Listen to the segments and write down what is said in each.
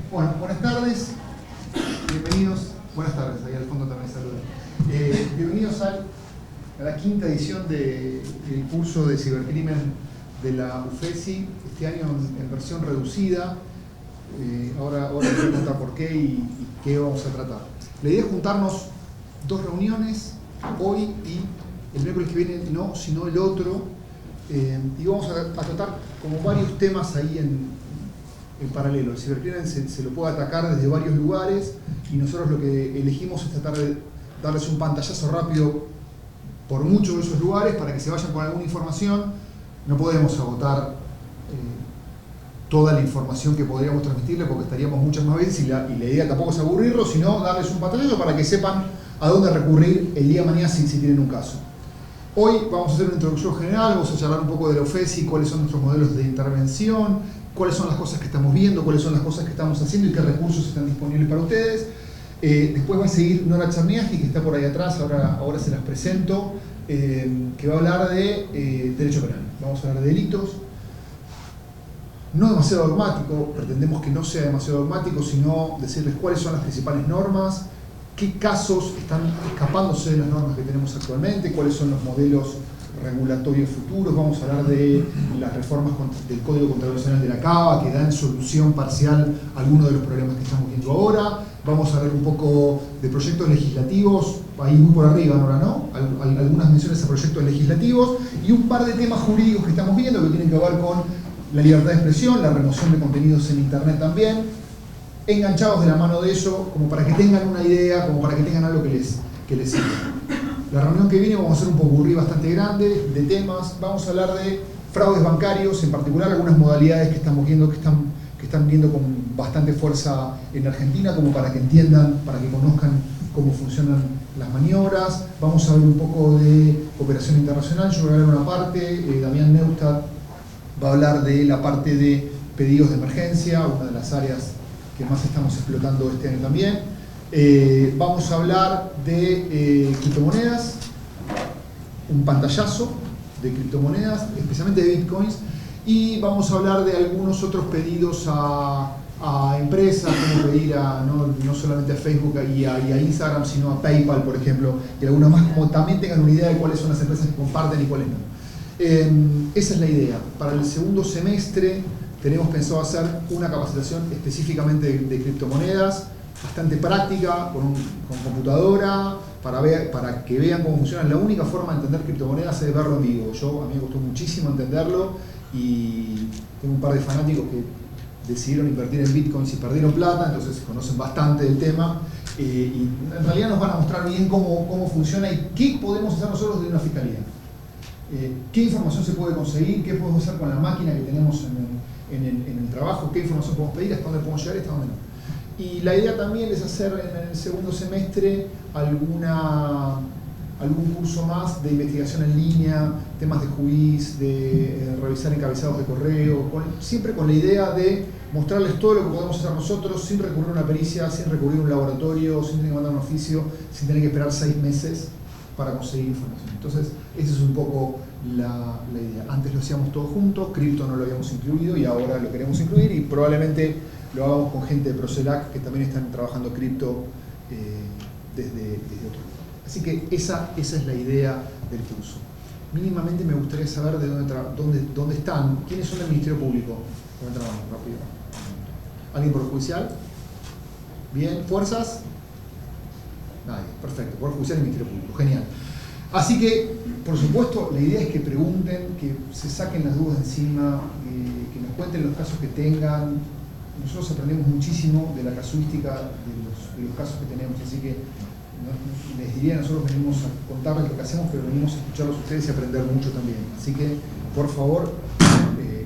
Bueno, buenas tardes, bienvenidos, buenas tardes, ahí al fondo también saludan. Bienvenidos a la quinta edición del curso de cibercrimen de la UFESI, este año en versión reducida. Ahora les voy a contar por qué y qué vamos a tratar. La idea es juntarnos dos reuniones, hoy y el miércoles que viene, no, sino el otro, y vamos a tratar como varios temas ahí en paralelo. El cibercrimen se lo puede atacar desde varios lugares y nosotros lo que elegimos es tratar de darles un pantallazo rápido por muchos de esos lugares para que se vayan con alguna información. No podemos agotar toda la información que podríamos transmitirle porque estaríamos muchas más veces y la idea tampoco es aburrirlos, sino darles un pantallazo para que sepan a dónde recurrir el día de mañana si tienen un caso. Hoy vamos a hacer una introducción general, vamos a charlar un poco de la UFESI, cuáles son nuestros modelos de intervención, cuáles son las cosas que estamos viendo, cuáles son las cosas que estamos haciendo y qué recursos están disponibles para ustedes. Después va a seguir Nora Czarniawski, que está por ahí atrás, ahora se las presento, que va a hablar de derecho penal. Vamos a hablar de delitos. No demasiado dogmático, pretendemos que no sea demasiado dogmático, sino decirles cuáles son las principales normas, qué casos están escapándose de las normas que tenemos actualmente, cuáles son los modelos regulatorios futuros. Vamos a hablar de las reformas del Código Contravencional de la CABA que dan solución parcial a algunos de los problemas que estamos viendo ahora. Vamos a hablar un poco de proyectos legislativos, ahí muy por arriba ahora, ¿no? Algunas menciones a proyectos legislativos y un par de temas jurídicos que estamos viendo que tienen que ver con la libertad de expresión, la remoción de contenidos en internet también, enganchados de la mano de eso, como para que tengan una idea, como para que tengan algo que les sirva. La reunión que viene vamos a hacer un popurrí bastante grande de temas. Vamos a hablar de fraudes bancarios, en particular algunas modalidades que estamos viendo que están viendo con bastante fuerza en Argentina, como para que entiendan, para que conozcan cómo funcionan las maniobras. Vamos a ver un poco de cooperación internacional. Yo voy a hablar una parte, Damián Neustadt va a hablar de la parte de pedidos de emergencia, una de las áreas que más estamos explotando este año también. Vamos a hablar de criptomonedas, un pantallazo de criptomonedas, especialmente de bitcoins, y vamos a hablar de algunos otros pedidos a empresas, como pedir no solamente a Facebook y a Instagram, sino a PayPal, por ejemplo, y algunas más, como también tengan una idea de cuáles son las empresas que comparten y cuáles no. Esa es la idea. Para el segundo semestre tenemos pensado hacer una capacitación específicamente de criptomonedas, bastante práctica, con computadora, para que vean cómo funcionan. La única forma de entender criptomonedas es verlo en vivo. A mí me costó muchísimo entenderlo y tengo un par de fanáticos que decidieron invertir en bitcoins y perdieron plata, entonces conocen bastante del tema y en realidad nos van a mostrar bien cómo funciona y qué podemos hacer nosotros de una fiscalía. Qué información se puede conseguir, qué podemos hacer con la máquina que tenemos en el trabajo, qué información podemos pedir, hasta dónde podemos llegar y hasta dónde no. Y la idea también es hacer en el segundo semestre algún curso más de investigación en línea, temas de juiz, de revisar encabezados de correo, siempre con la idea de mostrarles todo lo que podemos hacer nosotros sin recurrir a una pericia, sin recurrir a un laboratorio, sin tener que mandar un oficio, sin tener que esperar 6 meses para conseguir información. Entonces, esa es un poco la idea. Antes lo hacíamos todo juntos, cripto no lo habíamos incluido y ahora lo queremos incluir y probablemente lo hagamos con gente de Procelac que también están trabajando cripto desde otro lugar. Así que esa es la idea del curso. Mínimamente me gustaría saber de dónde están, quiénes son del Ministerio Público. Levanta la mano, rápido. ¿Alguien por judicial? Bien, ¿fuerzas? Nadie, perfecto, Poder Judicial y Ministerio Público, genial. Así que, por supuesto, la idea es que pregunten, que se saquen las dudas de encima, que nos cuenten los casos que tengan. Nosotros aprendemos muchísimo de la casuística de los casos que tenemos, así que les diría, nosotros venimos a contarles lo que hacemos, pero venimos a escucharlos a ustedes y aprender mucho también. Así que, por favor,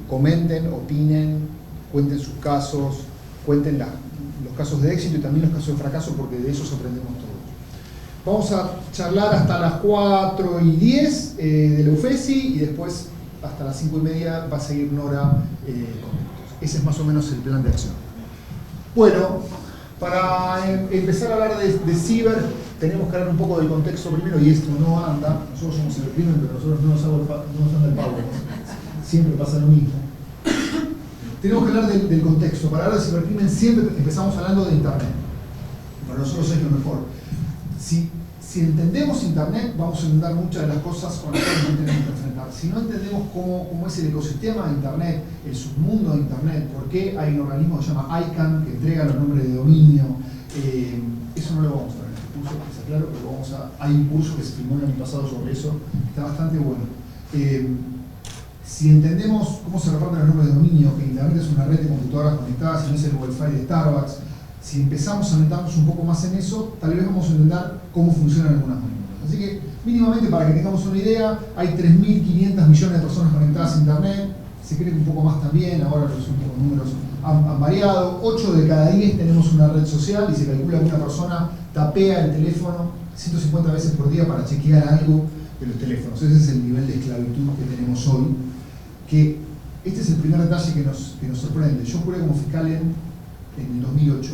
comenten, opinen, cuenten sus casos, cuenten los casos de éxito y también los casos de fracaso, porque de esos aprendemos todos. Vamos a charlar hasta las 4:10 de la UFESI y después hasta las 5:30 va a seguir Nora con esto. Ese es más o menos el plan de acción. Bueno, para empezar a hablar de ciber, tenemos que hablar un poco del contexto primero y esto no anda. Nosotros somos cibercrimen, pero nosotros no nos anda el pavo. Siempre pasa lo mismo. tenemos que hablar del contexto. Para hablar de cibercrimen siempre empezamos hablando de Internet. Para nosotros es lo mejor. Si entendemos Internet, vamos a entender muchas de las cosas con las cuales nos tenemos que enfrentar. Si no entendemos cómo es el ecosistema de Internet, el submundo de Internet, por qué hay un organismo que se llama ICANN, que entrega los nombres de dominio, eso no lo vamos a ver en este curso, que está claro, pero hay un curso que se filmó el año pasado sobre eso, está bastante bueno. Si entendemos cómo se reparten los nombres de dominio, que Internet es una red de computadoras conectadas y no es el Wi-Fi de Starbucks, si empezamos a meternos un poco más en eso, tal vez vamos a entender cómo funcionan algunas maniobras. Así que, mínimamente, para que tengamos una idea, hay 3.500 millones de personas conectadas a Internet, se cree que un poco más también, ahora los últimos números han variado. 8 de cada 10 tenemos una red social y se calcula que una persona tapea el teléfono 150 veces por día para chequear algo de los teléfonos. Ese es el nivel de esclavitud que tenemos hoy. Que este es el primer detalle que nos sorprende. Yo juré como fiscal en el 2008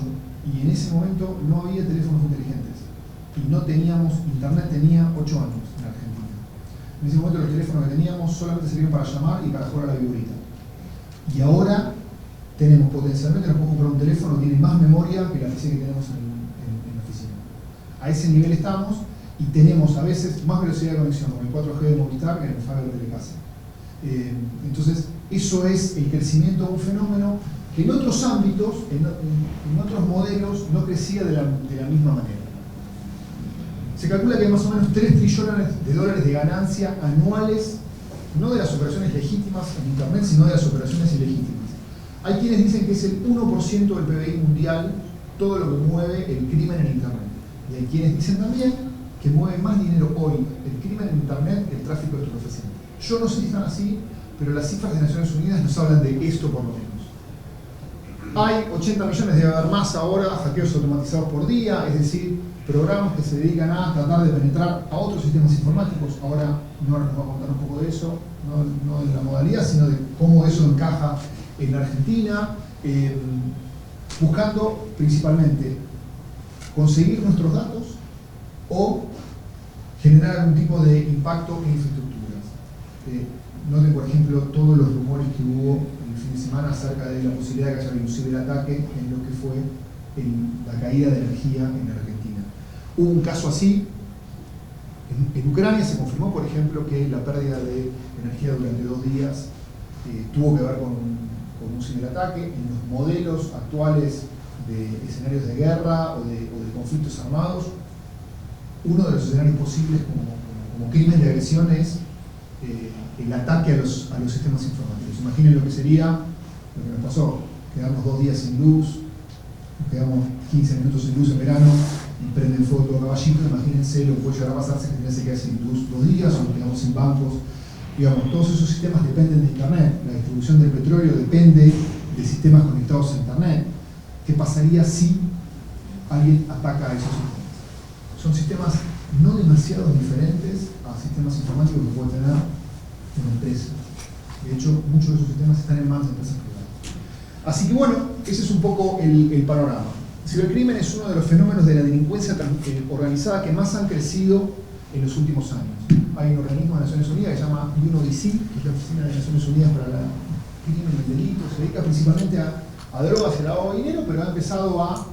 y en ese momento no había teléfonos inteligentes y no teníamos, Internet tenía 8 años en Argentina. En ese momento los teléfonos que teníamos solamente servían para llamar y para jugar a la viborita. Y ahora tenemos potencialmente, nos podemos comprar un teléfono que tiene más memoria que la PC que tenemos en la oficina. A ese nivel estamos y tenemos a veces más velocidad de conexión con el 4G de Movistar que en el Fiber de casa. Entonces, eso es el crecimiento de un fenómeno que en otros ámbitos, en otros modelos, no crecía de la misma manera. Se calcula que hay más o menos 3 trillones de dólares de ganancia anuales, no de las operaciones legítimas en Internet, sino de las operaciones ilegítimas. Hay quienes dicen que es el 1% del PBI mundial todo lo que mueve el crimen en Internet. Y hay quienes dicen también que mueve más dinero hoy el crimen en Internet que el tráfico de estupefacientes. Yo no sé si están así, pero las cifras de Naciones Unidas nos hablan de esto por lo menos. Hay 80 millones, debe haber más ahora, hackeos automatizados por día, es decir, programas que se dedican a tratar de penetrar a otros sistemas informáticos. Ahora Nora nos va a contar un poco de eso, no de la modalidad, sino de cómo eso encaja en la Argentina, buscando principalmente conseguir nuestros datos o generar algún tipo de impacto en infraestructuras. Noten, por ejemplo, todos los rumores que hubo el fin de semana acerca de la posibilidad de que haya un ciberataque en lo que fue la caída de energía en Argentina. Hubo un caso así. En Ucrania se confirmó, por ejemplo, que la pérdida de energía durante 2 días tuvo que ver con un ciberataque. En los modelos actuales de escenarios de guerra o de conflictos armados, uno de los escenarios posibles como crimen de agresión es el ataque a los sistemas informáticos. Imaginen lo que sería lo que nos pasó, quedarnos 2 días sin luz, nos quedamos 15 minutos sin luz en verano y prenden fuego todo caballito. Imagínense lo que puede llegar a pasarse que tenés que quedar sin luz 2 días o nos quedamos sin bancos. Digamos, todos esos sistemas dependen de Internet. La distribución del petróleo depende de sistemas conectados a Internet. ¿Qué pasaría si alguien ataca a esos sistemas? Son sistemas no demasiado diferentes a sistemas informáticos que puede tener una empresa. De hecho, muchos de esos sistemas están en manos de empresas privadas. Así que bueno, ese es un poco el panorama. El cibercrimen es uno de los fenómenos de la delincuencia organizada que más han crecido en los últimos años. Hay un organismo de Naciones Unidas que se llama UNODC, que es la Oficina de Naciones Unidas para el Crimen y el Delito. Se dedica principalmente a drogas y lavado de dinero, pero ha empezado a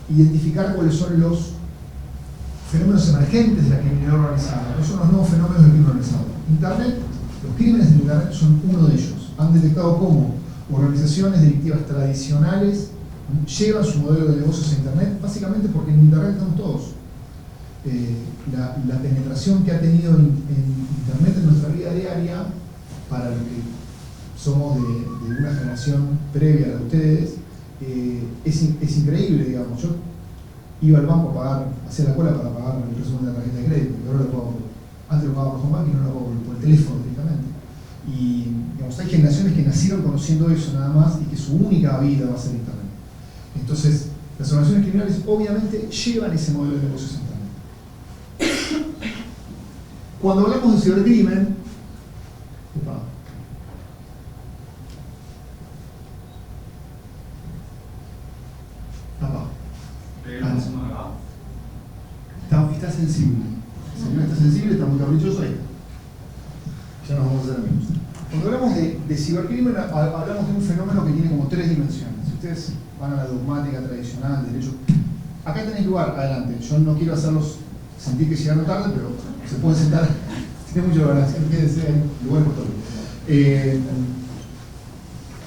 identificar cuáles son los fenómenos emergentes de la criminalidad organizada. No son los nuevos fenómenos del crimen organizado. Internet, los crímenes de Internet son uno de ellos. Han detectado cómo organizaciones delictivas tradicionales llevan su modelo de negocios a Internet, básicamente porque en Internet estamos todos. La penetración que ha tenido en Internet en nuestra vida diaria, para los que somos de una generación previa a la de ustedes, es increíble, digamos. Yo iba al banco a pagar, hacía la cola para pagar el resumen de la tarjeta de crédito, y ahora lo pago antes lo pagaba por home banking y ahora lo pago por el teléfono directamente. Y digamos, hay generaciones que nacieron conociendo eso nada más y que su única vida va a ser Internet. Entonces, las organizaciones criminales obviamente llevan ese modelo de negocios a Internet. Cuando hablamos de cibercrimen, está sensible. El señor está sensible, está muy caprichoso, ahí está. Ya nos vamos a hacer amigos. Cuando hablamos de cibercrimen, hablamos de un fenómeno que tiene como 3 dimensiones. Si ustedes van a la dogmática tradicional, derecho, acá tenéis lugar, adelante. Yo no quiero hacerlos sentir que llegaron tarde, pero se pueden sentar. Tiene mucho ganancia, quédense ahí, lugar por todo.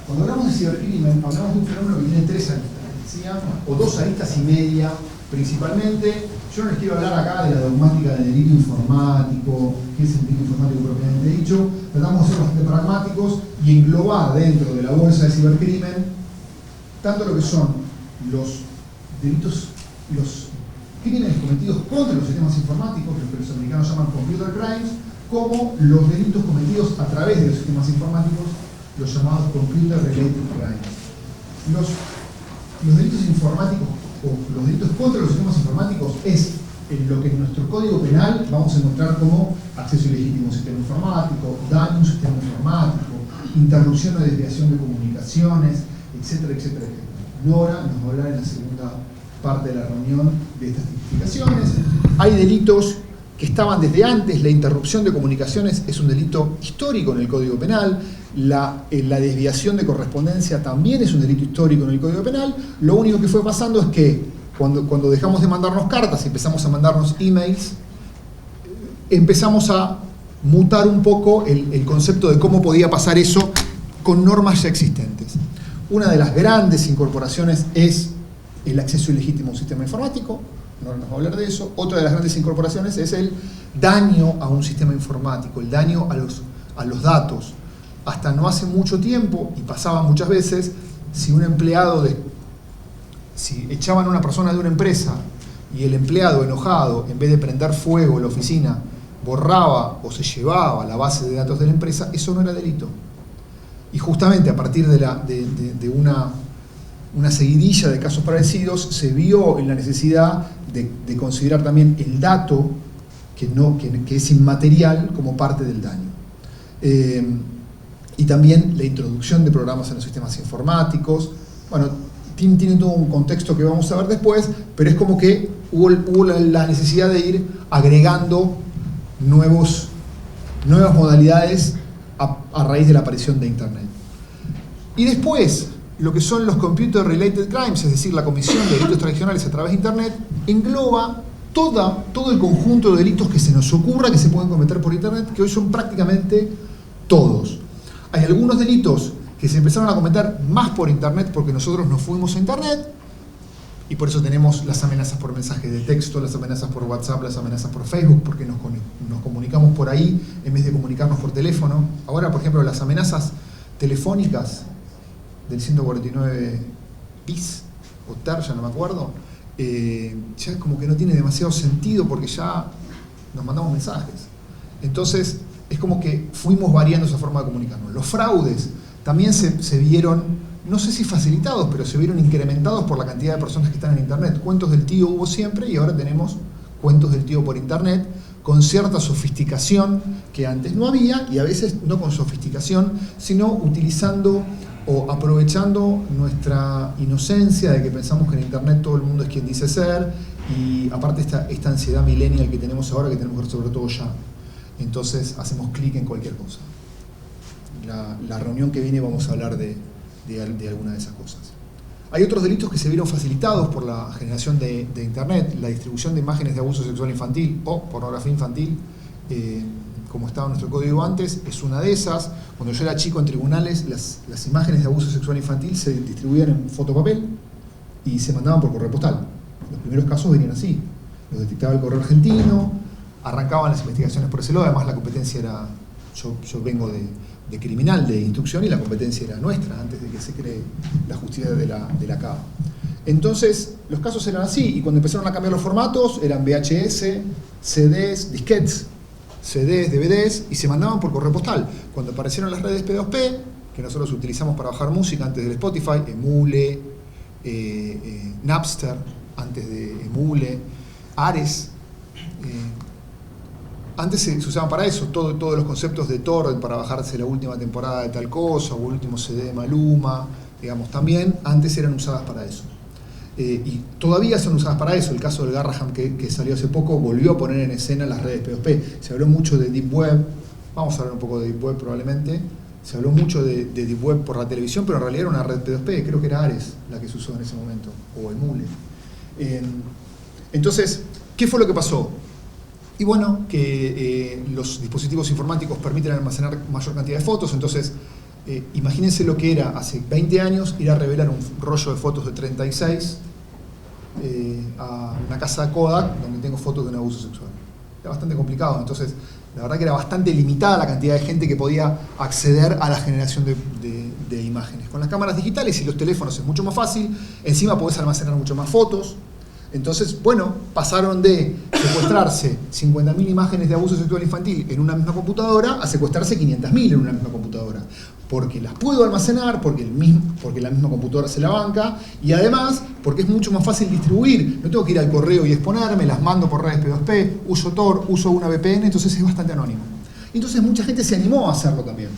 Cuando hablamos de cibercrimen, hablamos de un fenómeno que tiene 3 aristas, ¿sí? O 2 aristas y media, principalmente. Yo no les quiero hablar acá de la dogmática del delito informático, qué es el delito informático propiamente dicho. Tratamos de ser bastante pragmáticos y englobar dentro de la bolsa de cibercrimen tanto lo que son los delitos, los crímenes cometidos contra los sistemas informáticos, lo que los americanos llaman computer crimes, como los delitos cometidos a través de los sistemas informáticos, los llamados computer related crimes. Los delitos informáticos o los delitos contra los sistemas informáticos es lo que en nuestro código penal vamos a encontrar como acceso ilegítimo a un sistema informático, daño a un sistema informático, interrupción o desviación de comunicaciones, etcétera, etcétera, etcétera. Nora nos va a hablar en la segunda parte de la reunión de estas tipificaciones. Hay delitos que estaban desde antes. La interrupción de comunicaciones es un delito histórico en el Código Penal. La desviación de correspondencia también es un delito histórico en el Código Penal. Lo único que fue pasando es que cuando dejamos de mandarnos cartas y empezamos a mandarnos emails, empezamos a mutar un poco el concepto de cómo podía pasar eso con normas ya existentes. Una de las grandes incorporaciones es el acceso ilegítimo a un sistema informático. No nos va a hablar de eso. Otra de las grandes incorporaciones es el daño a un sistema informático, el daño a los datos. Hasta no hace mucho tiempo, y pasaba muchas veces, si echaban a una persona de una empresa y el empleado enojado, en vez de prender fuego en la oficina, borraba o se llevaba la base de datos de la empresa, eso no era delito. Y justamente a partir de una seguidilla de casos parecidos, se vio en la necesidad de considerar también el dato que es inmaterial como parte del daño. Y también la introducción de programas en los sistemas informáticos. Bueno, tiene todo un contexto que vamos a ver después, pero es como que hubo la necesidad de ir agregando nuevas modalidades a raíz de la aparición de Internet. Y después, lo que son los Computer Related Crimes, es decir, la comisión de delitos tradicionales a través de Internet, engloba todo el conjunto de delitos que se nos ocurra que se pueden cometer por Internet, que hoy son prácticamente todos. Hay algunos delitos que se empezaron a cometer más por Internet porque nosotros nos fuimos a Internet, y por eso tenemos las amenazas por mensaje de texto, las amenazas por WhatsApp, las amenazas por Facebook, porque nos comunicamos por ahí en vez de comunicarnos por teléfono. Ahora, por ejemplo, las amenazas telefónicas del 149 bis o TER, ya no me acuerdo, ya como que no tiene demasiado sentido porque ya nos mandamos mensajes. Entonces, es como que fuimos variando esa forma de comunicarnos. Los fraudes también se vieron, no sé si facilitados, pero se vieron incrementados por la cantidad de personas que están en Internet. Cuentos del tío hubo siempre y ahora tenemos cuentos del tío por Internet con cierta sofisticación que antes no había, y a veces no con sofisticación, sino utilizando o aprovechando nuestra inocencia de que pensamos que en Internet todo el mundo es quien dice ser, y aparte esta ansiedad millennial que tenemos ahora, que tenemos que resolver todo ya. Entonces hacemos clic en cualquier cosa. La reunión que viene vamos a hablar de alguna de esas cosas. Hay otros delitos que se vieron facilitados por la generación de Internet. La distribución de imágenes de abuso sexual infantil o pornografía infantil, como estaba en nuestro código antes, es una de esas. Cuando yo era chico en tribunales, las imágenes de abuso sexual infantil se distribuían en fotopapel y se mandaban por correo postal. Los primeros casos venían así. Los detectaba el correo argentino, arrancaban las investigaciones por ese lado. Además, la competencia era... Yo vengo de criminal, de instrucción, y la competencia era nuestra, antes de que se cree la justicia de la CAA. Entonces, los casos eran así, y cuando empezaron a cambiar los formatos, eran VHS, CDs, disquetes, CDs, DVDs, y se mandaban por correo postal. Cuando aparecieron las redes P2P, que nosotros utilizamos para bajar música antes del Spotify, Emule, Napster, antes de Emule, Ares, antes se usaban para eso, todos los conceptos de torrent para bajarse la última temporada de tal cosa, o el último CD de Maluma, digamos, también antes eran usadas para eso. Y todavía son usadas para eso. El caso del Garraham que salió hace poco volvió a poner en escena las redes P2P. Se habló mucho de Deep Web, vamos a hablar un poco de Deep Web probablemente. Se habló mucho de Deep Web por la televisión, pero en realidad era una red P2P, creo que era Ares la que se usó en ese momento, o Emule. Entonces, ¿qué fue lo que pasó? Y bueno, que los dispositivos informáticos permiten almacenar mayor cantidad de fotos, entonces imagínense lo que era hace 20 años ir a revelar un rollo de fotos de 36 a una casa de Kodak donde tengo fotos de un abuso sexual. Era bastante complicado, entonces la verdad que era bastante limitada la cantidad de gente que podía acceder a la generación de imágenes. Con las cámaras digitales y los teléfonos es mucho más fácil, encima podés almacenar mucho más fotos. Entonces, bueno, pasaron de secuestrarse 50.000 imágenes de abuso sexual infantil en una misma computadora a secuestrarse 500.000 en una misma computadora. Porque las puedo almacenar, porque la misma computadora se la banca, y además porque es mucho más fácil distribuir. No tengo que ir al correo y exponerme, las mando por redes P2P, uso Tor, uso una VPN, entonces es bastante anónimo. Entonces mucha gente se animó a hacerlo también.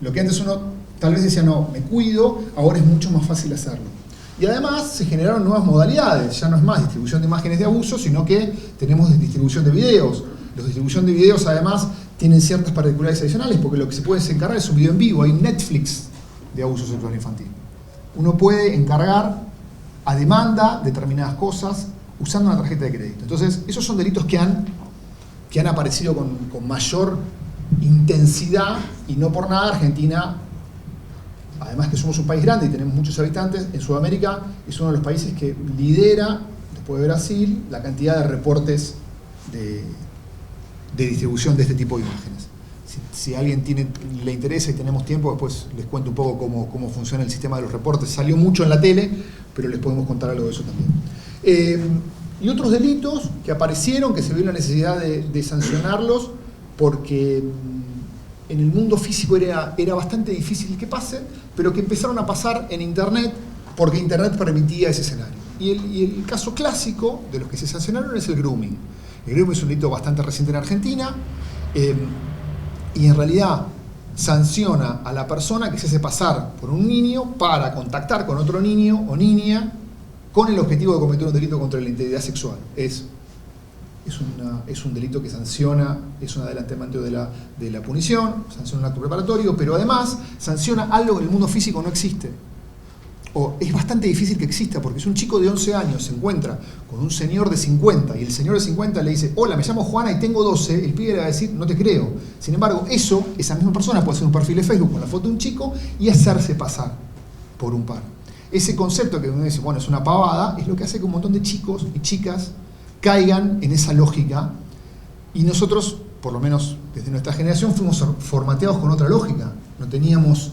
Lo que antes uno tal vez decía, no, me cuido, ahora es mucho más fácil hacerlo. Y además se generaron nuevas modalidades, ya no es más distribución de imágenes de abuso, sino que tenemos distribución de videos. Los distribución de videos además tienen ciertas particularidades adicionales, porque lo que se puede encargar es un video en vivo. Hay Netflix de abuso sexual infantil. Uno puede encargar a demanda determinadas cosas usando una tarjeta de crédito. Entonces, esos son delitos que han aparecido con mayor intensidad, y no por nada Argentina, además que somos un país grande y tenemos muchos habitantes, en Sudamérica es uno de los países que lidera, después de Brasil, la cantidad de reportes de distribución de este tipo de imágenes. Si a alguien le interesa y tenemos tiempo, después les cuento un poco cómo funciona el sistema de los reportes. Salió mucho en la tele, pero les podemos contar algo de eso también. Y otros delitos que aparecieron, que se vio la necesidad de sancionarlos, porque en el mundo físico era bastante difícil que pase, pero que empezaron a pasar en Internet, porque Internet permitía ese escenario. Y el caso clásico de los que se sancionaron es el grooming. El grooming es un delito bastante reciente en Argentina, y en realidad sanciona a la persona que se hace pasar por un niño para contactar con otro niño o niña con el objetivo de cometer un delito contra la integridad sexual. Es un delito que sanciona, es un adelantamiento de la punición, sanciona un acto preparatorio, pero además sanciona algo que en el mundo físico no existe. O es bastante difícil que exista, porque si un chico de 11 años se encuentra con un señor de 50 y el señor de 50 le dice, hola, me llamo Juana y tengo 12, el pibe le va a decir, no te creo. Sin embargo, esa misma persona puede hacer un perfil de Facebook con la foto de un chico y hacerse pasar por un par. Ese concepto que uno dice, bueno, es una pavada, es lo que hace que un montón de chicos y chicas caigan en esa lógica, y nosotros, por lo menos desde nuestra generación, fuimos formateados con otra lógica. No teníamos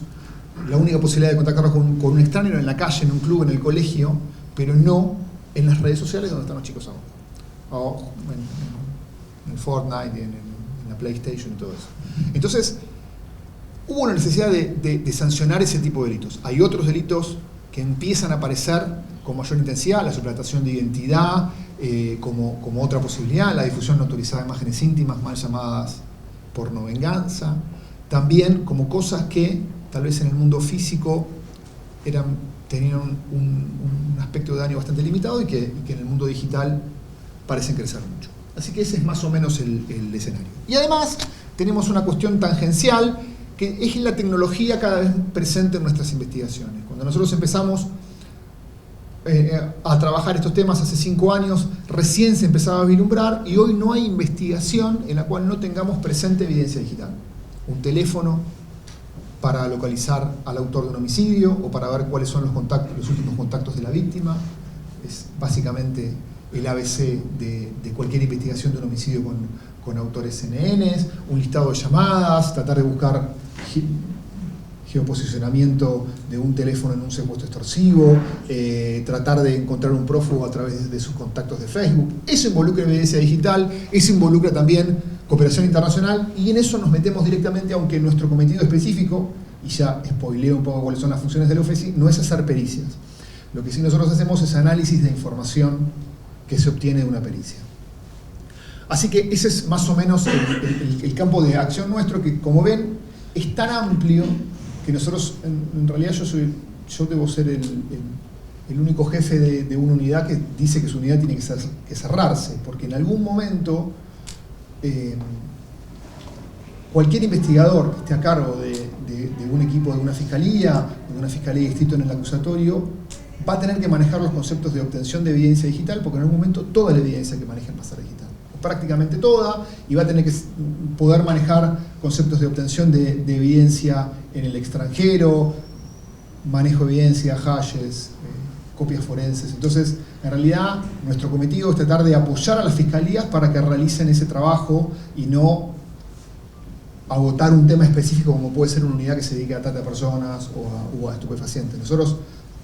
la única posibilidad de contactarnos con un extraño en la calle, en un club, en el colegio, pero no en las redes sociales donde están los chicos ahora. O en Fortnite, en la PlayStation y todo eso. Entonces, hubo una necesidad de sancionar ese tipo de delitos. Hay otros delitos que empiezan a aparecer con mayor intensidad, la suplantación de identidad, como otra posibilidad, la difusión no autorizada de imágenes íntimas, mal llamadas pornovenganza, también como cosas que tal vez en el mundo físico tenían un aspecto de daño bastante limitado y que en el mundo digital parecen crecer mucho. Así que ese es más o menos el escenario. Y además tenemos una cuestión tangencial, que es la tecnología cada vez presente en nuestras investigaciones. Cuando nosotros empezamos a trabajar estos temas hace 5 años, recién se empezaba a vislumbrar, y hoy no hay investigación en la cual no tengamos presente evidencia digital. Un teléfono para localizar al autor de un homicidio o para ver cuáles son los últimos contactos de la víctima. Es básicamente el ABC de cualquier investigación de un homicidio con autores CNNs, un listado de llamadas, tratar de buscar geoposicionamiento de un teléfono en un secuestro extorsivo, tratar de encontrar un prófugo a través de sus contactos de Facebook. Eso involucra evidencia digital, eso involucra también cooperación internacional, y en eso nos metemos directamente, aunque nuestro cometido específico, y ya spoileo un poco cuáles son las funciones del OFECI, no es hacer pericias. Lo que sí nosotros hacemos es análisis de información que se obtiene de una pericia. Así que ese es más o menos el campo de acción nuestro, que como ven es tan amplio que nosotros, en realidad yo debo ser el único jefe de una unidad que dice que su unidad tiene que cerrarse, porque en algún momento cualquier investigador que esté a cargo de un equipo de una fiscalía de distrito en el acusatorio, va a tener que manejar los conceptos de obtención de evidencia digital, porque en algún momento toda la evidencia que manejen va a ser digital, o prácticamente toda, y va a tener que poder manejar conceptos de obtención de evidencia en el extranjero, manejo de evidencia, hashes, copias forenses. Entonces, en realidad, nuestro cometido es tratar de apoyar a las fiscalías para que realicen ese trabajo y no agotar un tema específico como puede ser una unidad que se dedique a trata de personas o a estupefacientes. Nosotros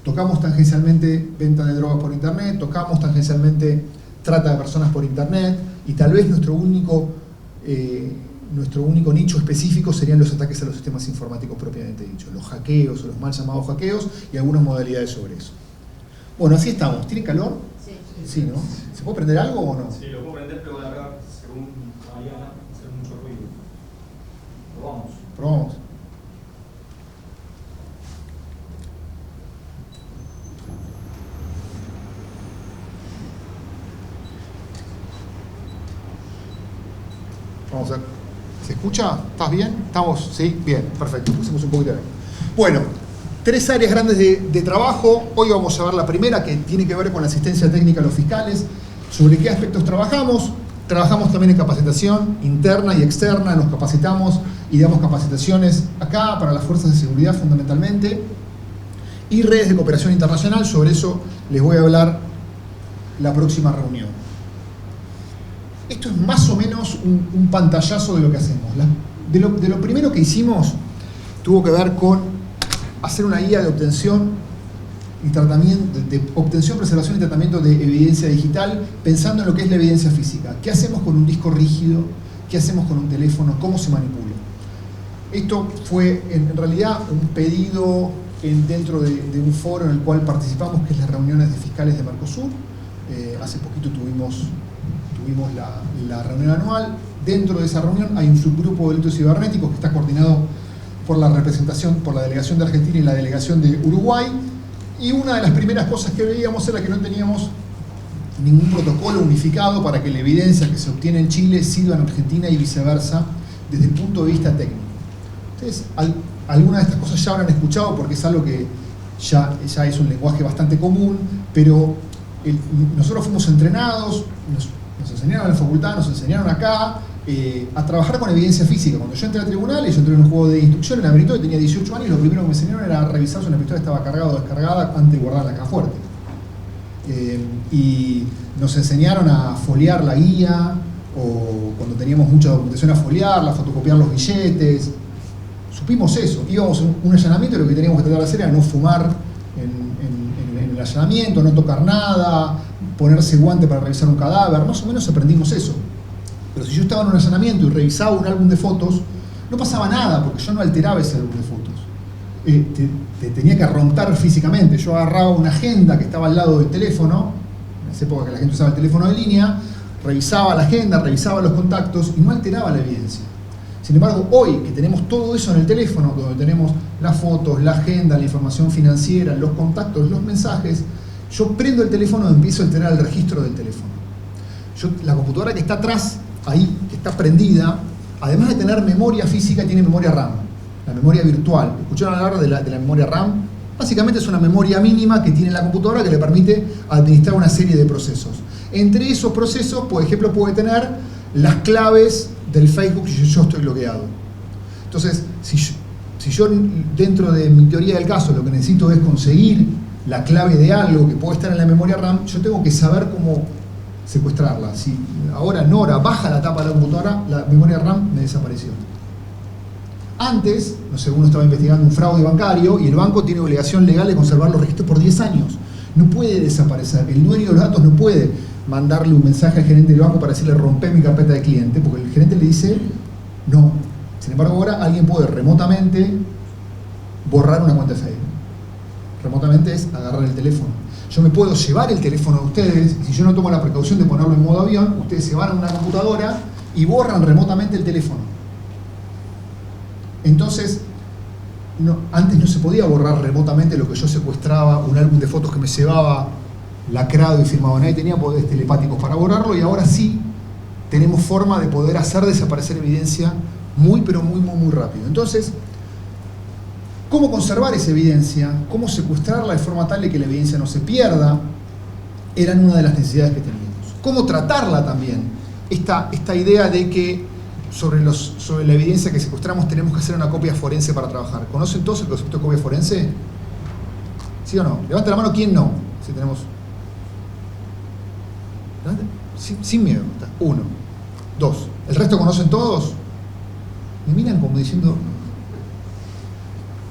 tocamos tangencialmente venta de drogas por internet, tocamos tangencialmente trata de personas por internet, y tal vez nuestro único nicho específico serían los ataques a los sistemas informáticos propiamente dichos, los hackeos o los mal llamados hackeos y algunas modalidades sobre eso. Bueno, así estamos. ¿Tiene calor? Sí. Sí, ¿no? ¿Se puede prender algo o no? Sí, lo puedo prender, pero voy a largar según Mariana, hacer mucho ruido. Probamos. Probamos. Vamos a ver. ¿Se escucha? ¿Estás bien? ¿Estamos? Sí, bien, perfecto. Pusimos un poquito de... Bueno, 3 áreas grandes de trabajo. Hoy vamos a ver la primera, que tiene que ver con la asistencia técnica a los fiscales. ¿Sobre qué aspectos trabajamos? Trabajamos también en capacitación interna y externa. Nos capacitamos y damos capacitaciones acá para las fuerzas de seguridad fundamentalmente. Y redes de cooperación internacional. Sobre eso les voy a hablar la próxima reunión. Esto es más o menos un pantallazo de lo que hacemos. De lo primero que hicimos tuvo que ver con hacer una guía de obtención y tratamiento, de obtención, preservación y tratamiento de evidencia digital, pensando en lo que es la evidencia física. ¿Qué hacemos con un disco rígido? ¿Qué hacemos con un teléfono? ¿Cómo se manipula? Esto fue en realidad un pedido dentro de un foro en el cual participamos, que es las reuniones de fiscales de Mercosur. Hace poquito tuvimos la reunión anual. Dentro de esa reunión hay un subgrupo de delitos cibernéticos que está coordinado por la representación, por la delegación de Argentina y la delegación de Uruguay, y una de las primeras cosas que veíamos era que no teníamos ningún protocolo unificado para que la evidencia que se obtiene en Chile sirva en Argentina y viceversa desde el punto de vista técnico. Ustedes algunas de estas cosas ya habrán escuchado porque es algo que ya es un lenguaje bastante común, pero nosotros fuimos entrenados, nos enseñaron en la facultad, nos enseñaron acá a trabajar con evidencia física. Cuando yo entré al tribunal, yo entré en un juego de instrucción en la Brito, tenía 18 años, y lo primero que me enseñaron era revisar si una pistola estaba cargada o descargada antes de guardarla acá fuerte. Y nos enseñaron a foliar la guía, o cuando teníamos mucha documentación a foliarla, fotocopiar los billetes. Supimos eso. Íbamos a un allanamiento y lo que teníamos que tratar de hacer era no fumar en el allanamiento, no tocar nada, ponerse guante para revisar un cadáver. Más o menos aprendimos eso. Pero si yo estaba en un allanamiento y revisaba un álbum de fotos, no pasaba nada, porque yo no alteraba ese álbum de fotos. Te tenía que romper físicamente. Yo agarraba una agenda que estaba al lado del teléfono, en esa época que la gente usaba el teléfono de línea, revisaba la agenda, revisaba los contactos y no alteraba la evidencia. Sin embargo, hoy que tenemos todo eso en el teléfono, donde tenemos las fotos, la agenda, la información financiera, los contactos, los mensajes, yo prendo el teléfono y empiezo a alterar el registro del teléfono. La computadora que está atrás, ahí, que está prendida, además de tener memoria física, tiene memoria RAM, la memoria virtual. ¿Escucharon hablar de la memoria RAM? Básicamente es una memoria mínima que tiene la computadora que le permite administrar una serie de procesos. Entre esos procesos, por ejemplo, puede tener las claves del Facebook si yo estoy logueado. Entonces, si yo dentro de mi teoría del caso lo que necesito es conseguir la clave de algo que puede estar en la memoria RAM, yo tengo que saber cómo secuestrarla. Si ahora Nora baja la tapa de la computadora, la memoria RAM me desapareció. Antes, no sé, uno estaba investigando un fraude bancario y el banco tiene obligación legal de conservar los registros por 10 años. No puede desaparecer. El dueño de los datos no puede mandarle un mensaje al gerente del banco para decirle rompe mi carpeta de cliente, porque el gerente le dice no. Sin embargo, ahora alguien puede remotamente borrar una cuenta de Facebook. Remotamente es agarrar el teléfono. Yo me puedo llevar el teléfono de ustedes, y si yo no tomo la precaución de ponerlo en modo avión, ustedes se van a una computadora y borran remotamente el teléfono. Entonces, antes no se podía borrar remotamente lo que yo secuestraba, un álbum de fotos que me llevaba lacrado y firmado. Nadie tenía poderes telepáticos para borrarlo, y ahora sí tenemos forma de poder hacer desaparecer evidencia muy, pero muy rápido. Entonces, cómo conservar esa evidencia, cómo secuestrarla de forma tal de que la evidencia no se pierda, eran una de las necesidades que teníamos. Cómo tratarla también, esta idea de que sobre la evidencia que secuestramos tenemos que hacer una copia forense para trabajar. ¿Conocen todos el concepto de copia forense? ¿Sí o no? Levanta la mano, ¿quién no? Si tenemos... Sin miedo. 1, 2. ¿El resto conocen todos? Me miran como diciendo...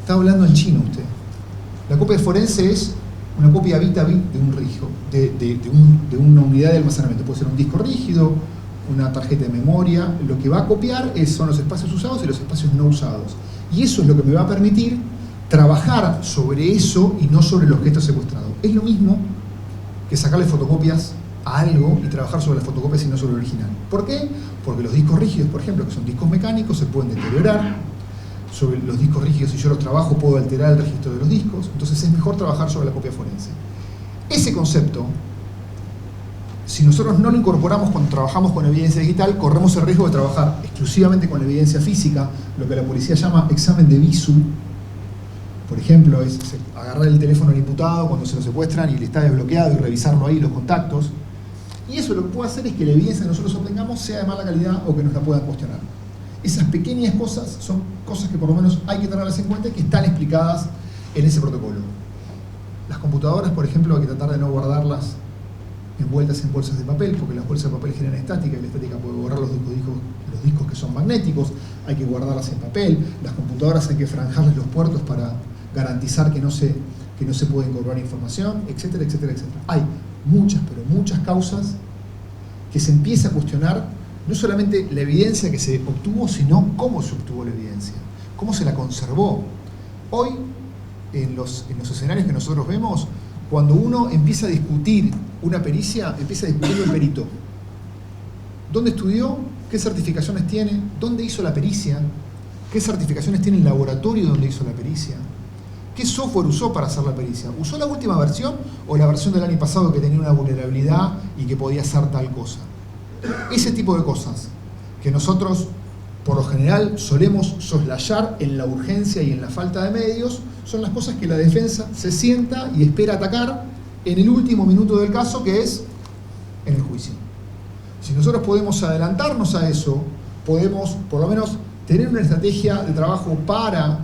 Está hablando en chino usted. La copia forense es una copia bit a bit de un rígido, de una unidad de almacenamiento. Puede ser un disco rígido, una tarjeta de memoria. Lo que va a copiar son los espacios usados y los espacios no usados. Y eso es lo que me va a permitir trabajar sobre eso y no sobre el objeto secuestrado. Es lo mismo que sacarle fotocopias a algo y trabajar sobre las fotocopias y no sobre el original. ¿Por qué? Porque los discos rígidos, por ejemplo, que son discos mecánicos, se pueden deteriorar. Sobre los discos rígidos, si yo los trabajo, puedo alterar el registro de los discos. Entonces es mejor trabajar sobre la copia forense. Ese concepto, si nosotros no lo incorporamos cuando trabajamos con evidencia digital, corremos el riesgo de trabajar exclusivamente con evidencia física, lo que la policía llama examen de visu. Por ejemplo, es agarrar el teléfono del imputado cuando se lo secuestran y le está desbloqueado y revisarlo ahí, los contactos. Y eso lo que puede hacer es que la evidencia que nosotros obtengamos sea de mala calidad o que nos la puedan cuestionar. Esas pequeñas cosas son cosas que por lo menos hay que tenerlas en cuenta y que están explicadas en ese protocolo. Las computadoras, por ejemplo, hay que tratar de no guardarlas envueltas en bolsas de papel, porque las bolsas de papel generan estática y la estática puede borrar los discos que son magnéticos. Hay que guardarlas en papel. Las computadoras hay que franjarles los puertos para garantizar que no se puede incorporar información, etcétera, etcétera, etcétera. Hay muchas, pero muchas causas que se empieza a cuestionar no solamente la evidencia que se obtuvo, sino cómo se obtuvo la evidencia, cómo se la conservó. Hoy, en los escenarios que nosotros vemos, cuando uno empieza a discutir una pericia, empieza a discutir el perito. ¿Dónde estudió? ¿Qué certificaciones tiene? ¿Dónde hizo la pericia? ¿Qué certificaciones tiene el laboratorio donde hizo la pericia? ¿Qué software usó para hacer la pericia? ¿Usó la última versión o la versión del año pasado que tenía una vulnerabilidad y que podía hacer tal cosa? Ese tipo de cosas que nosotros por lo general solemos soslayar en la urgencia y en la falta de medios son las cosas que la defensa se sienta y espera atacar en el último minuto del caso, que es en el juicio. Si nosotros podemos adelantarnos a eso, podemos por lo menos tener una estrategia de trabajo para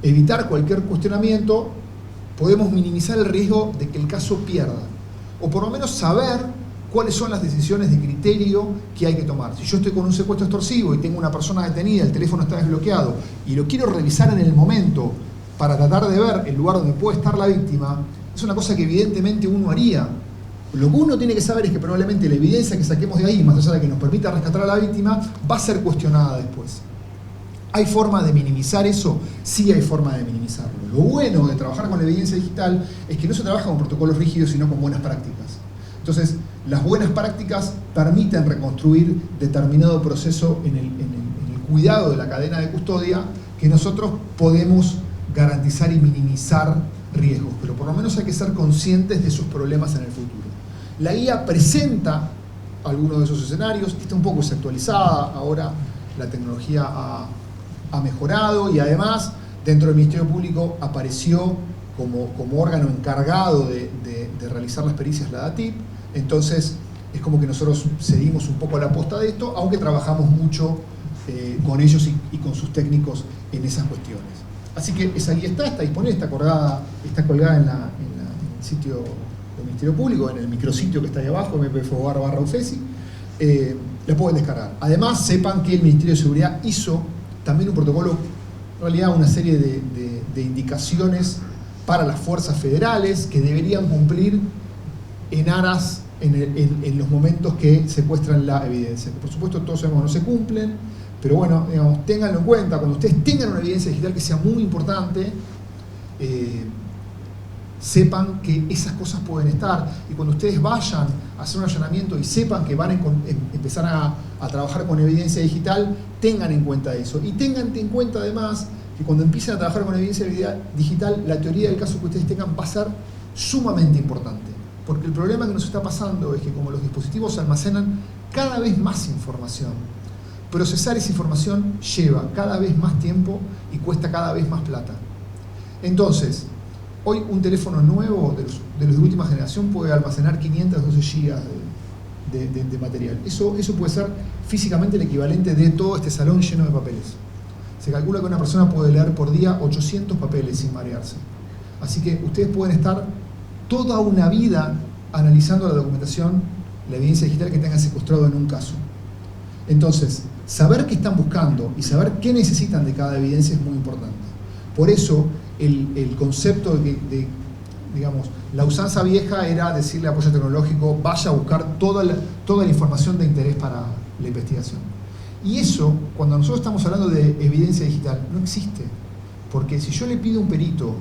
evitar cualquier cuestionamiento, podemos minimizar el riesgo de que el caso pierda, o por lo menos saber cuáles son las decisiones de criterio que hay que tomar. Si yo estoy con un secuestro extorsivo y tengo una persona detenida, el teléfono está desbloqueado y lo quiero revisar en el momento para tratar de ver el lugar donde puede estar la víctima, es una cosa que evidentemente uno haría. Lo que uno tiene que saber es que probablemente la evidencia que saquemos de ahí, más allá de que nos permita rescatar a la víctima, va a ser cuestionada después. ¿Hay forma de minimizar eso? Sí hay forma de minimizarlo. Lo bueno de trabajar con la evidencia digital es que no se trabaja con protocolos rígidos, sino con buenas prácticas. Entonces, las buenas prácticas permiten reconstruir determinado proceso en el cuidado de la cadena de custodia que nosotros podemos garantizar y minimizar riesgos, pero por lo menos hay que ser conscientes de esos problemas en el futuro. La guía presenta algunos de esos escenarios, está un poco desactualizada, ahora la tecnología ha mejorado y además dentro del Ministerio Público apareció como órgano encargado de realizar las pericias la DATIP. Entonces es como que nosotros cedimos un poco a la posta de esto, aunque trabajamos mucho con ellos y con sus técnicos en esas cuestiones. Así que esa guía está disponible, está colgada en el sitio del Ministerio Público, en el micrositio que está ahí abajo, mpf.gov.ar/ufesi, la pueden descargar. Además, sepan que el Ministerio de Seguridad hizo también un protocolo, en realidad una serie de indicaciones para las fuerzas federales que deberían cumplir en aras en los momentos que secuestran la evidencia. Que por supuesto todos sabemos que no se cumplen, pero bueno, digamos, ténganlo en cuenta. Cuando ustedes tengan una evidencia digital que sea muy importante, sepan que esas cosas pueden estar. Y cuando ustedes vayan a hacer un allanamiento y sepan que van a empezar a trabajar con evidencia digital, tengan en cuenta eso. Y tengan en cuenta además que cuando empiecen a trabajar con evidencia digital, la teoría del caso que ustedes tengan va a ser sumamente importante. Porque el problema que nos está pasando es que como los dispositivos almacenan cada vez más información, procesar esa información lleva cada vez más tiempo y cuesta cada vez más plata. Entonces, hoy un teléfono nuevo de los de última generación puede almacenar 512 GB de material. Eso puede ser físicamente el equivalente de todo este salón lleno de papeles. Se calcula que una persona puede leer por día 800 papeles sin marearse. Así que ustedes pueden estar toda una vida analizando la documentación, la evidencia digital que tengan secuestrado en un caso. Entonces, saber qué están buscando y saber qué necesitan de cada evidencia es muy importante. Por eso, el concepto de digamos, la usanza vieja era decirle a apoyo tecnológico, vaya a buscar toda la información de interés para la investigación. Y eso, cuando nosotros estamos hablando de evidencia digital, no existe. Porque si yo le pido a un perito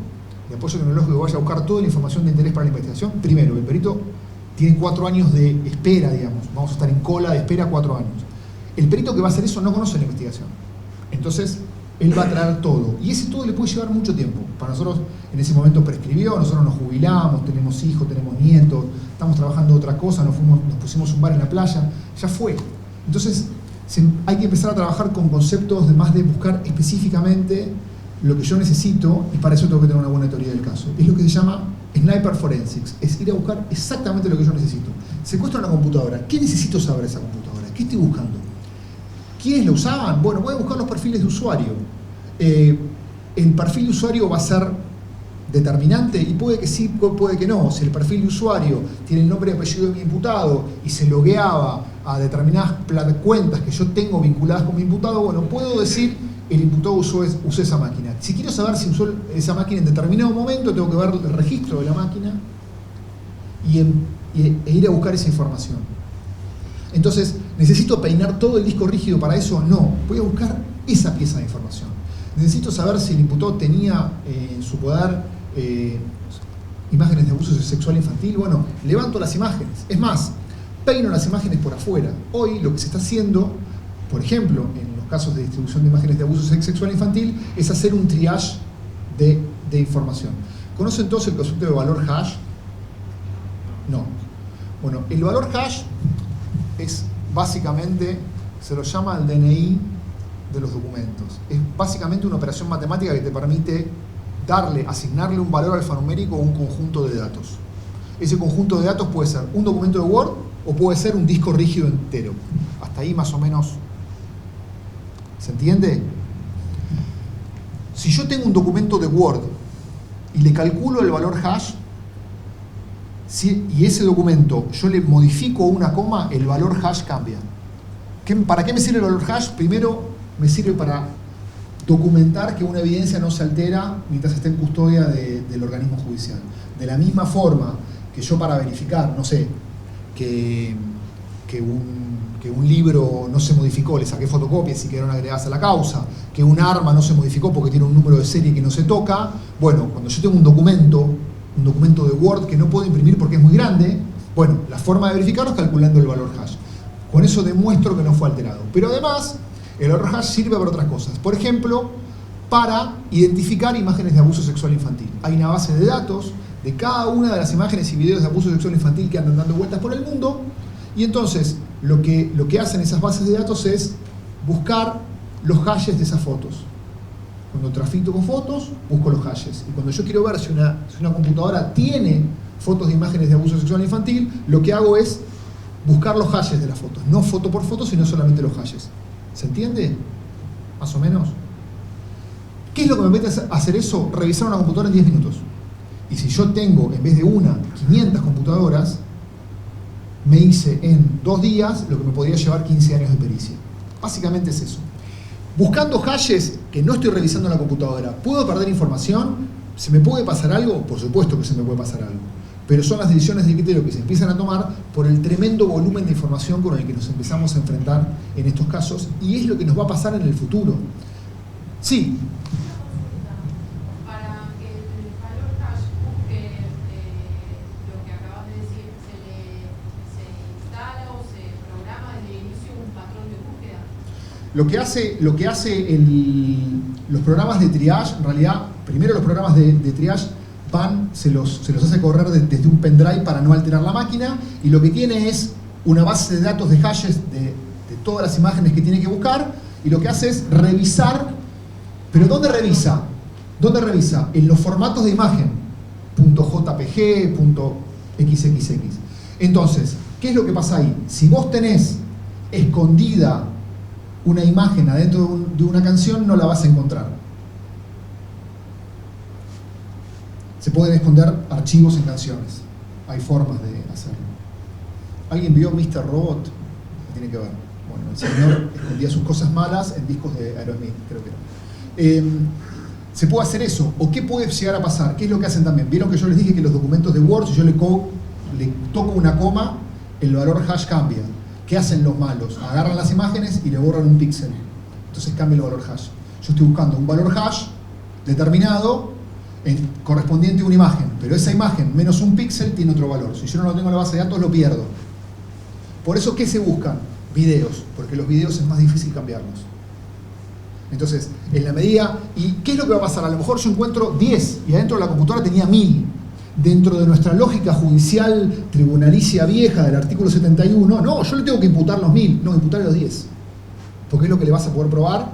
de apoyo tecnológico que vaya a buscar toda la información de interés para la investigación, primero, el perito tiene 4 años de espera, digamos. Vamos a estar en cola de espera 4 años. El perito que va a hacer eso no conoce la investigación. Entonces, él va a traer todo. Y ese todo le puede llevar mucho tiempo. Para nosotros, en ese momento prescribió, nosotros nos jubilamos, tenemos hijos, tenemos nietos, estamos trabajando otra cosa, nos pusimos un bar en la playa, ya fue. Entonces, hay que empezar a trabajar con conceptos de más de buscar específicamente lo que yo necesito, y para eso tengo que tener una buena teoría del caso. Es lo que se llama sniper forensics, es ir a buscar exactamente lo que yo necesito. Secuestro una computadora, ¿qué necesito saber de esa computadora? ¿Qué estoy buscando? ¿Quiénes la usaban? Bueno, voy a buscar los perfiles de usuario. El perfil de usuario va a ser determinante y puede que sí, puede que no. Si el perfil de usuario tiene el nombre y apellido de mi imputado y se logueaba a determinadas cuentas que yo tengo vinculadas con mi imputado, bueno, puedo decir el imputado usó esa máquina. Si quiero saber si usó esa máquina en determinado momento, tengo que ver el registro de la máquina e ir a buscar esa información. Entonces, ¿necesito peinar todo el disco rígido para eso? No, voy a buscar esa pieza de información. Necesito saber si el imputado tenía en su poder imágenes de abuso sexual infantil. Bueno, levanto las imágenes. Es más, peino las imágenes por afuera. Hoy lo que se está haciendo, por ejemplo, en los casos de distribución de imágenes de abuso sexual infantil, es hacer un triage de información. ¿Conocen todos el concepto de valor hash? No. Bueno, el valor hash es básicamente, se lo llama el DNI de los documentos. Es básicamente una operación matemática que te permite asignarle un valor alfanumérico a un conjunto de datos. Ese conjunto de datos puede ser un documento de Word o puede ser un disco rígido entero. Hasta ahí más o menos, ¿se entiende? Si yo tengo un documento de Word y le calculo el valor hash, y ese documento yo le modifico una coma, el valor hash cambia. ¿Para qué me sirve el valor hash? Primero, me sirve para documentar que una evidencia no se altera mientras esté en custodia del organismo judicial. De la misma forma que yo, para verificar, no sé, que un libro no se modificó, le saqué fotocopias y quedaron agregadas a la causa, que un arma no se modificó porque tiene un número de serie que no se toca. Bueno, cuando yo tengo un documento de Word que no puedo imprimir porque es muy grande, bueno, la forma de verificarlo es calculando el valor hash. Con eso demuestro que no fue alterado. Pero además, el valor hash sirve para otras cosas. Por ejemplo, para identificar imágenes de abuso sexual infantil. Hay una base de datos de cada una de las imágenes y videos de abuso sexual infantil que andan dando vueltas por el mundo, y entonces lo que hacen esas bases de datos es buscar los hashes de esas fotos. Cuando trafico con fotos, busco los hashes. Y cuando yo quiero ver si una computadora tiene fotos de imágenes de abuso sexual infantil, lo que hago es buscar los hashes de las fotos. No foto por foto, sino solamente los hashes. ¿Se entiende? Más o menos. ¿Qué es lo que me permite hacer eso? Revisar una computadora en 10 minutos. Y si yo tengo, en vez de 500 computadoras, me hice en 2 días lo que me podría llevar 15 años de pericia. Básicamente es eso. Buscando hashes que no estoy revisando en la computadora, ¿puedo perder información? ¿Se me puede pasar algo? Por supuesto que se me puede pasar algo. Pero son las decisiones de criterio que se empiezan a tomar por el tremendo volumen de información con el que nos empezamos a enfrentar en estos casos, y es lo que nos va a pasar en el futuro. Sí. Para que el valor hash busque lo que acabas de decir, ¿se instala o se programa desde el inicio un patrón de búsqueda? Lo que hace los programas de triage, en realidad, primero los programas de triage se los hace correr desde un pendrive para no alterar la máquina, y lo que tiene es una base de datos de hashes de todas las imágenes que tiene que buscar y lo que hace es revisar. ¿Pero dónde revisa? ¿Dónde revisa? En los formatos de imagen. .jpg, .xxx. Entonces, ¿qué es lo que pasa ahí? Si vos tenés escondida una imagen adentro de una canción, no la vas a encontrar. Se pueden esconder archivos en canciones. Hay formas de hacerlo. ¿Alguien vio Mr. Robot? ¿Qué tiene que ver? Bueno, el señor escondía sus cosas malas en discos de Aerosmith, creo que era. Se puede hacer eso. ¿O qué puede llegar a pasar? ¿Qué es lo que hacen también? Vieron que yo les dije que los documentos de Word, si yo le toco una coma, el valor hash cambia. ¿Qué hacen los malos? Agarran las imágenes y le borran un píxel. Entonces cambia el valor hash. Yo estoy buscando un valor hash determinado correspondiente a una imagen, pero esa imagen menos un píxel tiene otro valor. Si yo no lo tengo en la base de datos, lo pierdo. Por eso, ¿qué se buscan? Videos, porque los videos es más difícil cambiarlos. Entonces, en la medida... ¿Y qué es lo que va a pasar? A lo mejor yo encuentro 10 y adentro de la computadora tenía 1000. Dentro de nuestra lógica judicial tribunalicia vieja del artículo 71, no, yo le tengo que imputar los 1000, no, imputar los 10. Porque es lo que le vas a poder probar.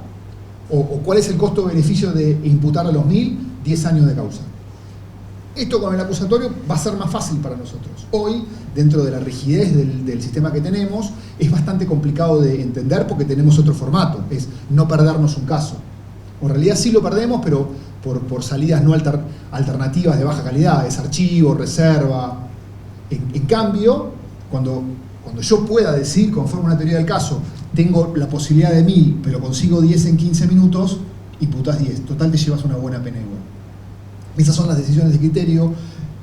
O cuál es el costo-beneficio de imputar a los 1000, 10 años de causa. Esto con el acusatorio va a ser más fácil para nosotros. Hoy, dentro de la rigidez del sistema que tenemos, es bastante complicado de entender porque tenemos otro formato, es no perdernos un caso. O en realidad sí lo perdemos, pero por salidas no alternativas de baja calidad, desarchivo, reserva. En cambio, cuando yo pueda decir, conforme a una teoría del caso, tengo la posibilidad de 1000, pero consigo 10 en 15 minutos, imputás 10. Total, te llevas una buena pena igual. Esas son las decisiones de criterio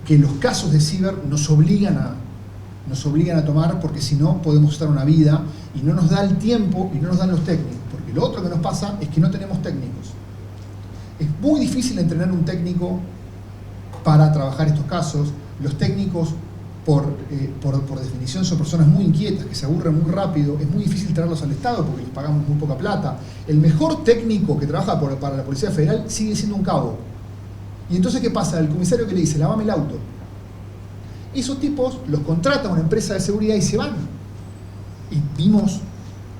que los casos de ciber nos obligan a tomar, porque si no podemos estar una vida y no nos da el tiempo y no nos dan los técnicos. Porque lo otro que nos pasa es que no tenemos técnicos. Es muy difícil entrenar un técnico para trabajar estos casos. Los técnicos, por definición, son personas muy inquietas, que se aburren muy rápido. Es muy difícil traerlos al Estado porque les pagamos muy poca plata. El mejor técnico que trabaja para la Policía Federal sigue siendo un cabo. Y entonces, ¿qué pasa? El comisario que le dice, lavame el auto. Esos tipos los contrata una empresa de seguridad y se van. Y vimos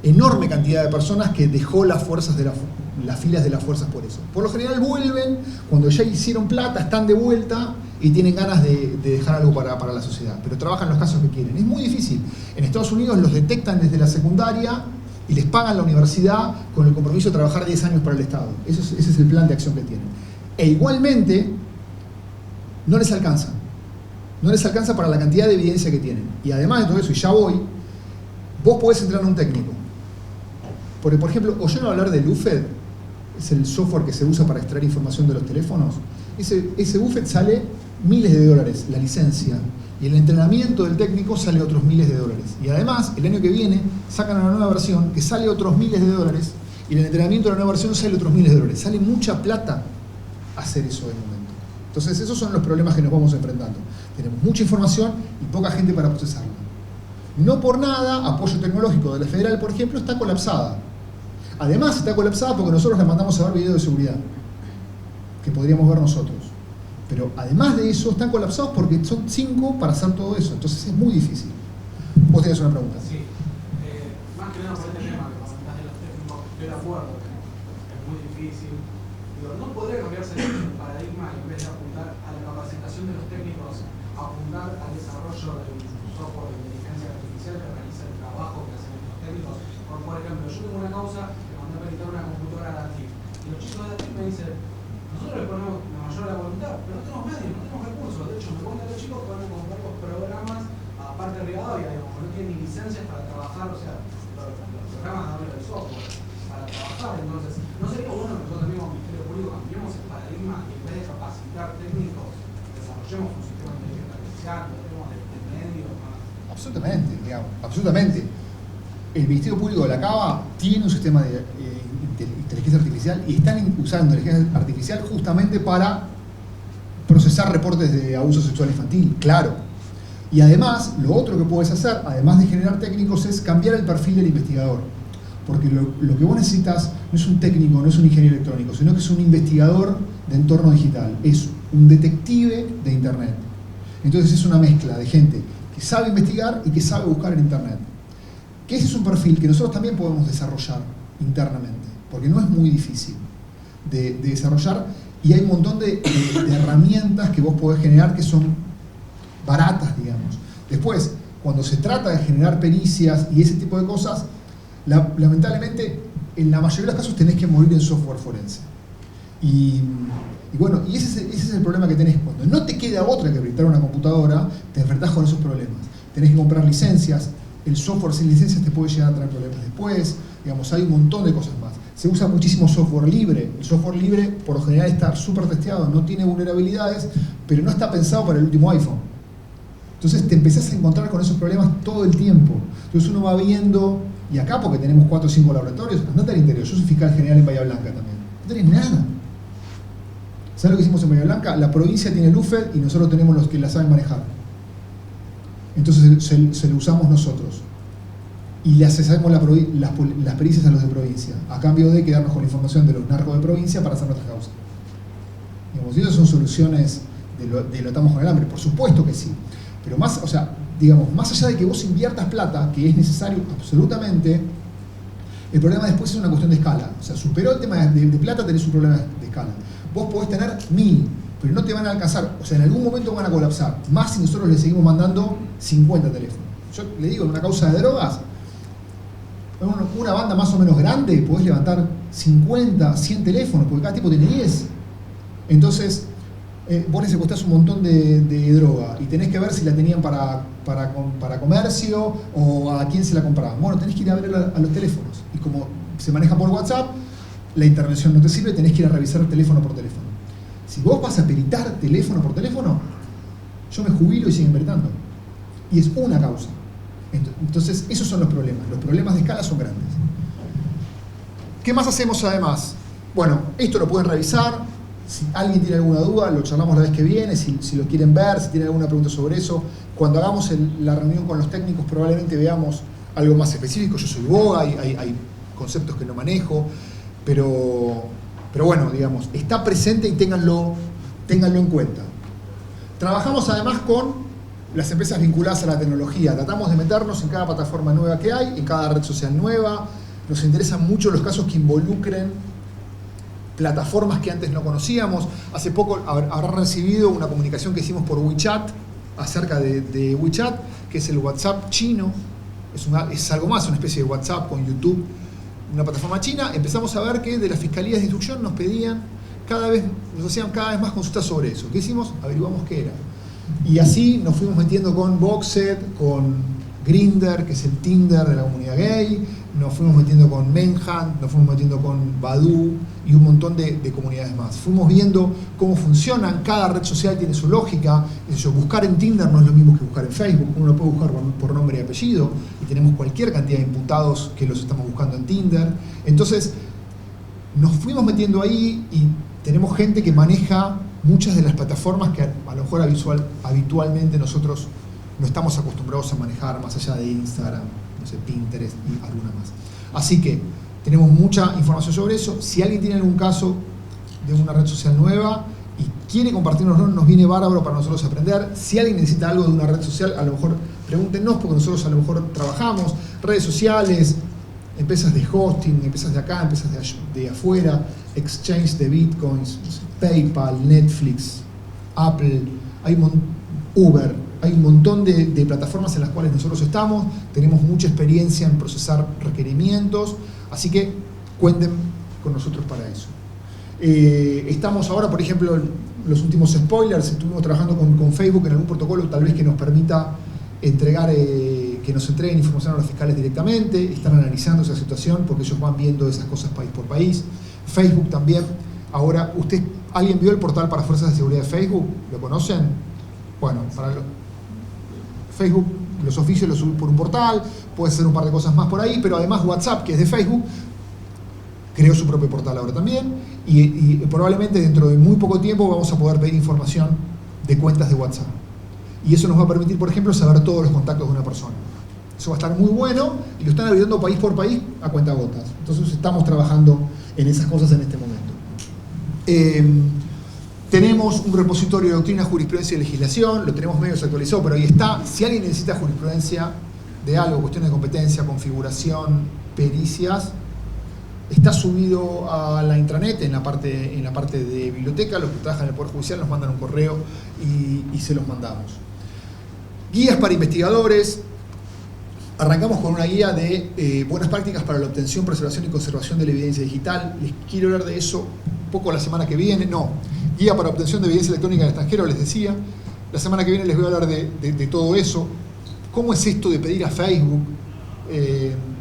enorme cantidad de personas que dejó las filas de las fuerzas por eso. Por lo general vuelven, cuando ya hicieron plata, están de vuelta y tienen ganas de dejar algo para la sociedad. Pero trabajan los casos que quieren. Es muy difícil. En Estados Unidos los detectan desde la secundaria y les pagan la universidad con el compromiso de trabajar 10 años para el Estado. Ese es el plan de acción que tienen. E igualmente, no les alcanza. No les alcanza para la cantidad de evidencia que tienen. Y además de todo eso, y ya voy, vos podés entrenar a un técnico. Porque, por ejemplo, ¿oyeron hablar del UFED? Es el software que se usa para extraer información de los teléfonos. Ese UFED sale miles de dólares, la licencia. Y el entrenamiento del técnico sale otros miles de dólares. Y además, el año que viene, sacan una nueva versión que sale otros miles de dólares. Y el entrenamiento de la nueva versión sale otros miles de dólares. Sale mucha plata hacer eso de momento. Entonces, esos son los problemas que nos vamos enfrentando. Tenemos mucha información y poca gente para procesarla. No por nada, apoyo tecnológico de la Federal, por ejemplo, está colapsada. Además, está colapsada porque nosotros la mandamos a ver videos de seguridad, que podríamos ver nosotros. Pero además de eso, están colapsados porque son 5 para hacer todo eso. Entonces, es muy difícil. Vos tenés una pregunta. Sí. Más que nada por este tema que comentás de los técnicos, estoy de acuerdo. Es muy difícil. ¿No podría cambiarse el paradigma y en vez de apuntar a la capacitación de los técnicos, apuntar al desarrollo de un software de inteligencia artificial que realiza el trabajo que hacen estos técnicos? Por ejemplo, yo tengo una causa que mandé a peritar una computadora de ATIF y los chicos de ATIF me dicen, nosotros le ponemos la mayor de la voluntad, pero no tenemos medios, no tenemos recursos. De hecho, me cuentan los chicos que van a comprar los programas aparte de Rivadavia, digamos, que no tienen ni licencias para trabajar, o sea, los programas de software para trabajar. Entonces, ¿no sería bueno que nosotros también como Ministerio Público cambiemos el paradigma y en vez de capacitar técnicos, desarrollemos un sistema de inteligencia artificial, lo tenemos de medios más? Absolutamente, digamos, absolutamente. El Ministerio Público de la Cava tiene un sistema de inteligencia artificial y están usando inteligencia artificial justamente para procesar reportes de abuso sexual infantil, claro. Y además, lo otro que puedes hacer, además de generar técnicos, es cambiar el perfil del investigador. Porque lo que vos necesitas no es un técnico, no es un ingeniero electrónico, sino que es un investigador de entorno digital, es un detective de Internet. Entonces es una mezcla de gente que sabe investigar y que sabe buscar en Internet. que ese es un perfil que nosotros también podemos desarrollar internamente, porque no es muy difícil de desarrollar, y hay un montón de herramientas que vos podés generar que son baratas, digamos. Después, cuando se trata de generar pericias y ese tipo de cosas, lamentablemente, en la mayoría de los casos tenés que morir en software forense. Y bueno, y ese es el problema que tenés. Cuando no te queda otra que habilitar una computadora, te enfrentás con esos problemas. Tenés que comprar licencias, el software sin licencias te puede llegar a traer problemas después, digamos, hay un montón de cosas más. Se usa muchísimo software libre. El software libre, por lo general, está súper testeado, no tiene vulnerabilidades, pero no está pensado para el último iPhone. Entonces te empezás a encontrar con esos problemas todo el tiempo. Entonces uno va viendo, y acá porque tenemos 4 o 5 laboratorios, andate al interior, yo soy fiscal general en Bahía Blanca también. No tenés nada. ¿Sabes lo que hicimos en Bahía Blanca? La provincia tiene el UFED y nosotros tenemos los que la saben manejar. Entonces se lo usamos nosotros. Y le accesamos las pericias a los de provincia, a cambio de quedarnos con la información de los narcos de provincia para hacer nuestra causa. Digamos, y esas son soluciones de lo atamos con el hambre, por supuesto que sí. Pero más, o sea, digamos, más allá de que vos inviertas plata, que es necesario absolutamente, el problema después es una cuestión de escala. O sea, superó el tema de plata, tenés un problema de escala. Vos podés tener 1000, pero no te van a alcanzar. O sea, en algún momento van a colapsar. Más si nosotros le seguimos mandando 50 teléfonos. Yo le digo, en una causa de drogas, una banda más o menos grande, podés levantar 50, 100 teléfonos, porque cada tipo tiene 10. Entonces, vos le secuestrás un montón de droga y tenés que ver si la tenían para comercio o a quién se la compraban. Bueno, tenés que ir a ver a los teléfonos. Y como se maneja por WhatsApp, la intervención no te sirve, tenés que ir a revisar teléfono por teléfono. Si vos vas a peritar teléfono por teléfono, yo me jubilo y sigo invertando. Y es una causa. Entonces, esos son los problemas. Los problemas de escala son grandes. ¿Qué más hacemos además? Bueno, esto lo pueden revisar. Si alguien tiene alguna duda, lo charlamos la vez que viene. Si lo quieren ver, si tienen alguna pregunta sobre eso. Cuando hagamos la reunión con los técnicos, probablemente veamos algo más específico. Yo soy boga, hay conceptos que no manejo. Pero bueno, digamos, está presente y ténganlo en cuenta. Trabajamos además con las empresas vinculadas a la tecnología. Tratamos de meternos en cada plataforma nueva que hay, en cada red social nueva. Nos interesan mucho los casos que involucren plataformas que antes no conocíamos. Hace poco habrán recibido una comunicación que hicimos por WeChat acerca de WeChat, que es el WhatsApp chino. Es algo más, una especie de WhatsApp con YouTube, una plataforma china. Empezamos a ver que de las fiscalías de instrucción nos hacían cada vez más consultas sobre eso. ¿Qué hicimos? Averiguamos qué era. Y así nos fuimos metiendo con Boxed, con Grindr, que es el Tinder de la comunidad gay, nos fuimos metiendo con Manhunt, nos fuimos metiendo con Badoo y un montón de comunidades más. Fuimos viendo cómo funcionan, cada red social tiene su lógica. Buscar en Tinder no es lo mismo que buscar en Facebook, uno lo puede buscar por nombre y apellido, y tenemos cualquier cantidad de imputados que los estamos buscando en Tinder. Entonces, nos fuimos metiendo ahí y tenemos gente que maneja muchas de las plataformas que a lo mejor habitualmente nosotros no estamos acostumbrados a manejar, más allá de Instagram, no sé, Pinterest y alguna más. Así que tenemos mucha información sobre eso. Si alguien tiene algún caso de una red social nueva y quiere compartirnoslo, nos viene bárbaro para nosotros aprender. Si alguien necesita algo de una red social, a lo mejor pregúntenos, porque nosotros a lo mejor trabajamos redes sociales, empresas de hosting, empresas de acá, empresas de afuera, exchange de bitcoins, PayPal, Netflix, Apple, Uber, hay un montón de plataformas en las cuales nosotros estamos, tenemos mucha experiencia en procesar requerimientos, así que cuenten con nosotros para eso. Estamos ahora, por ejemplo, los últimos spoilers, estuvimos trabajando con Facebook en algún protocolo tal vez que nos permita entregar, que nos entreguen información a los fiscales directamente. Están analizando esa situación porque ellos van viendo esas cosas país por país. Facebook también. Ahora, ¿alguien vio el portal para fuerzas de seguridad de Facebook? ¿Lo conocen? Bueno, Facebook, los oficios los suben por un portal, puede ser un par de cosas más por ahí, pero además WhatsApp, que es de Facebook, creó su propio portal ahora también, y probablemente dentro de muy poco tiempo vamos a poder pedir información de cuentas de WhatsApp. Y eso nos va a permitir, por ejemplo, saber todos los contactos de una persona. Eso va a estar muy bueno y lo están habilitando país por país a cuentagotas. Entonces estamos trabajando en esas cosas en este momento. Tenemos un repositorio de doctrina, jurisprudencia y legislación, lo tenemos medio desactualizado, pero ahí está. Si alguien necesita jurisprudencia de algo, cuestiones de competencia, configuración, pericias, está subido a la intranet en la parte de biblioteca. Los que trabajan en el Poder Judicial nos mandan un correo y se los mandamos. Guías para investigadores. Arrancamos con una guía de buenas prácticas para la obtención, preservación y conservación de la evidencia digital. Les quiero hablar de eso un poco la semana que viene. No, guía para obtención de evidencia electrónica en el extranjero, les decía. La semana que viene les voy a hablar de todo eso. ¿Cómo es esto de pedir a Facebook?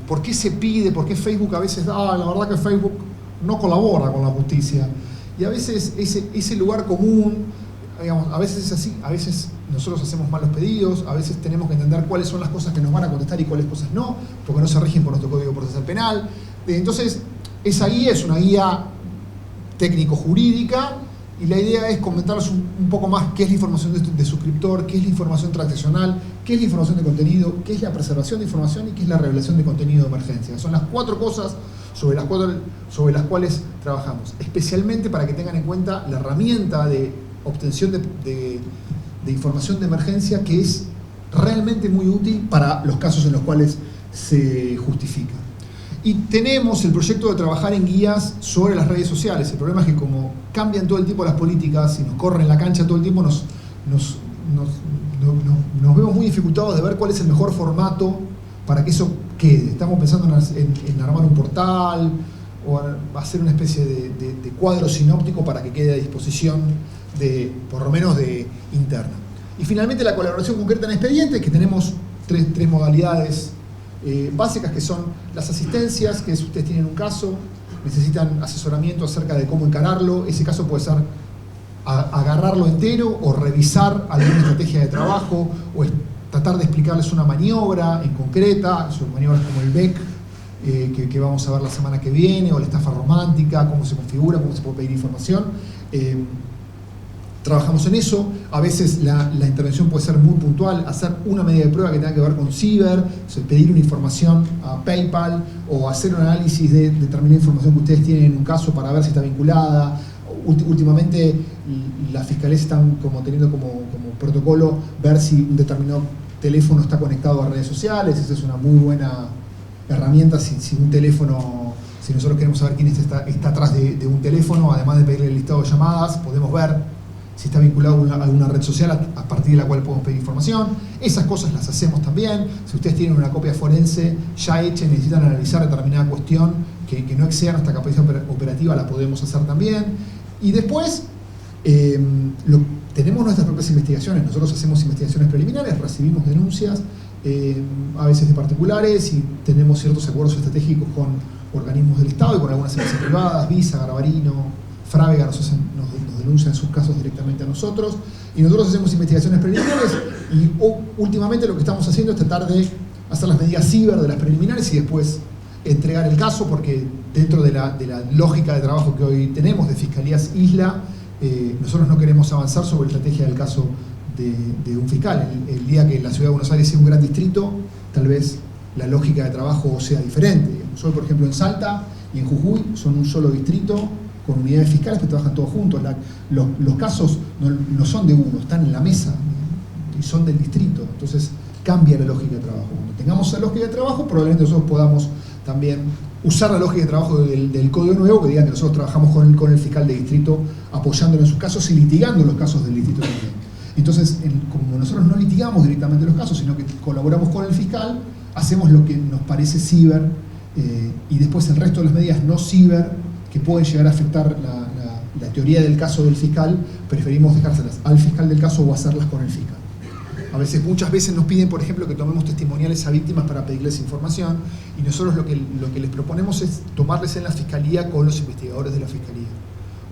¿Por qué se pide? ¿Por qué Facebook a veces la verdad que Facebook no colabora con la justicia? Y a veces ese lugar común, digamos, a veces es así, a veces nosotros hacemos mal los pedidos, a veces tenemos que entender cuáles son las cosas que nos van a contestar y cuáles cosas no, porque no se rigen por nuestro Código Procesal Penal. Entonces, esa guía es una guía técnico-jurídica y la idea es comentarles un poco más qué es la información de suscriptor, qué es la información transaccional, qué es la información de contenido, qué es la preservación de información y qué es la revelación de contenido de emergencia. Son las 4 cosas sobre las cuales trabajamos, especialmente para que tengan en cuenta la herramienta de obtención de información de emergencia, que es realmente muy útil para los casos en los cuales se justifica. Y tenemos el proyecto de trabajar en guías sobre las redes sociales. El problema es que como cambian todo el tiempo las políticas y nos corren la cancha todo el tiempo, nos vemos muy dificultados de ver cuál es el mejor formato para que eso quede. Estamos pensando en armar un portal o hacer una especie de cuadro sinóptico para que quede a disposición por lo menos de interna. Y finalmente la colaboración concreta en expedientes, que tenemos tres modalidades básicas, que son las asistencias, que si ustedes tienen un caso, necesitan asesoramiento acerca de cómo encararlo. Ese caso puede ser agarrarlo entero o revisar alguna estrategia de trabajo o tratar de explicarles una maniobra en concreta. Son maniobras como el BEC, que vamos a ver la semana que viene, o la estafa romántica, cómo se configura, cómo se puede pedir información. Trabajamos en eso. A veces la intervención puede ser muy puntual, hacer una medida de prueba que tenga que ver con ciber, pedir una información a PayPal o hacer un análisis de determinada información que ustedes tienen en un caso para ver si está vinculada. Últimamente las fiscalías están teniendo como protocolo ver si un determinado teléfono está conectado a redes sociales. Esa es una muy buena herramienta. Si un teléfono, si nosotros queremos saber quién está atrás de un teléfono, además de pedirle el listado de llamadas, podemos ver si está vinculado a alguna red social a partir de la cual podemos pedir información. Esas cosas las hacemos también. Si ustedes tienen una copia forense ya hecha y necesitan analizar determinada cuestión que no exceda nuestra capacidad operativa, la podemos hacer también. Y después tenemos nuestras propias investigaciones. Nosotros hacemos investigaciones preliminares, recibimos denuncias, a veces de particulares, y tenemos ciertos acuerdos estratégicos con organismos del Estado y con algunas empresas privadas. Visa, Garbarino, Frávega nos denuncian sus casos directamente a nosotros, y nosotros hacemos investigaciones preliminares, y últimamente lo que estamos haciendo es tratar de hacer las medidas ciber de las preliminares y después entregar el caso, porque dentro de la lógica de trabajo que hoy tenemos de Fiscalías Isla, nosotros no queremos avanzar sobre la estrategia del caso de un fiscal. El día que la Ciudad de Buenos Aires sea un gran distrito, tal vez la lógica de trabajo sea diferente. Hoy, por ejemplo, en Salta y en Jujuy son un solo distrito con unidades fiscales que trabajan todos juntos. Los casos no son de uno, están en la mesa y son del distrito. Entonces cambia la lógica de trabajo. Cuando tengamos esa lógica de trabajo, probablemente nosotros podamos también usar la lógica de trabajo del Código Nuevo, que digan que nosotros trabajamos con el fiscal de distrito, apoyándolo en sus casos y litigando los casos del distrito también. Entonces, como nosotros no litigamos directamente los casos, sino que colaboramos con el fiscal, hacemos lo que nos parece ciber, y después el resto de las medidas no ciber, que pueden llegar a afectar la teoría del caso del fiscal, preferimos dejárselas al fiscal del caso o hacerlas con el fiscal. Muchas veces nos piden, por ejemplo, que tomemos testimoniales a víctimas para pedirles información, y nosotros lo que les proponemos es tomarles en la fiscalía con los investigadores de la fiscalía.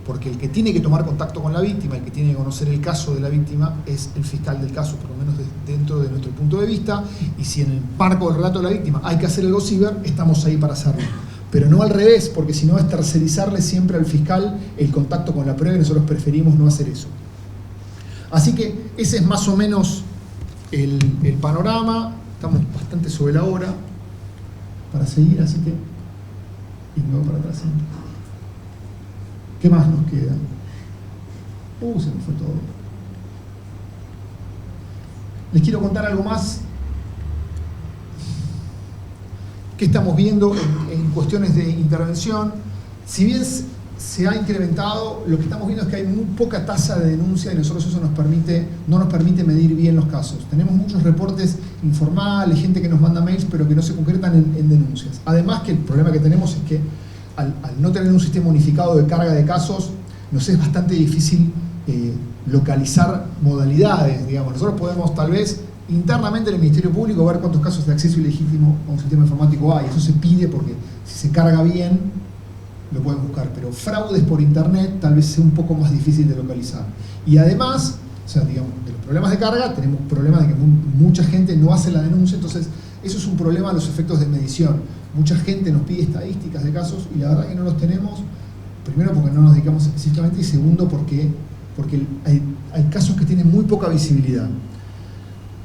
Porque el que tiene que tomar contacto con la víctima, el que tiene que conocer el caso de la víctima, es el fiscal del caso, por lo menos dentro de nuestro punto de vista, y si en el marco del relato de la víctima hay que hacer algo ciber, estamos ahí para hacerlo. Pero no al revés, porque si no es tercerizarle siempre al fiscal el contacto con la prueba, y nosotros preferimos no hacer eso. Así que ese es más o menos el panorama. Estamos bastante sobre la hora para seguir, así que... y me voy para atrás. ¿Qué más nos queda? Se me fue todo. Les quiero contar algo más ¿Qué estamos viendo en cuestiones de intervención? Si bien se ha incrementado, lo que estamos viendo es que hay muy poca tasa de denuncia y nosotros eso no nos permite medir bien los casos. Tenemos muchos reportes informales, gente que nos manda mails, pero que no se concretan en denuncias. Además que el problema que tenemos es que al no tener un sistema unificado de carga de casos, nos es bastante difícil localizar modalidades, digamos. Nosotros podemos tal vez internamente en el Ministerio Público ver cuántos casos de acceso ilegítimo a un sistema informático hay. Eso se pide porque si se carga bien, lo pueden buscar, pero fraudes por internet tal vez sea un poco más difícil de localizar. Y además, o sea, digamos, de los problemas de carga, tenemos problemas de que mucha gente no hace la denuncia, entonces eso es un problema a los efectos de medición. Mucha gente nos pide estadísticas de casos y la verdad que no los tenemos, primero porque no nos dedicamos específicamente y segundo porque hay casos que tienen muy poca visibilidad.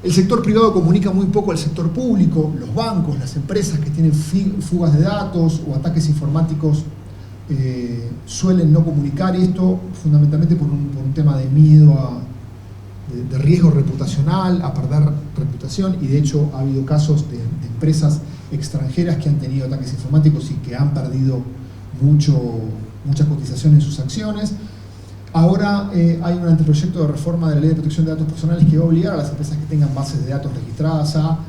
El sector privado comunica muy poco al sector público, los bancos, las empresas que tienen fugas de datos o ataques informáticos suelen no comunicar esto fundamentalmente por un tema de miedo de riesgo reputacional, a perder reputación, y de hecho ha habido casos de empresas extranjeras que han tenido ataques informáticos y que han perdido mucha cotización en sus acciones. Ahora hay un anteproyecto de reforma de la Ley de Protección de Datos Personales que va a obligar a las empresas que tengan bases de datos registradas a,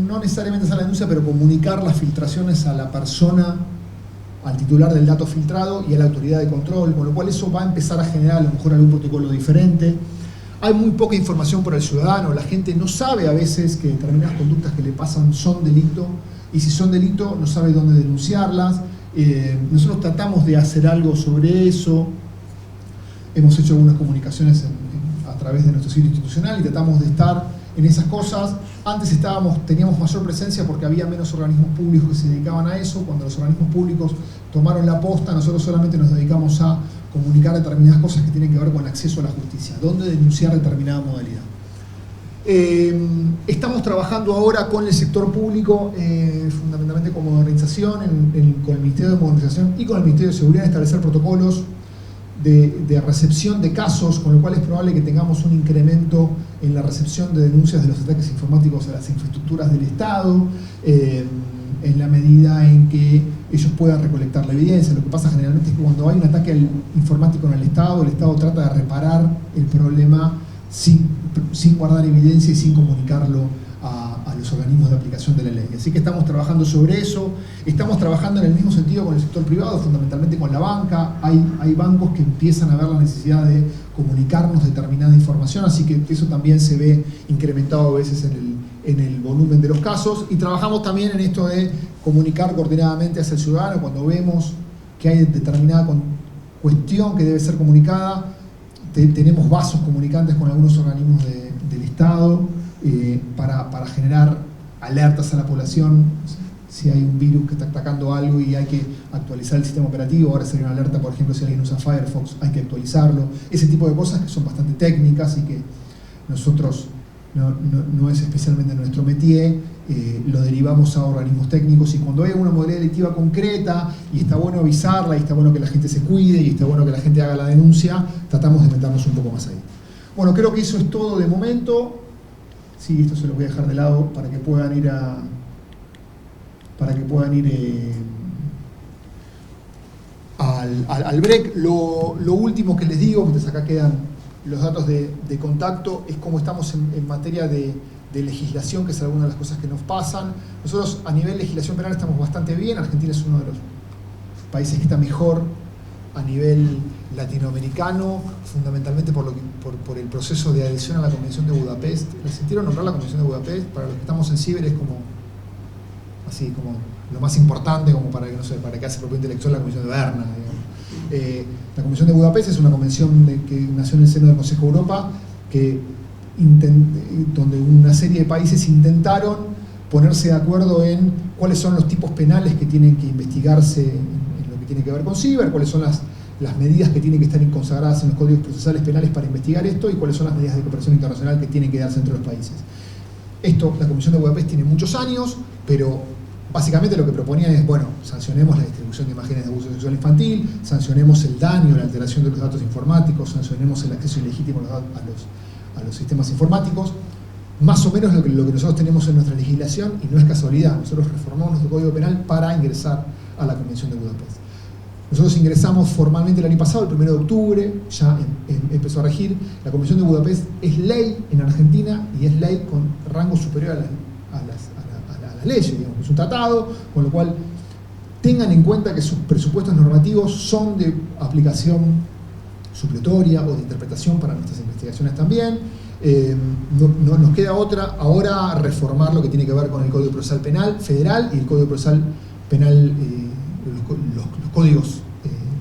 no necesariamente hacer la denuncia, pero comunicar las filtraciones a la persona, al titular del dato filtrado y a la autoridad de control, con lo cual eso va a empezar a generar a lo mejor algún protocolo diferente. Hay muy poca información por el ciudadano, la gente no sabe a veces que determinadas conductas que le pasan son delito, y si son delito no sabe dónde denunciarlas. Nosotros tratamos de hacer algo sobre eso, hemos hecho algunas comunicaciones a través de nuestro sitio institucional y tratamos de estar en esas cosas. Antes teníamos mayor presencia porque había menos organismos públicos que se dedicaban a eso. Cuando los organismos públicos tomaron la posta, nosotros solamente nos dedicamos a comunicar determinadas cosas que tienen que ver con el acceso a la justicia, dónde denunciar determinada modalidad. Estamos trabajando ahora con el sector público, fundamentalmente con modernización, con el Ministerio de Modernización y con el Ministerio de Seguridad, en establecer protocolos de recepción de casos, con lo cual es probable que tengamos un incremento en la recepción de denuncias de los ataques informáticos a las infraestructuras del Estado, en la medida en que ellos puedan recolectar la evidencia. Lo que pasa generalmente es que cuando hay un ataque informático en el Estado trata de reparar el problema sin guardar evidencia y sin comunicarlo a los organismos de aplicación de la ley. Así que estamos trabajando sobre eso. Estamos trabajando en el mismo sentido con el sector privado, fundamentalmente con la banca. Hay bancos que empiezan a ver la necesidad de comunicarnos determinada información, así que eso también se ve incrementado a veces en el volumen de los casos. Y trabajamos también en esto de comunicar coordinadamente hacia el ciudadano cuando vemos que hay determinada cuestión que debe ser comunicada. Tenemos vasos comunicantes con algunos organismos del Estado para generar alertas a la población. Si hay un virus que está atacando algo y hay que actualizar el sistema operativo, ahora sería una alerta, por ejemplo, si alguien usa Firefox, hay que actualizarlo. Ese tipo de cosas que son bastante técnicas y que nosotros no es especialmente nuestro métier, lo derivamos a organismos técnicos, y cuando hay una modalidad delictiva concreta y está bueno avisarla y está bueno que la gente se cuide y está bueno que la gente haga la denuncia, tratamos de meternos un poco más ahí. Bueno, creo que eso es todo de momento. Sí, esto se lo voy a dejar de lado para que puedan ir al break. Lo último que les digo, mientras acá quedan los datos de contacto, es cómo estamos en materia de legislación, que es alguna de las cosas que nos pasan. Nosotros a nivel de legislación penal estamos bastante bien. Argentina es uno de los países que está mejor a nivel latinoamericano, fundamentalmente por el proceso de adhesión a la Convención de Budapest. ¿Les sintieron nombrar la Convención de Budapest? Para los que estamos en ciber es como lo más importante, como para que hace propiedad intelectual la Convención de Berna, digamos. La Convención de Budapest es una convención que nació en el seno del Consejo de Europa, donde una serie de países intentaron ponerse de acuerdo en cuáles son los tipos penales que tienen que investigarse en lo que tiene que ver con ciber, cuáles son las medidas que tienen que estar consagradas en los códigos procesales penales para investigar esto, y cuáles son las medidas de cooperación internacional que tienen que darse entre los países. La Convención de Budapest tiene muchos años, pero básicamente lo que proponían es, bueno, sancionemos la distribución de imágenes de abuso sexual infantil, sancionemos el daño, la alteración de los datos informáticos, sancionemos el acceso ilegítimo a los sistemas informáticos. más o menos lo que nosotros tenemos en nuestra legislación, y no es casualidad. Nosotros reformamos nuestro Código Penal para ingresar a la Convención de Budapest. Nosotros ingresamos formalmente el año pasado, el 1 de octubre, ya empezó a regir. La Convención de Budapest es ley en Argentina y es ley con rango superior a las leyes, digamos. Es un tratado, con lo cual tengan en cuenta que sus presupuestos normativos son de aplicación supletoria o de interpretación para nuestras investigaciones también. No nos queda otra ahora reformar lo que tiene que ver con el Código Procesal Penal Federal y el Código Procesal Penal, los códigos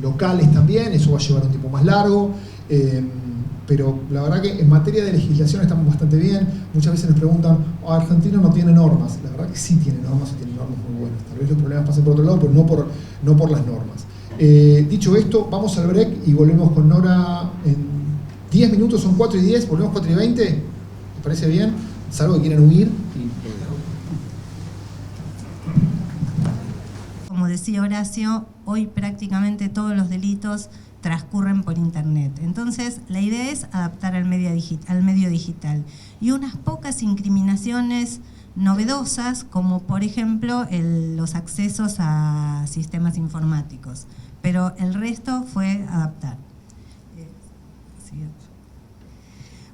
locales también. Eso va a llevar un tiempo más largo, pero la verdad que en materia de legislación estamos bastante bien. Muchas veces nos preguntan, Argentina no tiene normas. La verdad que sí tiene normas y tiene normas muy buenas. Tal vez los problemas pasen por otro lado, pero no por las normas. Dicho esto, vamos al break y volvemos con Nora en 10 minutos. Son 4:10, volvemos 4:20. ¿Me parece bien? Salvo que quieran huir. Como decía Horacio, hoy prácticamente todos los delitos transcurren por internet. Entonces, la idea es adaptar al medio digital. Y unas pocas incriminaciones novedosas, como por ejemplo los accesos a sistemas informáticos. Pero el resto fue adaptar.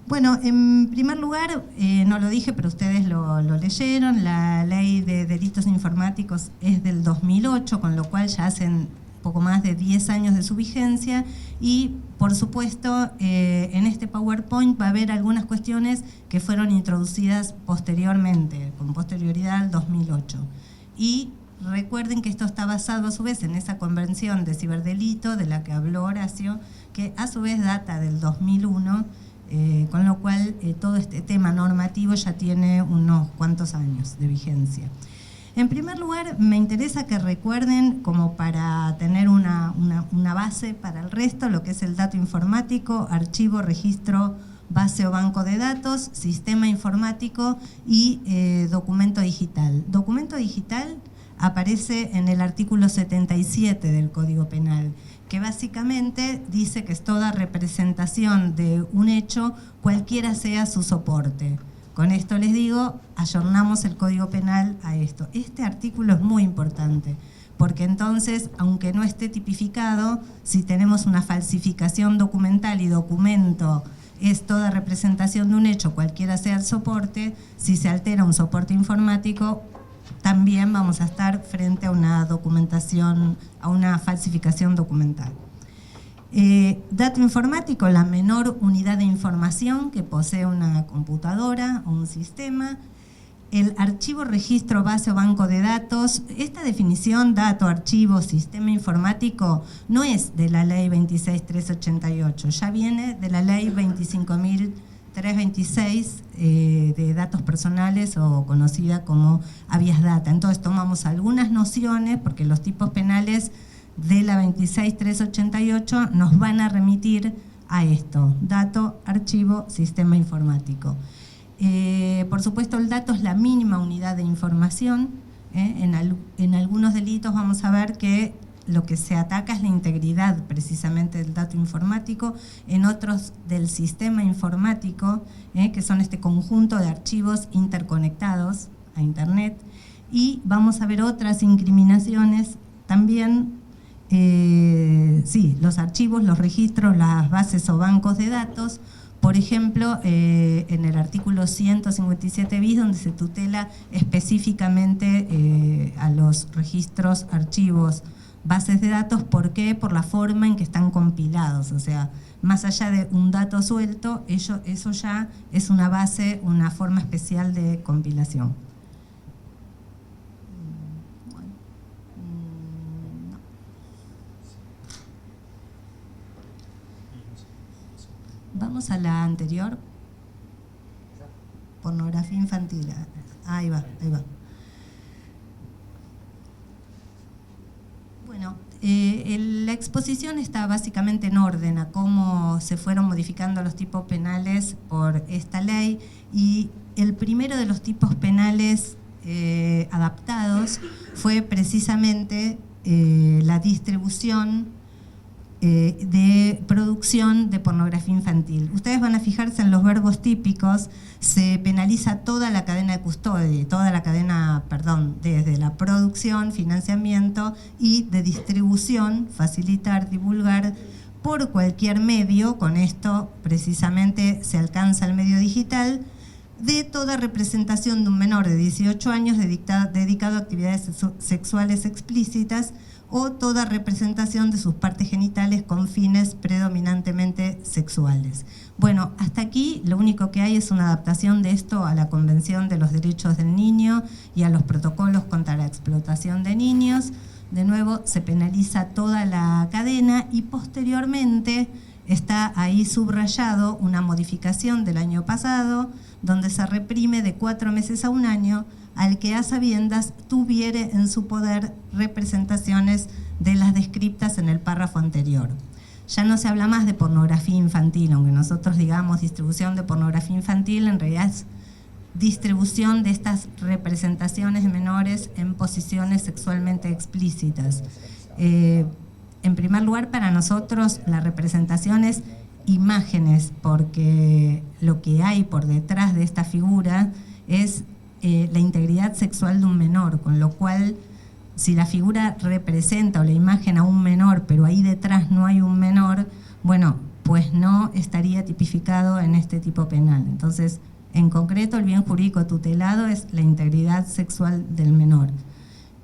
Bueno, en primer lugar, no lo dije, pero ustedes lo leyeron, la ley de delitos informáticos es del 2008, con lo cual ya hacen poco más de 10 años de su vigencia, y por supuesto en este PowerPoint va a haber algunas cuestiones que fueron introducidas posteriormente, con posterioridad al 2008. Y recuerden que esto está basado a su vez en esa convención de ciberdelito de la que habló Horacio, que a su vez data del 2001, con lo cual todo este tema normativo ya tiene unos cuantos años de vigencia. En primer lugar, me interesa que recuerden, como para tener una base para el resto, lo que es el dato informático, archivo, registro, base o banco de datos, sistema informático y documento digital. Documento digital aparece en el artículo 77 del Código Penal, que básicamente dice que es toda representación de un hecho, cualquiera sea su soporte. Con esto les digo, ayornamos el Código Penal a esto. Este artículo es muy importante, porque entonces, aunque no esté tipificado, si tenemos una falsificación documental y documento es toda representación de un hecho, cualquiera sea el soporte, si se altera un soporte informático, también vamos a estar frente a una documentación, a una falsificación documental. Dato informático, la menor unidad de información que posee una computadora o un sistema. El archivo, registro, base o banco de datos. Esta definición, dato, archivo, sistema informático, no es de la ley 26.388, ya viene de la ley 25.326 de datos personales, o conocida como habeas data. Entonces tomamos algunas nociones, porque los tipos penales de la 26.388 nos van a remitir a esto: dato, archivo, sistema informático. Por supuesto, el dato es la mínima unidad de información. En algunos delitos vamos a ver que lo que se ataca es la integridad precisamente del dato informático, en otros del sistema informático, que son este conjunto de archivos interconectados a internet. Y vamos a ver otras incriminaciones también. Sí, los archivos, los registros, las bases o bancos de datos. Por ejemplo, en el artículo 157 bis, donde se tutela específicamente a los registros, archivos, bases de datos. ¿Por qué? Por la forma en que están compilados. O sea, más allá de un dato suelto, eso ya es una base, una forma especial de compilación. Vamos a la anterior. Pornografía infantil. Ahí va. Bueno, la exposición está básicamente en orden a cómo se fueron modificando los tipos penales por esta ley, y el primero de los tipos penales adaptados fue precisamente la distribución de producción de pornografía infantil. Ustedes van a fijarse en los verbos típicos, se penaliza toda la cadena de custodia, toda la cadena, perdón, desde la producción, financiamiento y de distribución, facilitar, divulgar, por cualquier medio. Con esto precisamente se alcanza el medio digital, de toda representación de un menor de 18 años dedicado a actividades sexuales explícitas, o toda representación de sus partes genitales con fines predominantemente sexuales. Bueno, hasta aquí lo único que hay es una adaptación de esto a la Convención de los Derechos del Niño y a los protocolos contra la explotación de niños. De nuevo, se penaliza toda la cadena y posteriormente está ahí subrayado una modificación del año pasado donde se reprime de 4 meses a 1 año al que a sabiendas tuviere en su poder representaciones de las descriptas en el párrafo anterior. Ya no se habla más de pornografía infantil, aunque nosotros digamos distribución de pornografía infantil, en realidad es distribución de estas representaciones de menores en posiciones sexualmente explícitas. En primer lugar, para nosotros la representación es imágenes, porque lo que hay por detrás de esta figura es la integridad sexual de un menor, con lo cual si la figura representa o la imagen a un menor, pero ahí detrás no hay un menor, bueno, pues no estaría tipificado en este tipo penal. Entonces, en concreto, el bien jurídico tutelado es la integridad sexual del menor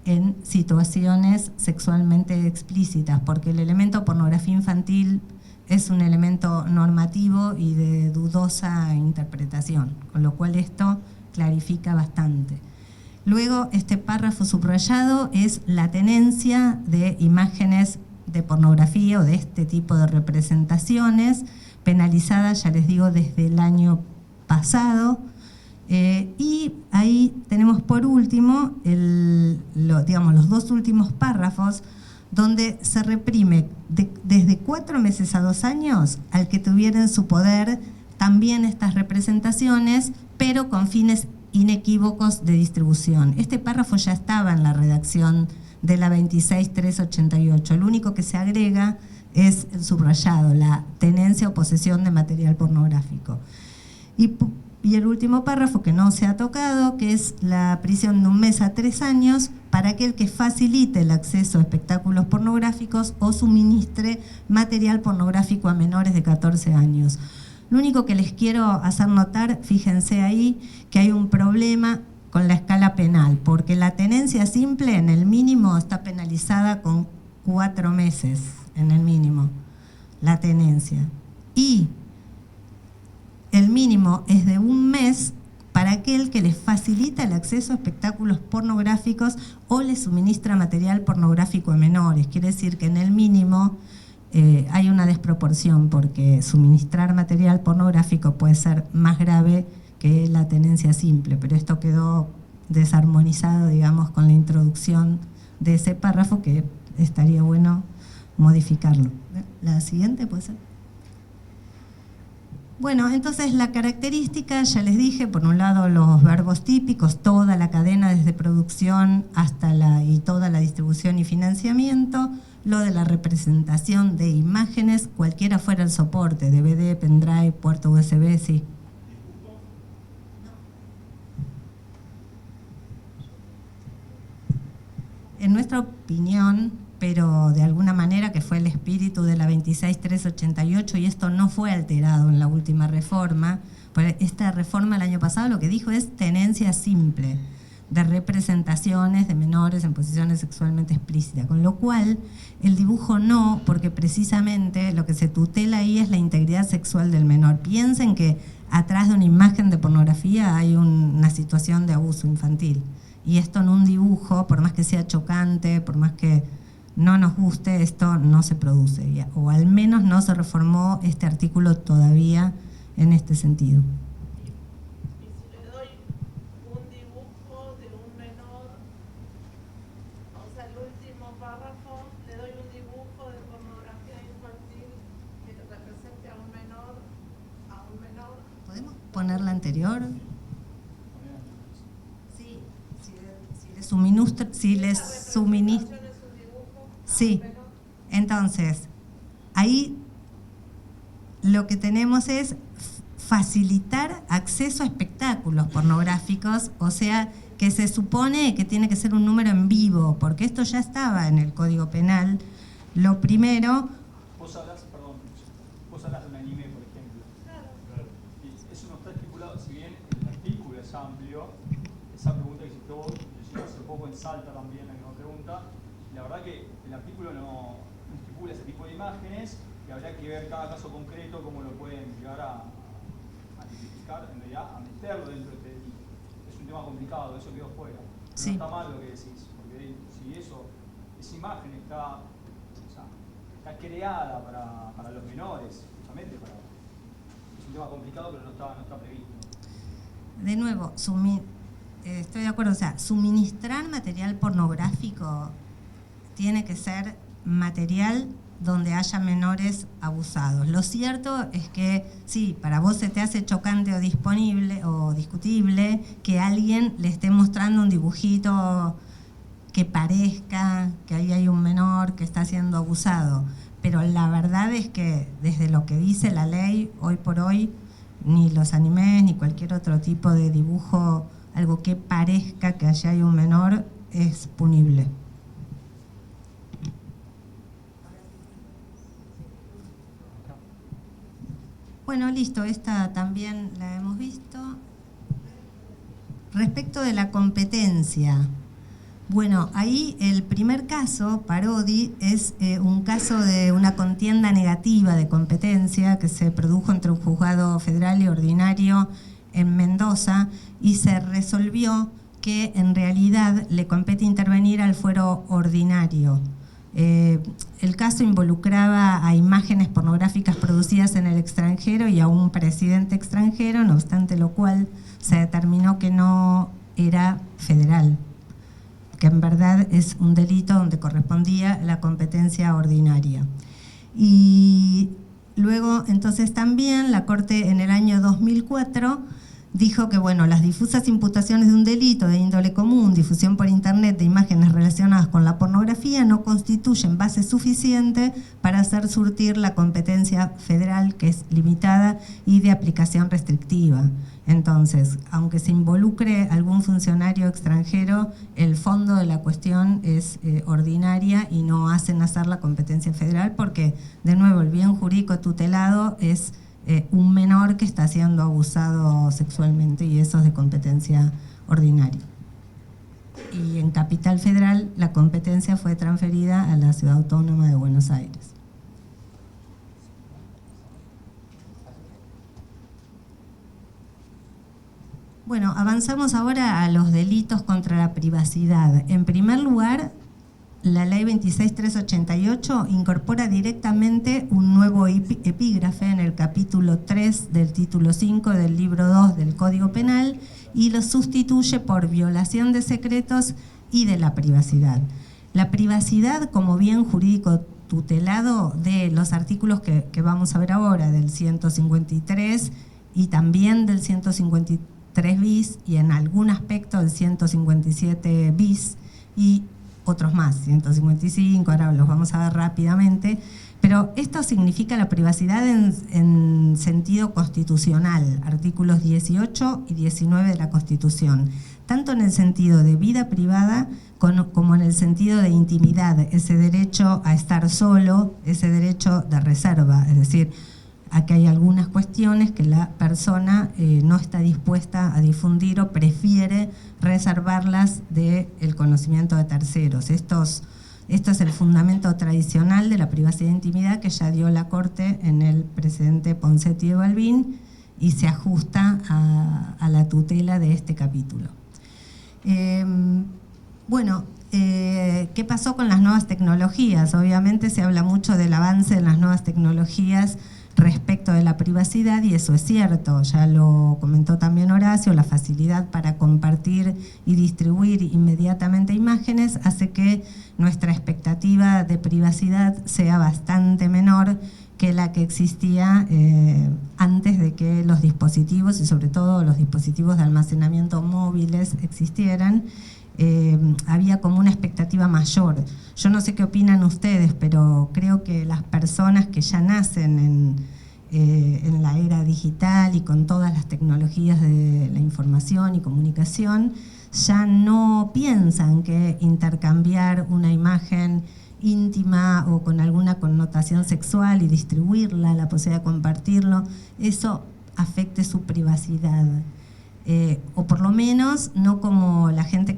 en situaciones sexualmente explícitas, porque el elemento pornografía infantil es un elemento normativo y de dudosa interpretación, con lo cual esto clarifica bastante. Luego, este párrafo subrayado es la tenencia de imágenes de pornografía o de este tipo de representaciones, penalizada, ya les digo, desde el año pasado. Y ahí tenemos por último, digamos, los 2 últimos párrafos, donde se reprime desde 4 meses a 2 años al que tuviera en su poder también estas representaciones, pero con fines inequívocos de distribución. Este párrafo ya estaba en la redacción de la 26.388. Lo único que se agrega es el subrayado, la tenencia o posesión de material pornográfico. Y el último párrafo que no se ha tocado, que es la prisión de 1 mes a 3 años para aquel que facilite el acceso a espectáculos pornográficos o suministre material pornográfico a menores de 14 años. Lo único que les quiero hacer notar, fíjense ahí, que hay un problema con la escala penal, porque la tenencia simple en el mínimo está penalizada con 4 meses, en el mínimo, la tenencia. Y el mínimo es de 1 mes para aquel que les facilita el acceso a espectáculos pornográficos o les suministra material pornográfico a menores. Quiere decir que en el mínimo hay una desproporción, porque suministrar material pornográfico puede ser más grave que la tenencia simple, pero esto quedó desarmonizado, digamos, con la introducción de ese párrafo, que estaría bueno modificarlo. La siguiente puede ser. Bueno, entonces la característica, ya les dije, por un lado los verbos típicos, toda la cadena desde producción hasta toda la distribución y financiamiento, lo de la representación de imágenes, cualquiera fuera el soporte, DVD, pendrive, puerto USB, sí. En nuestra opinión, pero de alguna manera que fue el espíritu de la 26.388, y esto no fue alterado en la última reforma, pues esta reforma el año pasado lo que dijo es tenencia simple de representaciones de menores en posiciones sexualmente explícitas, con lo cual el dibujo no, porque precisamente lo que se tutela ahí es la integridad sexual del menor. Piensen que atrás de una imagen de pornografía hay una situación de abuso infantil, y esto en un dibujo, por más que sea chocante, por más que no nos guste, esto no se produce, o al menos no se reformó este artículo todavía en este sentido. Y si le doy un dibujo de un menor, o sea, el último párrafo, le doy un dibujo de pornografía infantil que represente a un menor, ¿podemos poner la anterior? Sí, si les suministra. Sí, entonces, ahí lo que tenemos es facilitar acceso a espectáculos pornográficos, o sea, que se supone que tiene que ser un número en vivo, porque esto ya estaba en el Código Penal. Lo primero... Vos hablas de un anime, por ejemplo. Claro. Y eso no está estipulado, si bien el artículo es amplio, esa pregunta que hiciste vos, yo hace poco en Salta también la misma pregunta, la verdad que el artículo no estipula ese tipo de imágenes, y habría que ver cada caso concreto cómo lo pueden llegar a tipificar, en realidad a meterlo dentro de este delito. Es un tema complicado, eso quedó fuera. Pero Sí. no está mal lo que decís, porque si esa imagen está creada para los menores, justamente es un tema complicado, pero no está previsto. De nuevo, estoy de acuerdo, o sea, suministrar material pornográfico tiene que ser material donde haya menores abusados. Lo cierto es que sí, para vos se te hace chocante o disponible o discutible que alguien le esté mostrando un dibujito que parezca que ahí hay un menor que está siendo abusado. Pero la verdad es que desde lo que dice la ley, hoy por hoy, ni los animes ni cualquier otro tipo de dibujo, algo que parezca que allá hay un menor, es punible. Bueno, listo, esta también la hemos visto. Respecto de la competencia, bueno, ahí el primer caso, Parodi, es un caso de una contienda negativa de competencia que se produjo entre un juzgado federal y ordinario en Mendoza y se resolvió que en realidad le compete intervenir al fuero ordinario. El caso involucraba a imágenes pornográficas producidas en el extranjero y a un presidente extranjero, no obstante lo cual se determinó que no era federal, que en verdad es un delito donde correspondía la competencia ordinaria. Y luego, entonces también la Corte en el año 2004 dijo que bueno, las difusas imputaciones de un delito de índole común, difusión por internet de imágenes relacionadas con la pornografía, no constituyen base suficiente para hacer surtir la competencia federal, que es limitada y de aplicación restrictiva. Entonces, aunque se involucre algún funcionario extranjero, el fondo de la cuestión es ordinaria y no hace nacer la competencia federal porque, de nuevo, el bien jurídico tutelado es un menor que está siendo abusado sexualmente y eso es de competencia ordinaria. Y en Capital Federal la competencia fue transferida a la Ciudad Autónoma de Buenos Aires. Bueno, avanzamos ahora a los delitos contra la privacidad. En primer lugar, la Ley 26.388 incorpora directamente un nuevo epígrafe en el capítulo 3 del título 5 del libro 2 del Código Penal y lo sustituye por violación de secretos y de la privacidad. La privacidad como bien jurídico tutelado de los artículos que vamos a ver ahora, del 153 y también del 153 bis y en algún aspecto del 157 bis y otros más, 155, ahora los vamos a ver rápidamente, pero esto significa la privacidad en sentido constitucional, artículos 18 y 19 de la Constitución, tanto en el sentido de vida privada como en el sentido de intimidad, ese derecho a estar solo, ese derecho de reserva, es decir, a que hay algunas cuestiones que la persona no está dispuesta a difundir o prefiere reservarlas del conocimiento de terceros. Esto es el fundamento tradicional de la privacidad e intimidad que ya dio la Corte en el precedente Ponseti de Balbín y se ajusta a la tutela de este capítulo. ¿Qué pasó con las nuevas tecnologías? Obviamente se habla mucho del avance de las nuevas tecnologías respecto de la privacidad y eso es cierto, ya lo comentó también Horacio, la facilidad para compartir y distribuir inmediatamente imágenes hace que nuestra expectativa de privacidad sea bastante menor que la que existía antes de que los dispositivos y sobre todo los dispositivos de almacenamiento móviles existieran había como una expectativa mayor. Yo no sé qué opinan ustedes, pero creo que las personas que ya nacen en la era digital y con todas las tecnologías de la información y comunicación, ya no piensan que intercambiar una imagen íntima o con alguna connotación sexual y distribuirla, la posibilidad de compartirlo, eso afecte su privacidad. O por lo menos no como la gente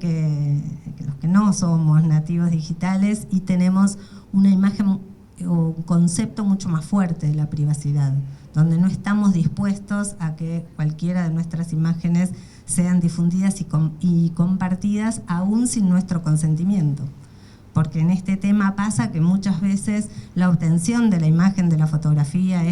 los que no somos nativos digitales y tenemos una imagen o un concepto mucho más fuerte de la privacidad, donde no estamos dispuestos a que cualquiera de nuestras imágenes sean difundidas y compartidas aún sin nuestro consentimiento. Porque en este tema pasa que muchas veces la obtención de la imagen de la fotografía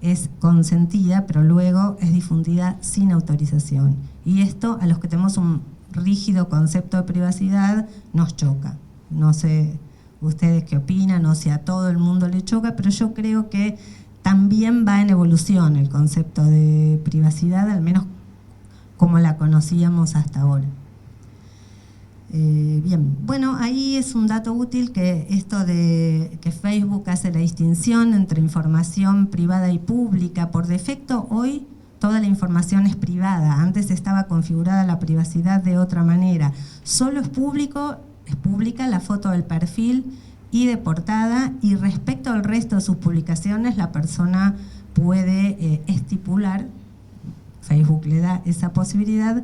es consentida, pero luego es difundida sin autorización. Y esto, a los que tenemos un rígido concepto de privacidad, nos choca. No sé ustedes qué opinan, o si a todo el mundo le choca, pero yo creo que también va en evolución el concepto de privacidad, al menos como la conocíamos hasta ahora. Bien, bueno, ahí es un dato útil que esto de que Facebook hace la distinción entre información privada y pública. Por defecto, hoy toda la información es privada. Antes estaba configurada la privacidad de otra manera. Solo es pública la foto del perfil y de portada, y respecto al resto de sus publicaciones, la persona puede estipular, Facebook le da esa posibilidad,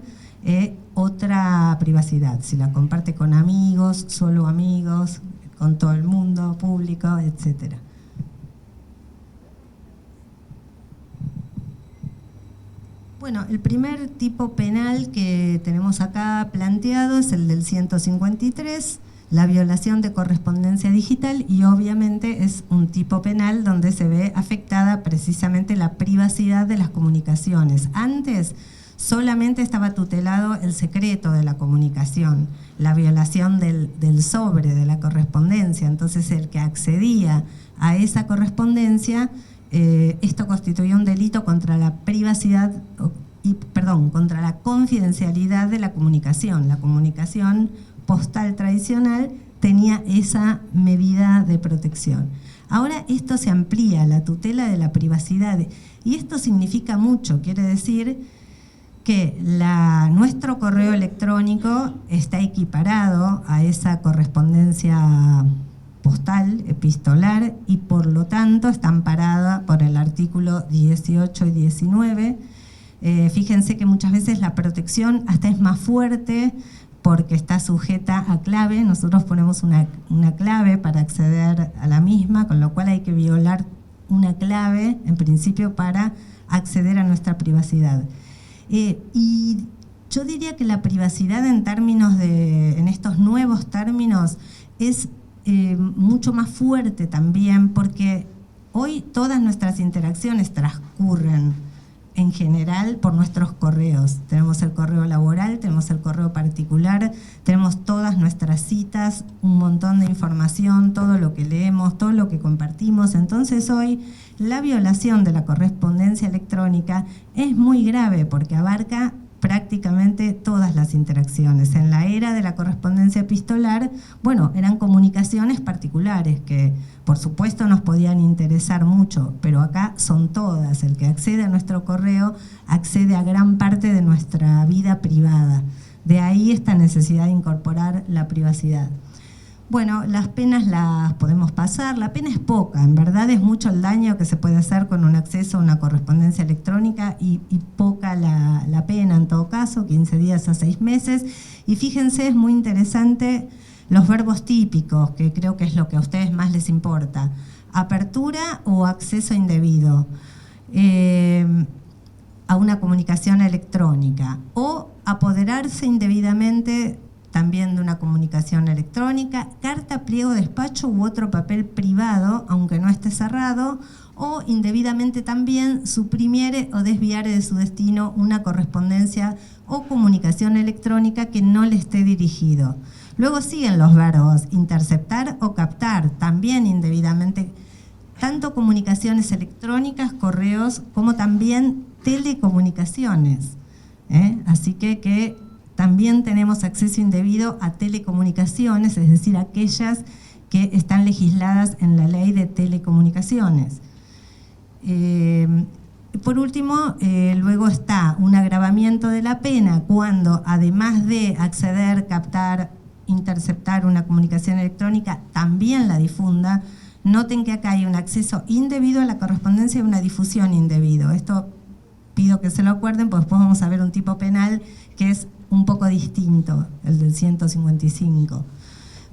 otra privacidad, si la comparte con amigos, solo amigos, con todo el mundo, público, etc. Bueno, el primer tipo penal que tenemos acá planteado es el del 153, la violación de correspondencia digital, y obviamente es un tipo penal donde se ve afectada precisamente la privacidad de las comunicaciones. Antes solamente estaba tutelado el secreto de la comunicación, la violación del sobre, de la correspondencia. Entonces el que accedía a esa correspondencia, esto constituía un delito contra la privacidad, contra la confidencialidad de la comunicación. La comunicación postal tradicional tenía esa medida de protección. Ahora esto se amplía, la tutela de la privacidad, y esto significa mucho, quiere decir que nuestro correo electrónico está equiparado a esa correspondencia postal, epistolar, y por lo tanto está amparada por el artículo 18 y 19. Fíjense que muchas veces la protección hasta es más fuerte porque está sujeta a clave. Nosotros ponemos una clave para acceder a la misma, con lo cual hay que violar una clave en principio para acceder a nuestra privacidad. Y yo diría que la privacidad en estos nuevos términos es mucho más fuerte también, porque hoy todas nuestras interacciones transcurren en general por nuestros correos. Tenemos el correo laboral, tenemos el correo particular, tenemos todas nuestras citas, un montón de información, todo lo que leemos, todo lo que compartimos. Entonces hoy la violación de la correspondencia electrónica es muy grave porque abarca prácticamente todas las interacciones. En la era de la correspondencia epistolar, bueno, eran comunicaciones particulares que por supuesto nos podían interesar mucho, pero acá son todas. El que accede a nuestro correo accede a gran parte de nuestra vida privada. De ahí esta necesidad de incorporar la privacidad. Bueno, las penas las podemos pasar. La pena es poca, en verdad es mucho el daño que se puede hacer con un acceso a una correspondencia electrónica y poca la pena en todo caso, 15 días a 6 meses. Y fíjense, es muy interesante los verbos típicos, que creo que es lo que a ustedes más les importa. Apertura o acceso indebido a una comunicación electrónica, o apoderarse indebidamente también de una comunicación electrónica, carta, pliego, despacho u otro papel privado, aunque no esté cerrado, o indebidamente también suprimir o desviar de su destino una correspondencia o comunicación electrónica que no le esté dirigido. Luego siguen los verbos interceptar o captar, también indebidamente, tanto comunicaciones electrónicas, correos, como también telecomunicaciones. Así que también tenemos acceso indebido a telecomunicaciones, es decir, aquellas que están legisladas en la ley de telecomunicaciones. Por último, luego está un agravamiento de la pena cuando, además de acceder, captar, interceptar una comunicación electrónica, también la difunda. Noten que acá hay un acceso indebido a la correspondencia y una difusión indebido. Esto pido que se lo acuerden, porque después vamos a ver un tipo penal que es un poco distinto, el del 155.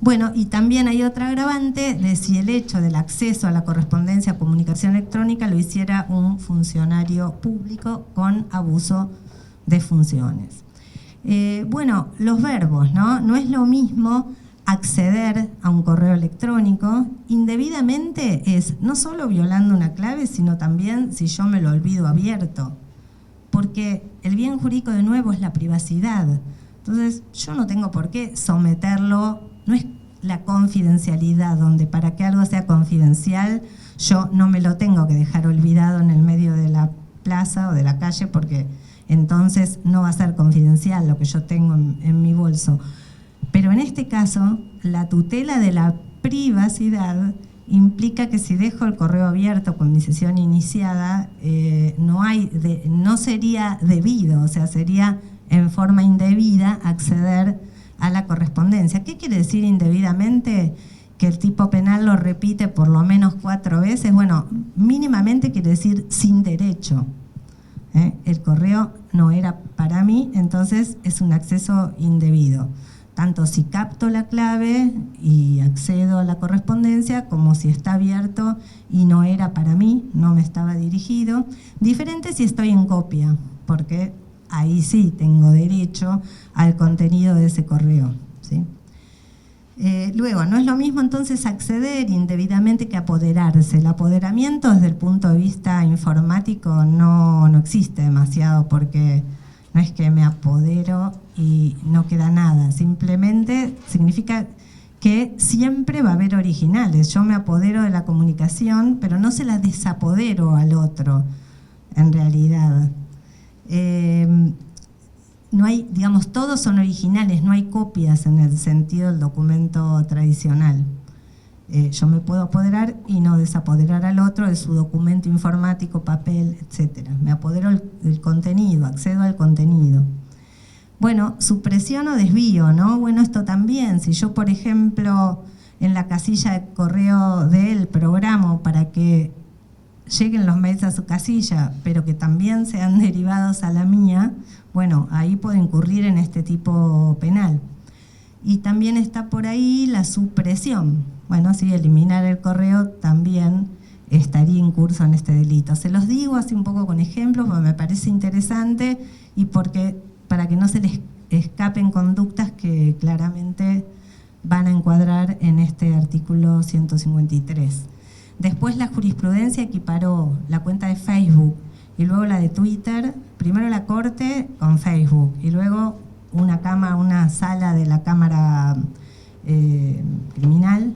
Bueno, y también hay otra agravante de si el hecho del acceso a la correspondencia o comunicación electrónica lo hiciera un funcionario público con abuso de funciones. Bueno, los verbos, ¿no? No es lo mismo acceder a un correo electrónico indebidamente, es no solo violando una clave, sino también si yo me lo olvido abierto, porque el bien jurídico de nuevo es la privacidad. Entonces yo no tengo por qué someterlo, no es la confidencialidad, donde para que algo sea confidencial yo no me lo tengo que dejar olvidado en el medio de la plaza o de la calle, porque entonces no va a ser confidencial lo que yo tengo en mi bolso. Pero en este caso, la tutela de la privacidad implica que si dejo el correo abierto con mi sesión iniciada, no sería debido, o sea, sería en forma indebida acceder a la correspondencia. ¿Qué quiere decir indebidamente? Que el tipo penal lo repite por lo menos 4 veces. Bueno, mínimamente quiere decir sin derecho. El correo no era para mí, entonces es un acceso indebido. Tanto si capto la clave y accedo a la correspondencia, como si está abierto y no era para mí, no me estaba dirigido. Diferente si estoy en copia, porque ahí sí tengo derecho al contenido de ese correo, ¿sí? Luego, no es lo mismo entonces acceder indebidamente que apoderarse. El apoderamiento desde el punto de vista informático no existe demasiado, porque no es que me apodero y no queda nada, simplemente significa que siempre va a haber originales. Yo me apodero de la comunicación, pero no se la desapodero al otro, en realidad. No hay, digamos, todos son originales, no hay copias en el sentido del documento tradicional. Yo me puedo apoderar y no desapoderar al otro de su documento informático, papel, etc. Me apodero del contenido, accedo al contenido. Bueno, supresión o desvío, ¿no? Bueno, esto también, si yo, por ejemplo, en la casilla de correo de él programo para que lleguen los mails a su casilla, pero que también sean derivados a la mía, bueno, ahí puedo incurrir en este tipo penal. Y también está por ahí la supresión. Bueno, sí, eliminar el correo también estaría incurso en este delito. Se los digo así un poco con ejemplos, porque me parece interesante y porque para que no se les escapen conductas que claramente van a encuadrar en este artículo 153. Después la jurisprudencia equiparó la cuenta de Facebook y luego la de Twitter, primero la Corte con Facebook y luego una sala de la Cámara Criminal,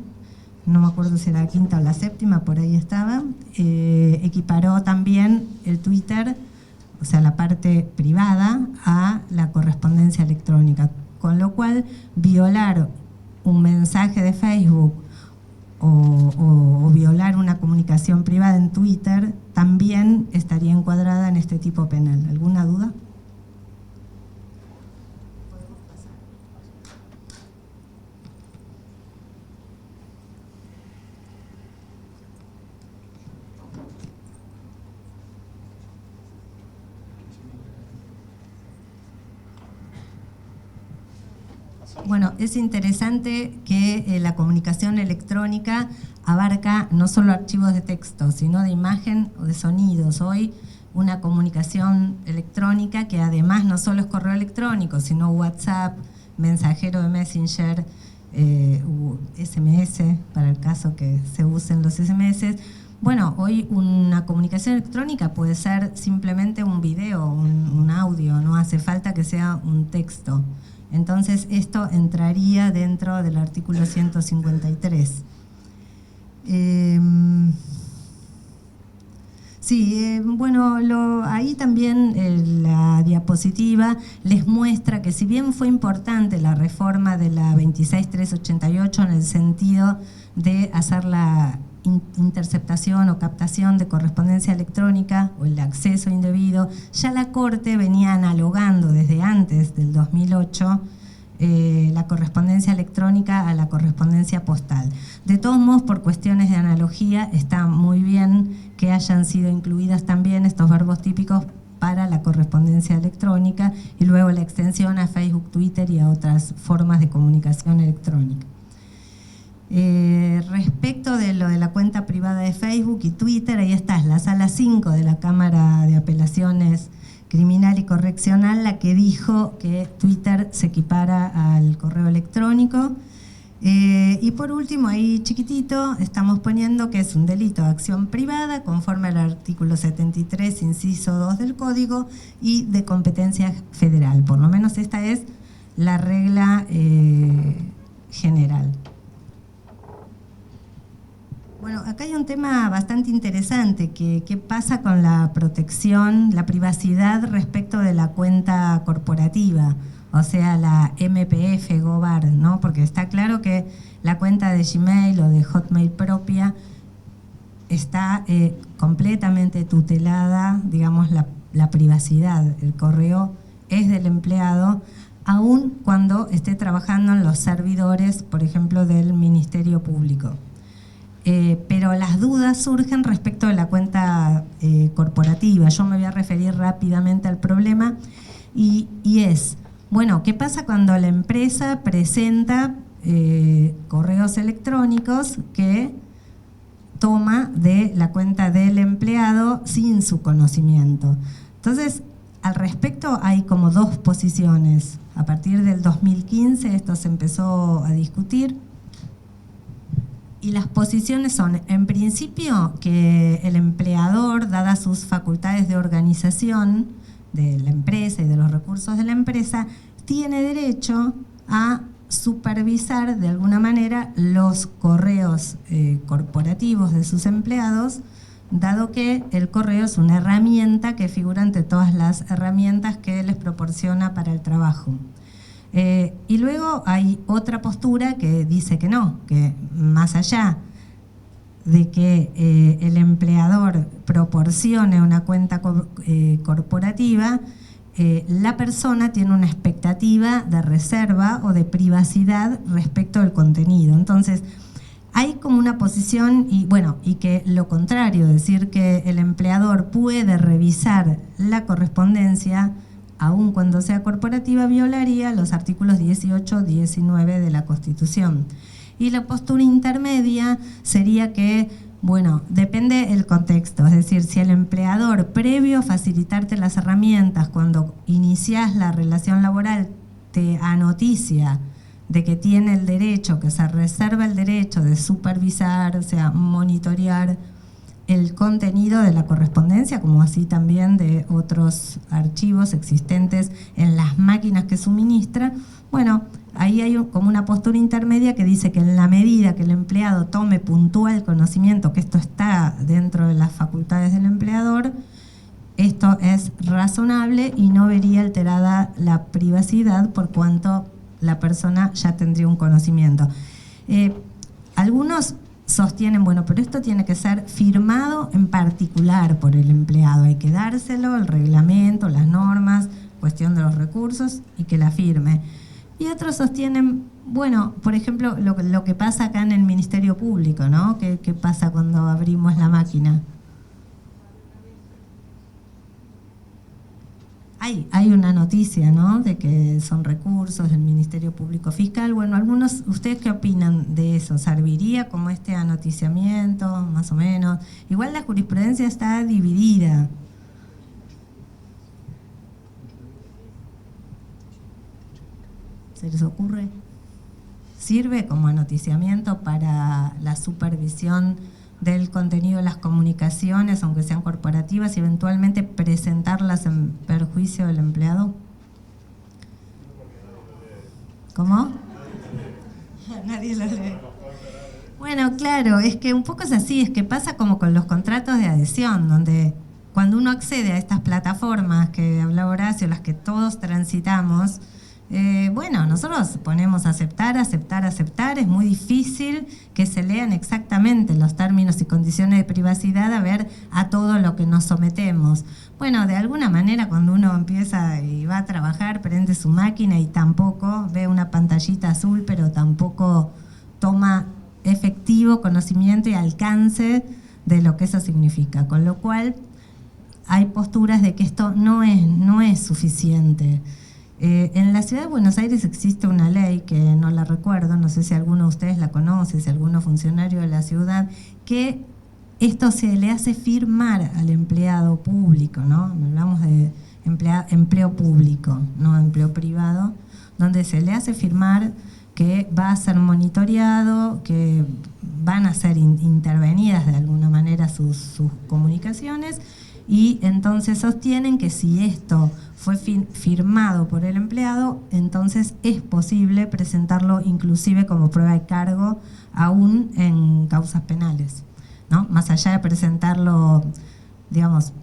no me acuerdo si era la 5ª o la 7ª, por ahí estaba, equiparó también el Twitter, o sea, la parte privada, a la correspondencia electrónica, con lo cual violar un mensaje de Facebook o violar una comunicación privada en Twitter también estaría encuadrada en este tipo penal. ¿Alguna duda? Bueno, es interesante que la comunicación electrónica abarca no solo archivos de texto, sino de imagen o de sonidos. Hoy una comunicación electrónica que además no solo es correo electrónico, sino WhatsApp, mensajero de Messenger, SMS, para el caso que se usen los SMS. Bueno, hoy una comunicación electrónica puede ser simplemente un video, un audio, no hace falta que sea un texto. Entonces esto entraría dentro del artículo 153. Sí, bueno, ahí también la diapositiva les muestra que si bien fue importante la reforma de la 26388 en el sentido de hacer la interceptación o captación de correspondencia electrónica o el acceso indebido, ya la Corte venía analogando desde antes del 2008 la correspondencia electrónica a la correspondencia postal. De todos modos, por cuestiones de analogía, está muy bien que hayan sido incluidas también estos verbos típicos para la correspondencia electrónica y luego la extensión a Facebook, Twitter y a otras formas de comunicación electrónica. Respecto de lo de la cuenta privada de Facebook y Twitter, ahí está, es la sala 5 de la Cámara de Apelaciones Criminal y Correccional, la que dijo que Twitter se equipara al correo electrónico. Y por último, ahí chiquitito, estamos poniendo que es un delito de acción privada conforme al artículo 73, inciso 2 del Código y de competencia federal. Por lo menos esta es la regla general. Bueno, acá hay un tema bastante interesante, que qué pasa con la protección, la privacidad respecto de la cuenta corporativa, o sea, la MPF Gobar, ¿no? Porque está claro que la cuenta de Gmail o de Hotmail propia está completamente tutelada, digamos, la privacidad. El correo es del empleado, aun cuando esté trabajando en los servidores, por ejemplo, del Ministerio Público. Pero las dudas surgen respecto de la cuenta corporativa. Yo me voy a referir rápidamente al problema y es, bueno, ¿qué pasa cuando la empresa presenta correos electrónicos que toma de la cuenta del empleado sin su conocimiento? Entonces, al respecto hay como dos posiciones. A partir del 2015 esto se empezó a discutir. Y las posiciones son, en principio, que el empleador, dadas sus facultades de organización de la empresa y de los recursos de la empresa, tiene derecho a supervisar de alguna manera los correos corporativos de sus empleados, dado que el correo es una herramienta que figura entre todas las herramientas que les proporciona para el trabajo. Y luego hay otra postura que dice que no, que más allá de que el empleador proporcione una cuenta corporativa, la persona tiene una expectativa de reserva o de privacidad respecto del contenido. Entonces, hay como una posición, y que lo contrario, decir que el empleador puede revisar la correspondencia aun cuando sea corporativa, violaría los artículos 18 y 19 de la Constitución. Y la postura intermedia sería que, bueno, depende el contexto, es decir, si el empleador, previo a facilitarte las herramientas, cuando iniciás la relación laboral, te anoticia de que tiene el derecho, que se reserva el derecho de supervisar, o sea, monitorear el contenido de la correspondencia, como así también de otros archivos existentes en las máquinas que suministra. Bueno, ahí hay como una postura intermedia que dice que en la medida que el empleado tome puntual conocimiento que esto está dentro de las facultades del empleador, esto es razonable y no vería alterada la privacidad por cuanto la persona ya tendría un conocimiento. Algunos sostienen, bueno, pero esto tiene que ser firmado en particular por el empleado, hay que dárselo, el reglamento, las normas, cuestión de los recursos y que la firme. Y otros sostienen, bueno, por ejemplo, lo que pasa acá en el Ministerio Público, ¿no? ¿Qué pasa cuando abrimos la máquina? Hay una noticia, ¿no?, de que son recursos del Ministerio Público Fiscal. Bueno, algunos, ¿ustedes qué opinan de eso? ¿Serviría como este anoticiamiento, más o menos? Igual la jurisprudencia está dividida. ¿Se les ocurre? ¿Sirve como anoticiamiento para la supervisión del contenido de las comunicaciones, aunque sean corporativas, y eventualmente presentarlas en perjuicio del empleado? ¿Cómo? Nadie lo lee. Bueno, claro, es que un poco es así, es que pasa como con los contratos de adhesión, donde cuando uno accede a estas plataformas que hablaba Horacio, las que todos transitamos, bueno, nosotros ponemos aceptar, aceptar, aceptar, es muy difícil que se lean exactamente los términos y condiciones de privacidad a ver a todo lo que nos sometemos. Bueno, de alguna manera cuando uno empieza y va a trabajar, prende su máquina y tampoco ve una pantallita azul, pero tampoco toma efectivo conocimiento y alcance de lo que eso significa, con lo cual hay posturas de que esto no es suficiente. En la ciudad de Buenos Aires existe una ley que no la recuerdo, no sé si alguno de ustedes la conoce, si alguno funcionario de la ciudad, que esto se le hace firmar al empleado público, ¿no? Hablamos de empleo público, no empleo privado, donde se le hace firmar que va a ser monitoreado, que van a ser intervenidas de alguna manera sus comunicaciones, y entonces sostienen que si esto fue firmado por el empleado, entonces es posible presentarlo inclusive como prueba de cargo aún en causas penales, ¿no? Más allá de presentarlo, digamos,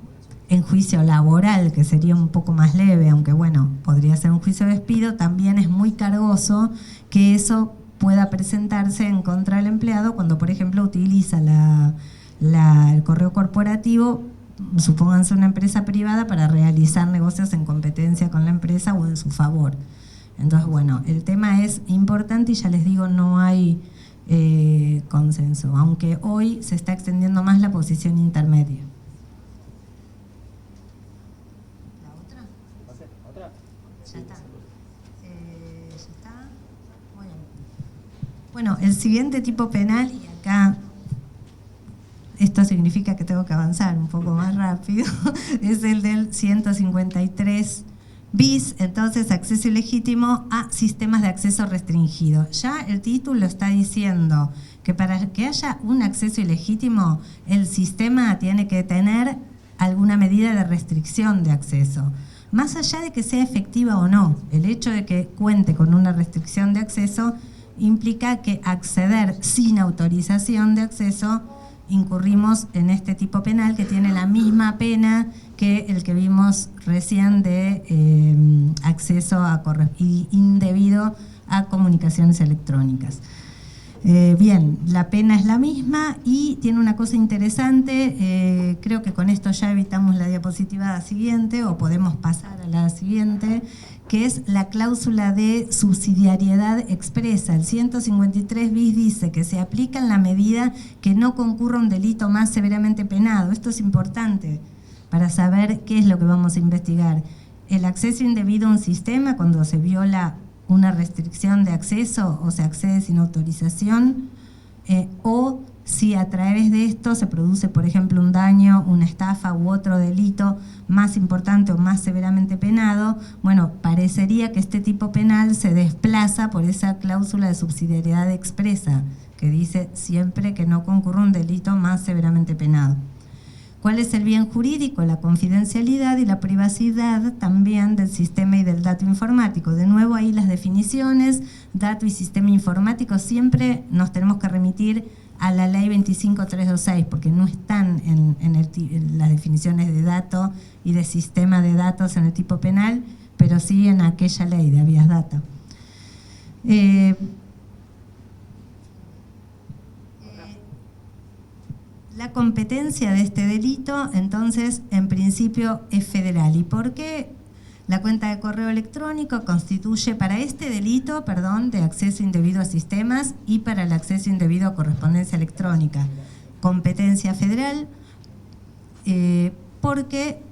en juicio laboral, que sería un poco más leve, aunque bueno, podría ser un juicio de despido, también es muy cargoso que eso pueda presentarse en contra del empleado cuando, por ejemplo, utiliza el correo corporativo, supónganse una empresa privada, para realizar negocios en competencia con la empresa o en su favor. Entonces, bueno, el tema es importante y ya les digo, no hay consenso, aunque hoy se está extendiendo más la posición intermedia. Ya está. Ya está. Muy bien. Bueno, el siguiente tipo penal, y acá esto significa que tengo que avanzar un poco más rápido, es el del 153 bis, entonces acceso ilegítimo a sistemas de acceso restringido. Ya el título está diciendo que para que haya un acceso ilegítimo, el sistema tiene que tener alguna medida de restricción de acceso. Más allá de que sea efectiva o no, el hecho de que cuente con una restricción de acceso implica que acceder sin autorización de acceso incurrimos en este tipo penal que tiene la misma pena que el que vimos recién de acceso indebido a comunicaciones electrónicas. Bien, la pena es la misma y tiene una cosa interesante, creo que con esto ya evitamos la diapositiva siguiente o podemos pasar a la siguiente, que es la cláusula de subsidiariedad expresa. El 153 bis dice que se aplica en la medida que no concurra un delito más severamente penado. Esto es importante para saber qué es lo que vamos a investigar. El acceso indebido a un sistema, cuando se viola una restricción de acceso o se accede sin autorización, o si a través de esto se produce, por ejemplo, un daño, una estafa u otro delito más importante o más severamente penado, bueno, parecería que este tipo penal se desplaza por esa cláusula de subsidiariedad expresa, que dice siempre que no concurra un delito más severamente penado. ¿Cuál es el bien jurídico? La confidencialidad y la privacidad también del sistema y del dato informático. De nuevo ahí las definiciones, dato y sistema informático, siempre nos tenemos que remitir a la ley 25326, porque no están en las definiciones de dato y de sistema de datos en el tipo penal, pero sí en aquella ley de habeas data. La competencia de este delito, entonces, en principio es federal. ¿Y por qué? La cuenta de correo electrónico constituye para este delito, de acceso indebido a sistemas y para el acceso indebido a correspondencia electrónica, competencia federal, porque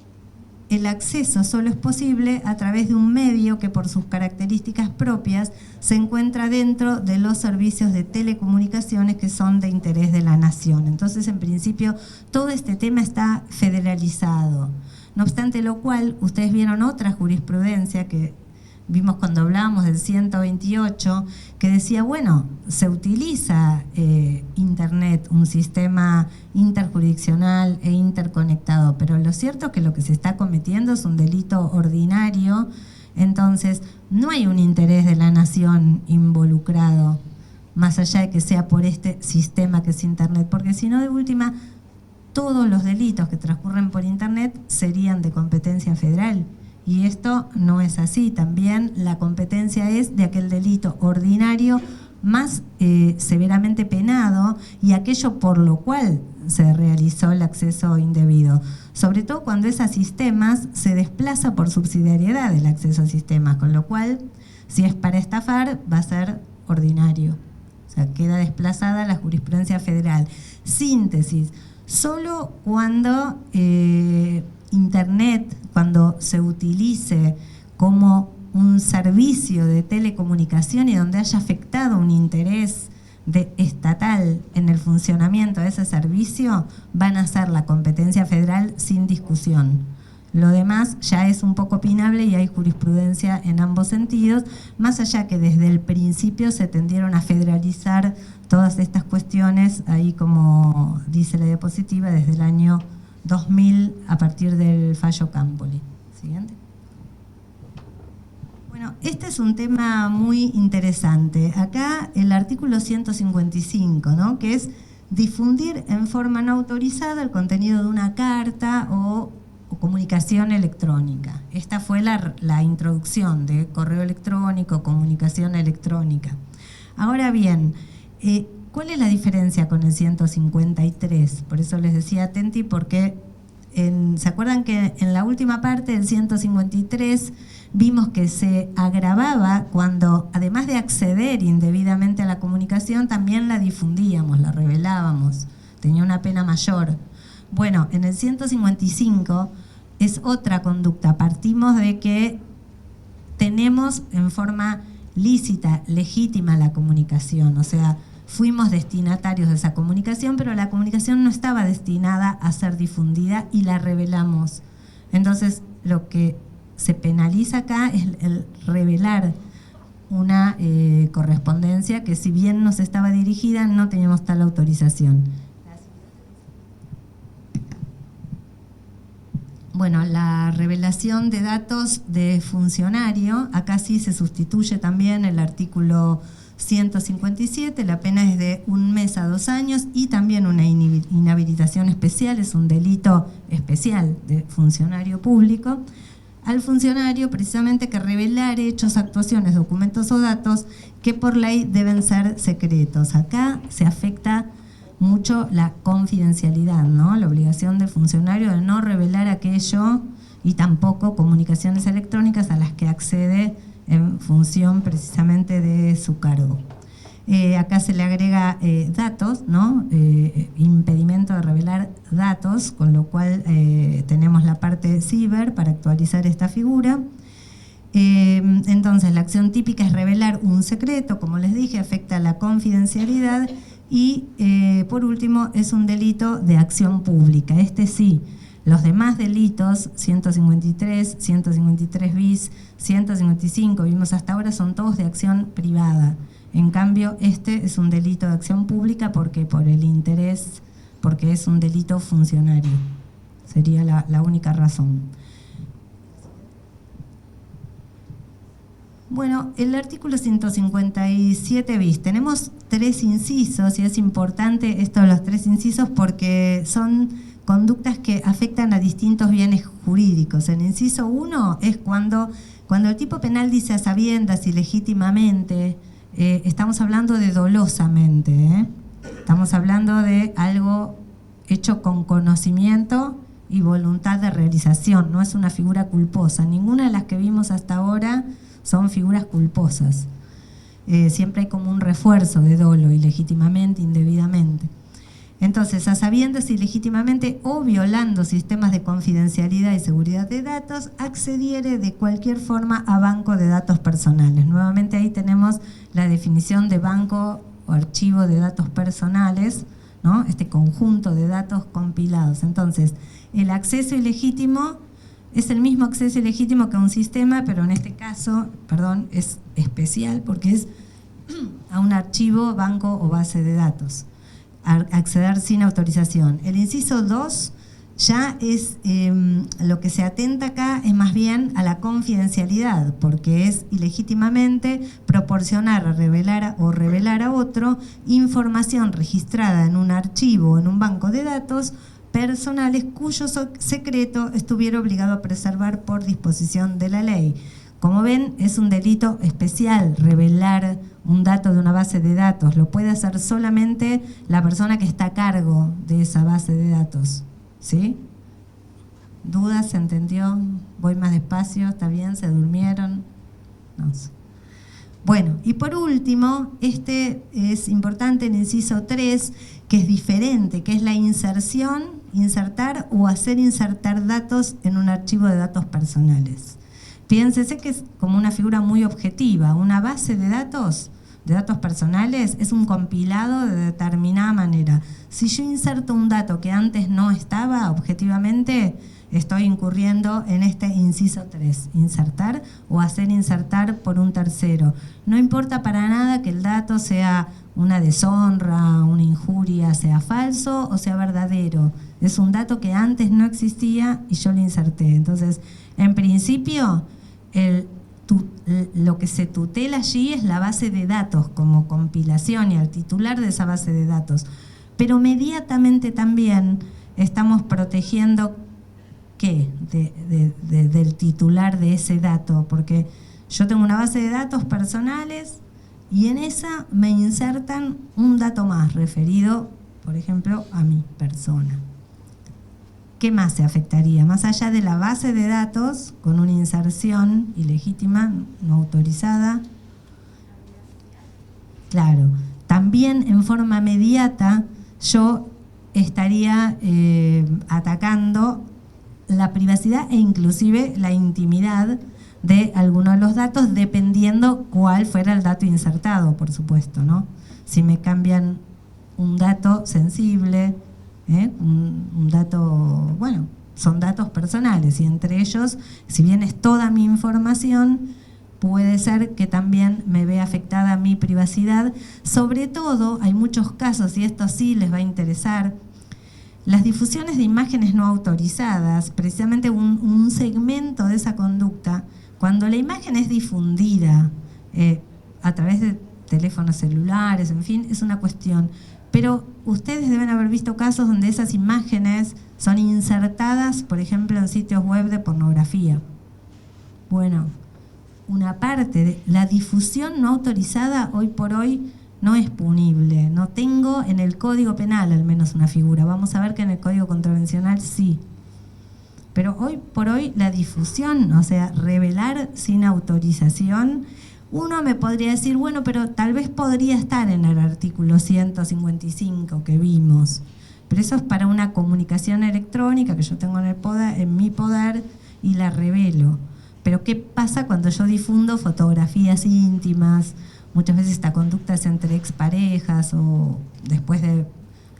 el acceso solo es posible a través de un medio que por sus características propias se encuentra dentro de los servicios de telecomunicaciones que son de interés de la nación. Entonces, en principio, todo este tema está federalizado. No obstante lo cual, ustedes vieron otra jurisprudencia que vimos cuando hablábamos del 128, que decía, bueno, se utiliza Internet, un sistema interjurisdiccional e interconectado, pero lo cierto es que lo que se está cometiendo es un delito ordinario, entonces no hay un interés de la nación involucrado más allá de que sea por este sistema que es Internet, porque si no, de última, todos los delitos que transcurren por Internet serían de competencia federal. Y esto no es así. También la competencia es de aquel delito ordinario más severamente penado y aquello por lo cual se realizó el acceso indebido. Sobre todo cuando es a sistemas, se desplaza por subsidiariedad el acceso a sistemas, con lo cual, si es para estafar, va a ser ordinario. O sea, queda desplazada la jurisprudencia federal. Síntesis, solo cuando Internet, cuando se utilice como un servicio de telecomunicación y donde haya afectado un interés estatal en el funcionamiento de ese servicio, van a ser la competencia federal sin discusión. Lo demás ya es un poco opinable y hay jurisprudencia en ambos sentidos, más allá que desde el principio se tendieron a federalizar todas estas cuestiones, ahí como dice la diapositiva, desde el año 2000 a partir del fallo Campoli. Siguiente. Bueno, este es un tema muy interesante. Acá el artículo 155, ¿no?, que es difundir en forma no autorizada el contenido de una carta o comunicación electrónica. Esta fue la introducción de correo electrónico, comunicación electrónica. Ahora bien, ¿cuál es la diferencia con el 153? Por eso les decía atenti, porque ¿se acuerdan que en la última parte del 153 vimos que se agravaba cuando, además de acceder indebidamente a la comunicación, también la difundíamos, la revelábamos, tenía una pena mayor? Bueno, en el 155 es otra conducta. Partimos de que tenemos en forma lícita, legítima la comunicación, o sea, fuimos destinatarios de esa comunicación, pero la comunicación no estaba destinada a ser difundida y la revelamos. Entonces, lo que se penaliza acá es el revelar una correspondencia que, si bien nos estaba dirigida, no teníamos tal autorización. Bueno, la revelación de datos de funcionario, acá sí se sustituye también el artículo 157, la pena es de 1 mes a 2 años y también una inhabilitación especial, es un delito especial de funcionario público, al funcionario precisamente que revelar hechos, actuaciones, documentos o datos que por ley deben ser secretos. Acá se afecta mucho la confidencialidad, ¿no? La obligación del funcionario de no revelar aquello y tampoco comunicaciones electrónicas a las que accede en función precisamente de su cargo. Acá se le agrega datos, ¿no? Impedimento de revelar datos, con lo cual tenemos la parte ciber para actualizar esta figura. Entonces, la acción típica es revelar un secreto, como les dije, afecta a la confidencialidad y, por último, es un delito de acción pública. Este sí. Los demás delitos, 153, 153 bis, 155, vimos hasta ahora, son todos de acción privada. En cambio, este es un delito de acción pública porque por el interés, porque es un delito funcionario. Sería la única razón. Bueno, el artículo 157 bis, tenemos 3 incisos y es importante esto de los 3 incisos porque son conductas que afectan a distintos bienes jurídicos. El inciso 1 es cuando el tipo penal dice a sabiendas y legítimamente, estamos hablando de dolosamente, estamos hablando de algo hecho con conocimiento y voluntad de realización, no es una figura culposa. Ninguna de las que vimos hasta ahora son figuras culposas. Siempre hay como un refuerzo de dolo, ilegítimamente, indebidamente. Entonces, a sabiendas y legítimamente o violando sistemas de confidencialidad y seguridad de datos, accediere de cualquier forma a banco de datos personales. Nuevamente ahí tenemos la definición de banco o archivo de datos personales, ¿no? Este conjunto de datos compilados. Entonces, el acceso ilegítimo es el mismo acceso ilegítimo que a un sistema, pero en este caso, perdón, es especial porque es a un archivo, banco o base de datos. Acceder sin autorización. El inciso 2 ya es lo que se atenta acá es más bien a la confidencialidad, porque es ilegítimamente proporcionar o revelar a otro información registrada en un archivo o en un banco de datos personales cuyo secreto estuviera obligado a preservar por disposición de la ley. Como ven, es un delito especial revelar un dato de una base de datos. Lo puede hacer solamente la persona que está a cargo de esa base de datos. ¿Sí? ¿Dudas? ¿Se entendió? ¿Voy más despacio? ¿Está bien? ¿Se durmieron? No sé. Bueno, y por último, este es importante, el inciso 3, que es diferente, que es la inserción, insertar o hacer insertar datos en un archivo de datos personales. Fíjense que es como una figura muy objetiva. Una base de datos personales es un compilado de determinada manera. Si yo inserto un dato que antes no estaba, objetivamente estoy incurriendo en este inciso 3, insertar o hacer insertar por un tercero. No importa para nada que el dato sea una deshonra, una injuria, sea falso o sea verdadero. Es un dato que antes no existía y yo lo inserté. Entonces, en principio, lo que se tutela allí es la base de datos como compilación y al titular de esa base de datos. Pero inmediatamente también estamos protegiendo ¿qué? Del titular de ese dato, porque yo tengo una base de datos personales y en esa me insertan un dato más referido, por ejemplo, a mi persona. ¿Qué más se afectaría? Más allá de la base de datos, con una inserción ilegítima, no autorizada. Claro, también en forma mediata yo estaría atacando la privacidad e inclusive la intimidad de algunos de los datos, dependiendo cuál fuera el dato insertado, por supuesto, ¿no? Si me cambian un dato sensible, un dato, bueno, son datos personales y entre ellos, si bien es toda mi información, puede ser que también me vea afectada mi privacidad. Sobre todo, hay muchos casos, y esto sí les va a interesar, las difusiones de imágenes no autorizadas, precisamente un segmento de esa conducta, cuando la imagen es difundida a través de teléfonos celulares, en fin, es una cuestión. Pero ustedes deben haber visto casos donde esas imágenes son insertadas, por ejemplo, en sitios web de pornografía. Bueno, una parte de la difusión no autorizada hoy por hoy no es punible. No tengo en el Código Penal al menos una figura. Vamos a ver que en el Código Contravencional sí. Pero hoy por hoy la difusión, o sea, revelar sin autorización, uno me podría decir, bueno, pero tal vez podría estar en el artículo 155 que vimos. Pero eso es para una comunicación electrónica que yo tengo en mi poder y la revelo. Pero ¿qué pasa cuando yo difundo fotografías íntimas? Muchas veces esta conducta es entre exparejas o después de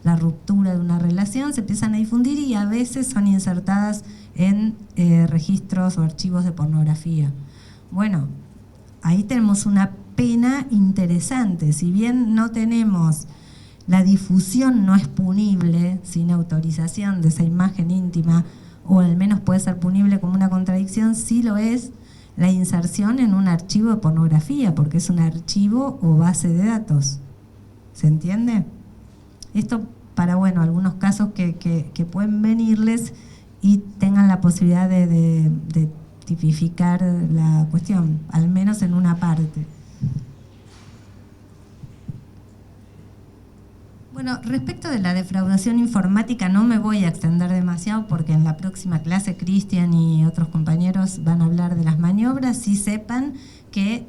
la ruptura de una relación, se empiezan a difundir y a veces son insertadas en registros o archivos de pornografía. Bueno, ahí tenemos una pena interesante. Si bien no tenemos, la difusión no es punible sin autorización de esa imagen íntima, o al menos puede ser punible como una contradicción, sí lo es la inserción en un archivo de pornografía, porque es un archivo o base de datos. ¿Se entiende? Esto para, bueno, algunos casos que pueden venirles y tengan la posibilidad de tipificar la cuestión, al menos en una parte. Bueno, respecto de la defraudación informática no me voy a extender demasiado porque en la próxima clase Cristian y otros compañeros van a hablar de las maniobras. Sí sepan que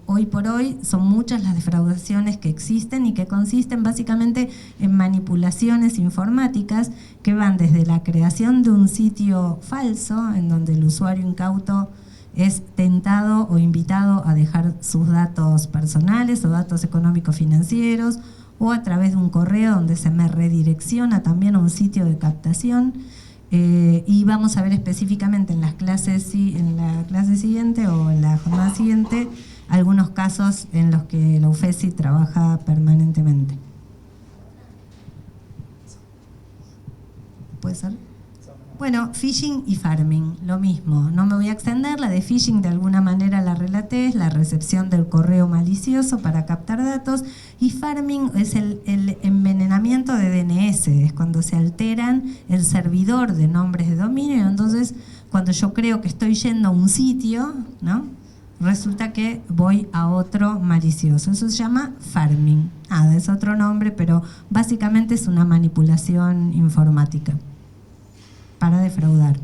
hoy por hoy son muchas las defraudaciones que existen y que consisten básicamente en manipulaciones informáticas que van desde la creación de un sitio falso en donde el usuario incauto es tentado o invitado a dejar sus datos personales o datos económicos financieros, o a través de un correo donde se me redirecciona también a un sitio de captación. Y vamos a ver específicamente en la clase siguiente o en la jornada siguiente algunos casos en los que la UFESI trabaja permanentemente. ¿puede ser? Bueno, phishing y farming, lo mismo. No me voy a extender, la de phishing de alguna manera la relaté, es la recepción del correo malicioso para captar datos, y farming es el envenenamiento de DNS, es cuando se alteran el servidor de nombres de dominio. Entonces, cuando yo creo que estoy yendo a un sitio, ¿no?, resulta que voy a otro malicioso. Eso se llama farming. Es otro nombre, pero básicamente es una manipulación informática para defraudar.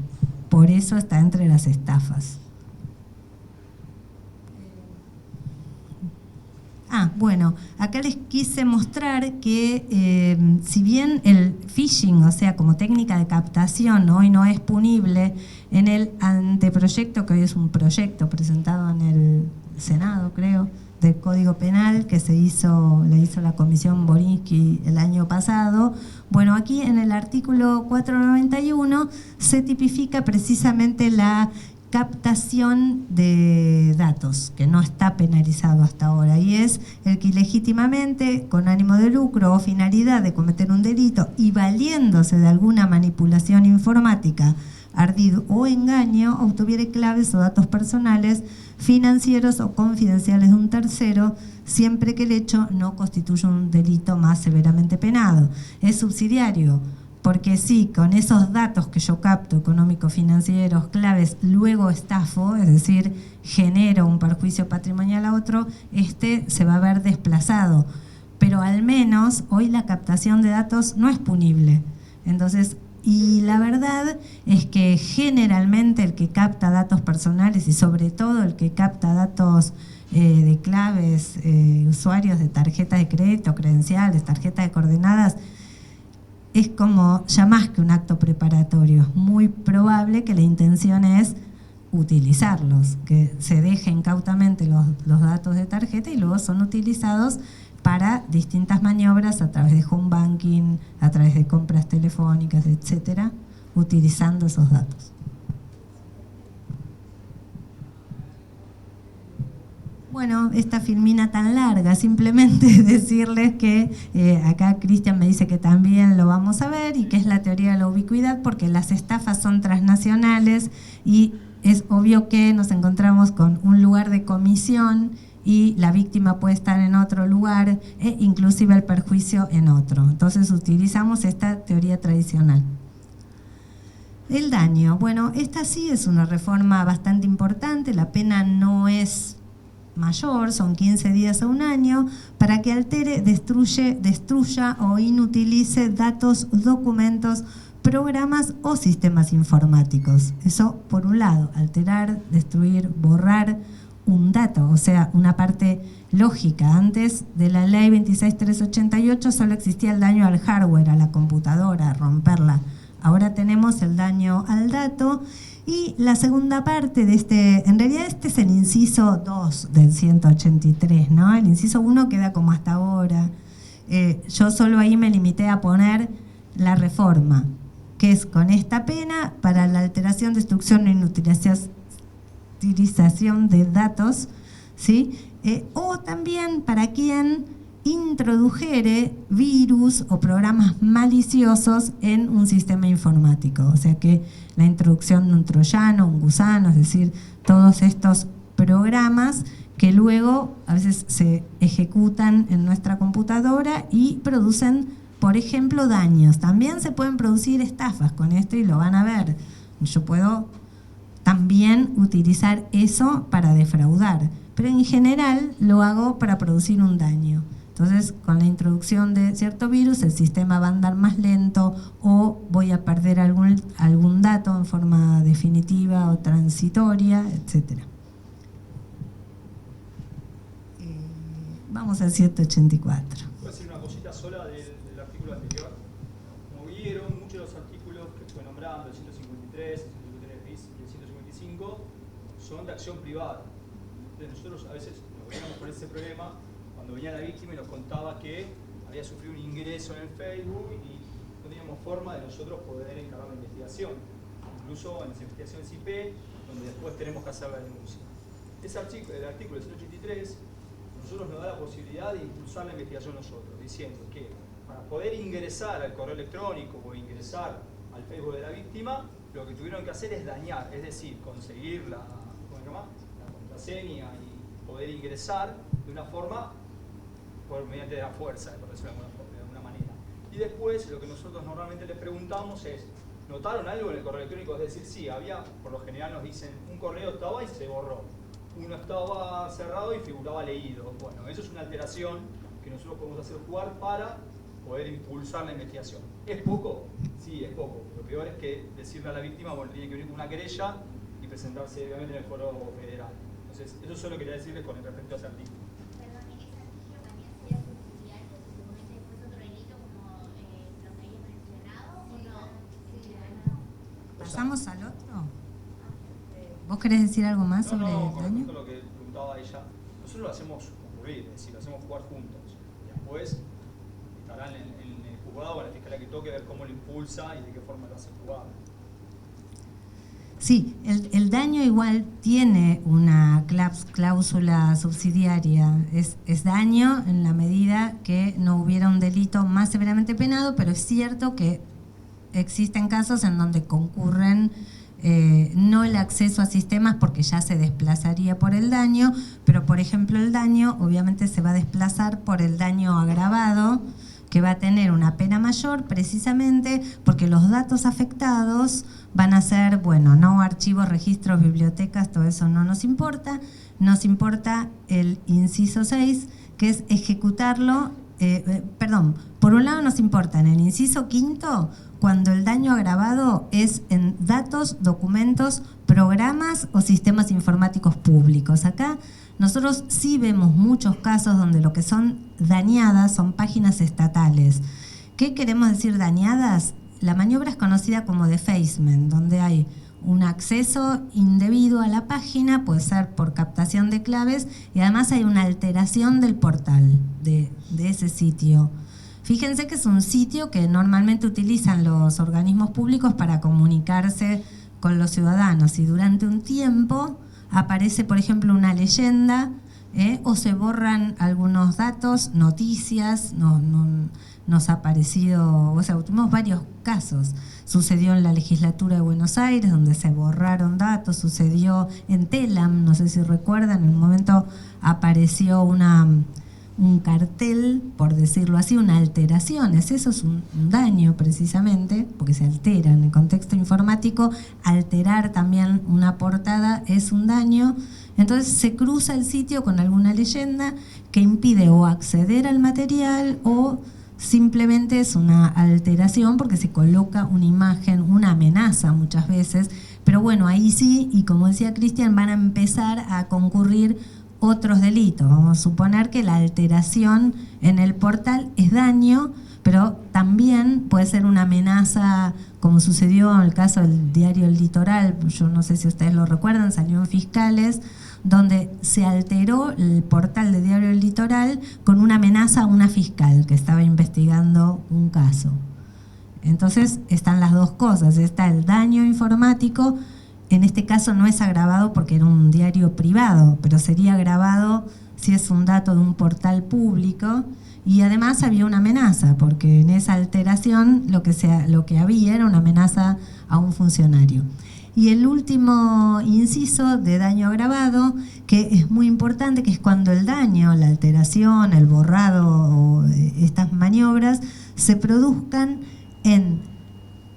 Por eso está entre las estafas. Bueno, acá les quise mostrar que si bien el phishing, o sea, como técnica de captación, hoy no es punible, en el anteproyecto, que hoy es un proyecto presentado en el Senado, creo, del Código Penal, que le hizo la Comisión Borinsky el año pasado. Bueno, aquí en el artículo 491 se tipifica precisamente la captación de datos, que no está penalizado hasta ahora, y es el que ilegítimamente, con ánimo de lucro o finalidad de cometer un delito y valiéndose de alguna manipulación informática, ardid o engaño, obtuviere claves o datos personales, financieros o confidenciales de un tercero, siempre que el hecho no constituya un delito más severamente penado. Es subsidiario, porque si con esos datos que yo capto, económicos, financieros, claves, luego estafo, es decir, genero un perjuicio patrimonial a otro, se va a ver desplazado. Pero al menos hoy la captación de datos no es punible. Entonces, y la verdad es que generalmente el que capta datos personales, y sobre todo el que capta datos de claves, usuarios de tarjetas de crédito, credenciales, tarjetas de coordenadas, es como ya más que un acto preparatorio. Es muy probable que la intención es utilizarlos, que se dejen cautamente los datos de tarjeta y luego son utilizados para distintas maniobras a través de home banking, a través de compras telefónicas, etcétera, utilizando esos datos. Bueno, esta filmina tan larga, simplemente decirles que acá Cristian me dice que también lo vamos a ver, y que es la teoría de la ubicuidad, porque las estafas son transnacionales y es obvio que nos encontramos con un lugar de comisión y la víctima puede estar en otro lugar e inclusive el perjuicio en otro. Entonces utilizamos esta teoría tradicional. El daño. Bueno, esta sí es una reforma bastante importante, la pena no es mayor, son 15 días a un año, para que altere, destruya o inutilice datos, documentos, programas o sistemas informáticos. Eso por un lado, alterar, destruir, borrar un dato, o sea, una parte lógica. Antes de la ley 26.388 solo existía el daño al hardware, a la computadora, romperla. Ahora tenemos el daño al dato. Y la segunda parte de en realidad es el inciso 2 del 183, ¿no? El inciso 1 queda como hasta ahora. Yo solo ahí me limité a poner la reforma, que es con esta pena para la alteración, destrucción e inutilización de datos, ¿sí? O también para quien introdujere virus o programas maliciosos en un sistema informático, o sea que la introducción de un troyano, un gusano, es decir, todos estos programas que luego a veces se ejecutan en nuestra computadora y producen, por ejemplo, daños. También se pueden producir estafas con esto y lo van a ver. Yo puedo también utilizar eso para defraudar, pero en general lo hago para producir un daño. Entonces, con la introducción de cierto virus, el sistema va a andar más lento o voy a perder algún dato en forma definitiva o transitoria, etc. Vamos al 184. Voy a decir una cosita sola del artículo anterior. Como vieron, muchos de los artículos que fue nombrando, el 153, el 153 bis y el 155, son de acción privada. Entonces nosotros a veces nos veíamos por ese problema cuando venía la víctima y nos contaba que había sufrido un ingreso en el Facebook y no teníamos forma de nosotros poder encargar la investigación, incluso en las investigaciones IP, donde después tenemos que hacer la denuncia. Ese artículo, el artículo 183, nosotros nos da la posibilidad de impulsar la investigación nosotros, diciendo que para poder ingresar al correo electrónico o ingresar al Facebook de la víctima, lo que tuvieron que hacer es dañar, es decir, conseguir la contraseña y poder ingresar de una forma mediante la fuerza, por decirlo de alguna manera. Y después lo que nosotros normalmente les preguntamos es, ¿notaron algo en el correo electrónico? Es decir, sí, había, por lo general nos dicen, un correo estaba y se borró, uno estaba cerrado y figuraba leído. Bueno, eso es una alteración que nosotros podemos hacer jugar para poder impulsar la investigación. ¿Es poco? Sí, es poco. Lo peor es que decirle a la víctima, bueno, tiene que venir con una querella y presentarse obviamente en el foro federal. Entonces, eso solo quería decirles con respecto a ese artículo. Perdón, ¿ese artículo también sería subsidiario? ¿Se supone que después otro delito como lo que hayas mencionado o no? ¿Pasamos al otro? ¿Vos querés decir algo más sobre el con daño? respecto a lo que preguntaba ella, nosotros lo hacemos ocurrir, es decir, lo hacemos jugar juntos. Y después estarán en el juzgado o en la fiscalía que toque ver cómo lo impulsa y de qué forma lo hace jugar. Sí, el daño igual tiene una cláusula subsidiaria. Es daño en la medida que no hubiera un delito más severamente penado, pero es cierto que existen casos en donde concurren no el acceso a sistemas porque ya se desplazaría por el daño, pero por ejemplo el daño obviamente se va a desplazar por el daño agravado, que va a tener una pena mayor precisamente porque los datos afectados van a ser, bueno, no archivos, registros, bibliotecas, todo eso no nos importa el inciso 6, que es ejecutarlo, por un lado nos importa en el inciso 5 cuando el daño agravado es en datos, documentos, programas o sistemas informáticos públicos. Acá nosotros sí vemos muchos casos donde lo que son dañadas son páginas estatales. ¿Qué queremos decir dañadas? La maniobra es conocida como defacement, donde hay un acceso indebido a la página, puede ser por captación de claves, y además hay una alteración del portal de ese sitio. Fíjense que es un sitio que normalmente utilizan los organismos públicos para comunicarse con los ciudadanos, y durante un tiempo aparece, por ejemplo, una leyenda, o se borran algunos datos, noticias, nos ha aparecido, o sea, tuvimos varios casos. Sucedió en la legislatura de Buenos Aires, donde se borraron datos, sucedió en Telam, no sé si recuerdan, en un momento apareció un cartel, por decirlo así, una alteración. Eso es un daño precisamente, porque se altera en el contexto informático. Alterar también una portada es un daño. Entonces se cruza el sitio con alguna leyenda que impide o acceder al material o simplemente es una alteración porque se coloca una imagen, una amenaza muchas veces. Pero bueno, ahí sí, y como decía Cristian, van a empezar a concurrir otros delitos. Vamos a suponer que la alteración en el portal es daño, pero también puede ser una amenaza, como sucedió en el caso del diario El Litoral. Yo no sé si ustedes lo recuerdan, salió en Fiscales, donde se alteró el portal de Diario El Litoral con una amenaza a una fiscal que estaba investigando un caso. Entonces están las dos cosas, está el daño informático. En este caso no es agravado porque era un diario privado, pero sería agravado si es un dato de un portal público, y además había una amenaza, porque en esa alteración lo que había era una amenaza a un funcionario. Y el último inciso de daño agravado, que es muy importante, que es cuando el daño, la alteración, el borrado o estas maniobras se produzcan en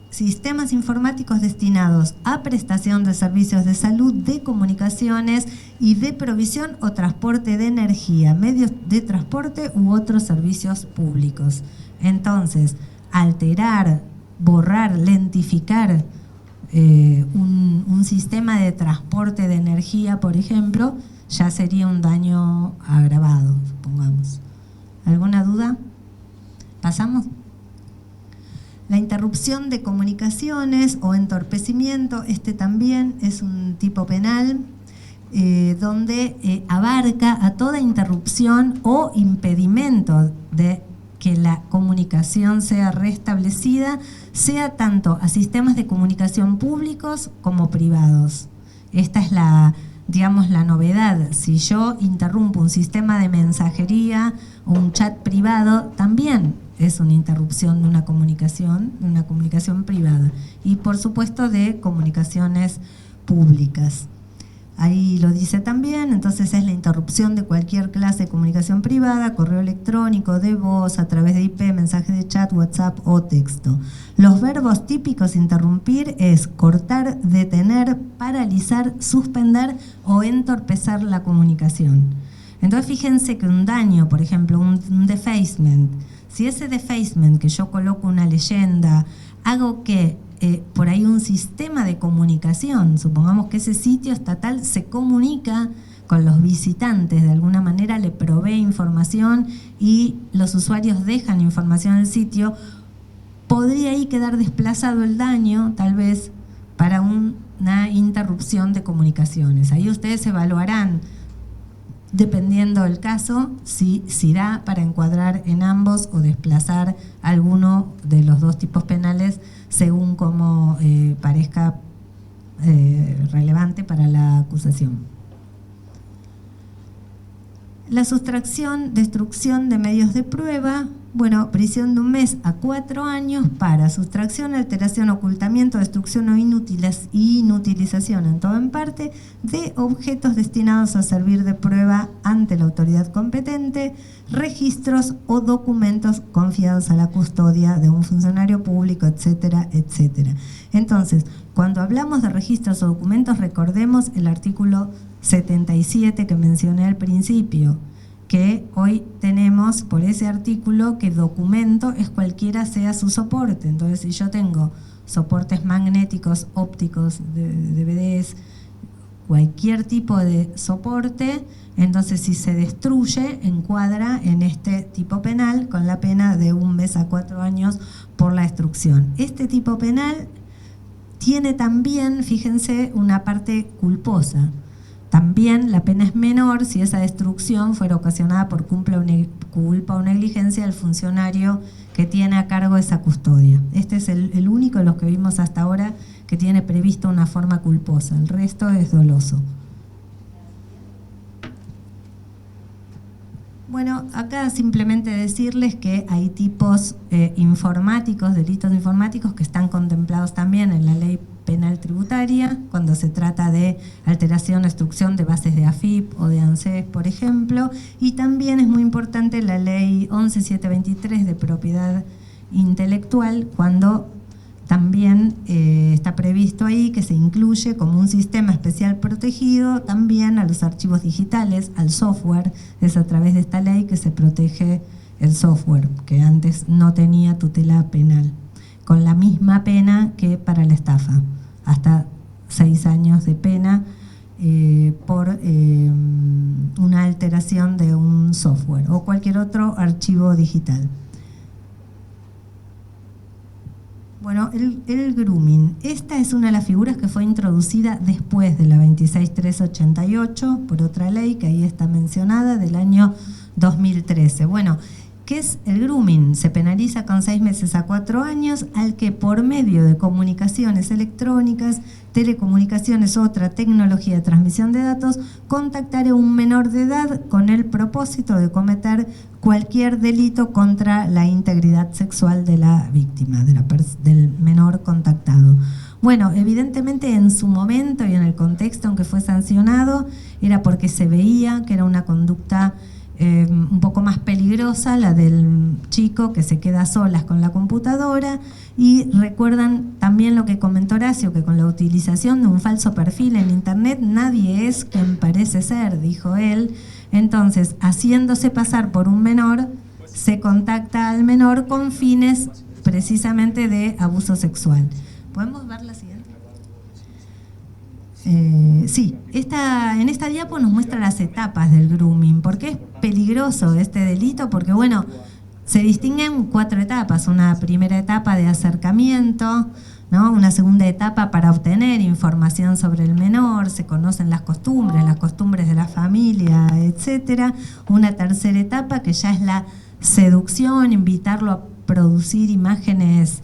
sistemas informáticos destinados a prestación de servicios de salud, de comunicaciones y de provisión o transporte de energía, medios de transporte u otros servicios públicos. Entonces, alterar, borrar, lentificar un sistema de transporte de energía, por ejemplo, ya sería un daño agravado, supongamos. ¿Alguna duda? ¿Pasamos? La interrupción de comunicaciones o entorpecimiento, este también es un tipo penal, donde abarca a toda interrupción o impedimento de que la comunicación sea restablecida, sea tanto a sistemas de comunicación públicos como privados. Esta es la novedad. Si yo interrumpo un sistema de mensajería o un chat privado, también es una interrupción de una comunicación privada. Y por supuesto de comunicaciones públicas. Ahí lo dice también, entonces es la interrupción de cualquier clase de comunicación privada, correo electrónico, de voz, a través de IP, mensaje de chat, WhatsApp o texto. Los verbos típicos de interrumpir es cortar, detener, paralizar, suspender o entorpecer la comunicación. Entonces fíjense que un daño, por ejemplo, un defacement, si ese defacement que yo coloco una leyenda, hago que por ahí un sistema de comunicación, supongamos que ese sitio estatal se comunica con los visitantes, de alguna manera le provee información y los usuarios dejan información en el sitio, podría ahí quedar desplazado el daño, tal vez, para una interrupción de comunicaciones. Ahí ustedes evaluarán, dependiendo del caso, si da para encuadrar en ambos o desplazar alguno de los dos tipos penales según como parezca relevante para la acusación. La sustracción, destrucción de medios de prueba, bueno, prisión de 1 mes a 4 años para sustracción, alteración, ocultamiento, destrucción o inutilización en todo o en parte de objetos destinados a servir de prueba ante la autoridad competente, registros o documentos confiados a la custodia de un funcionario público, etcétera, etcétera. Entonces, cuando hablamos de registros o documentos, recordemos el artículo 77 que mencioné al principio, que hoy tenemos por ese artículo que documento es cualquiera sea su soporte. Entonces, si yo tengo soportes magnéticos, ópticos, DVDs, cualquier tipo de soporte, entonces si se destruye, encuadra en este tipo penal con la pena de 1 mes a 4 años por la destrucción. Este tipo penal tiene también, fíjense, una parte culposa. También la pena es menor si esa destrucción fuera ocasionada por culpa o negligencia del funcionario que tiene a cargo esa custodia. Este es el único de los que vimos hasta ahora que tiene previsto una forma culposa. El resto es doloso. Bueno, acá simplemente decirles que hay tipos informáticos, delitos informáticos que están contemplados también en la ley penal tributaria, cuando se trata de alteración o destrucción de bases de AFIP o de ANSES, por ejemplo, y también es muy importante la ley 11723 de propiedad intelectual, cuando también está previsto ahí que se incluye como un sistema especial protegido también a los archivos digitales, al software. Es a través de esta ley que se protege el software, que antes no tenía tutela penal, con la misma pena que para la estafa, hasta 6 años de pena por una alteración de un software o cualquier otro archivo digital. Bueno, el grooming. Esta es una de las figuras que fue introducida después de la 26388 por otra ley que ahí está mencionada del año 2013. Bueno, ¿qué es el grooming? Se penaliza con 6 meses a 4 años al que por medio de comunicaciones electrónicas, telecomunicaciones u otra tecnología de transmisión de datos, contactare a un menor de edad con el propósito de cometer cualquier delito contra la integridad sexual de la víctima, del menor contactado. Bueno, evidentemente en su momento y en el contexto en que fue sancionado era porque se veía que era una conducta un poco más peligrosa, la del chico que se queda a solas con la computadora, y recuerdan también lo que comentó Horacio, que con la utilización de un falso perfil en internet nadie es quien parece ser, dijo él. Entonces, haciéndose pasar por un menor, se contacta al menor con fines precisamente de abuso sexual. ¿Podemos ver la siguiente? Sí, en esta diapo nos muestra las etapas del grooming. ¿Por qué es peligroso este delito? Porque, bueno, se distinguen 4 etapas. Una primera etapa de acercamiento, ¿no? Una segunda etapa para obtener información sobre el menor, se conocen las costumbres de la familia, etcétera. Una tercera etapa que ya es la seducción, invitarlo a producir imágenes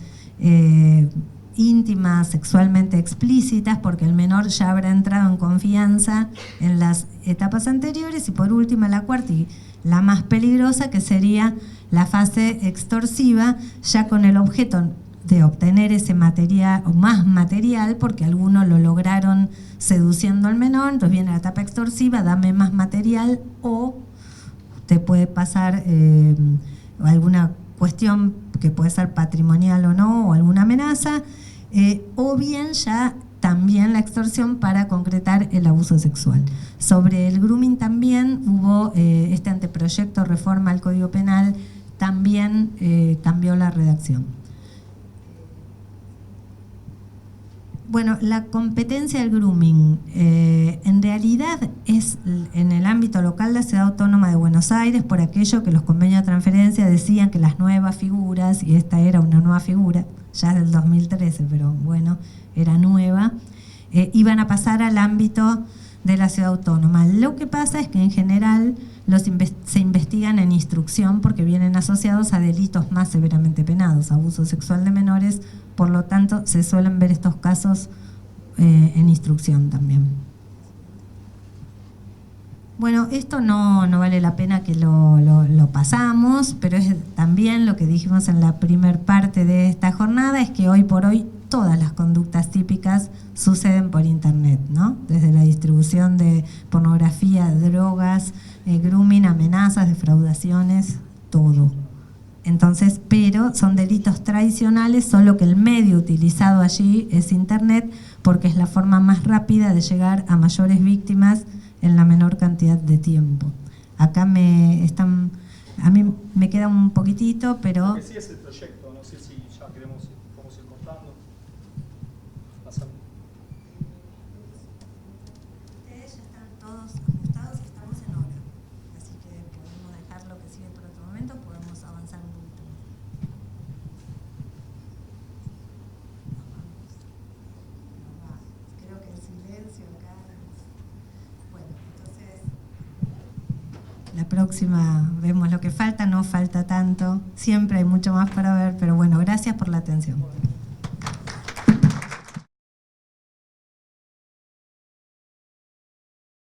íntimas, sexualmente explícitas, porque el menor ya habrá entrado en confianza en las etapas anteriores. Y por último, la cuarta y la más peligrosa, que sería la fase extorsiva, ya con el objeto de obtener ese material o más material, porque algunos lo lograron seduciendo al menor. Entonces viene la etapa extorsiva, dame más material, o te puede pasar alguna cuestión que puede ser patrimonial o no, o alguna amenaza, o bien ya también la extorsión para concretar el abuso sexual. Sobre el grooming también hubo este anteproyecto de reforma al Código Penal, también cambió la redacción. Bueno, la competencia del grooming en realidad es en el ámbito local de la Ciudad Autónoma de Buenos Aires, por aquello que los convenios de transferencia decían que las nuevas figuras, y esta era una nueva figura, ya del 2013, pero bueno, era nueva, iban a pasar al ámbito de la Ciudad Autónoma. Lo que pasa es que en general se investigan en instrucción porque vienen asociados a delitos más severamente penados, abuso sexual de menores, por lo tanto se suelen ver estos casos en instrucción también. Bueno, esto no vale la pena que lo pasamos, pero es también lo que dijimos en la primer parte de esta jornada, es que hoy por hoy todas las conductas típicas suceden por internet, ¿no? Desde la distribución de pornografía, drogas, grooming, amenazas, defraudaciones, todo. Entonces, pero son delitos tradicionales, solo que el medio utilizado allí es internet, porque es la forma más rápida de llegar a mayores víctimas en la menor cantidad de tiempo. Acá a mí me queda un poquitito, pero... Lo que sí es el proyecto, no sé si ya queremos podemos ir cortando. Ustedes ya están todos ajustados y estamos en hora, así que podemos dejar lo que sigue por otro momento, podemos avanzar un poquito más. Creo que el silencio acá es... Bueno, entonces la próxima vemos lo que falta, no falta tanto, siempre hay mucho más para ver, pero bueno, gracias por la atención.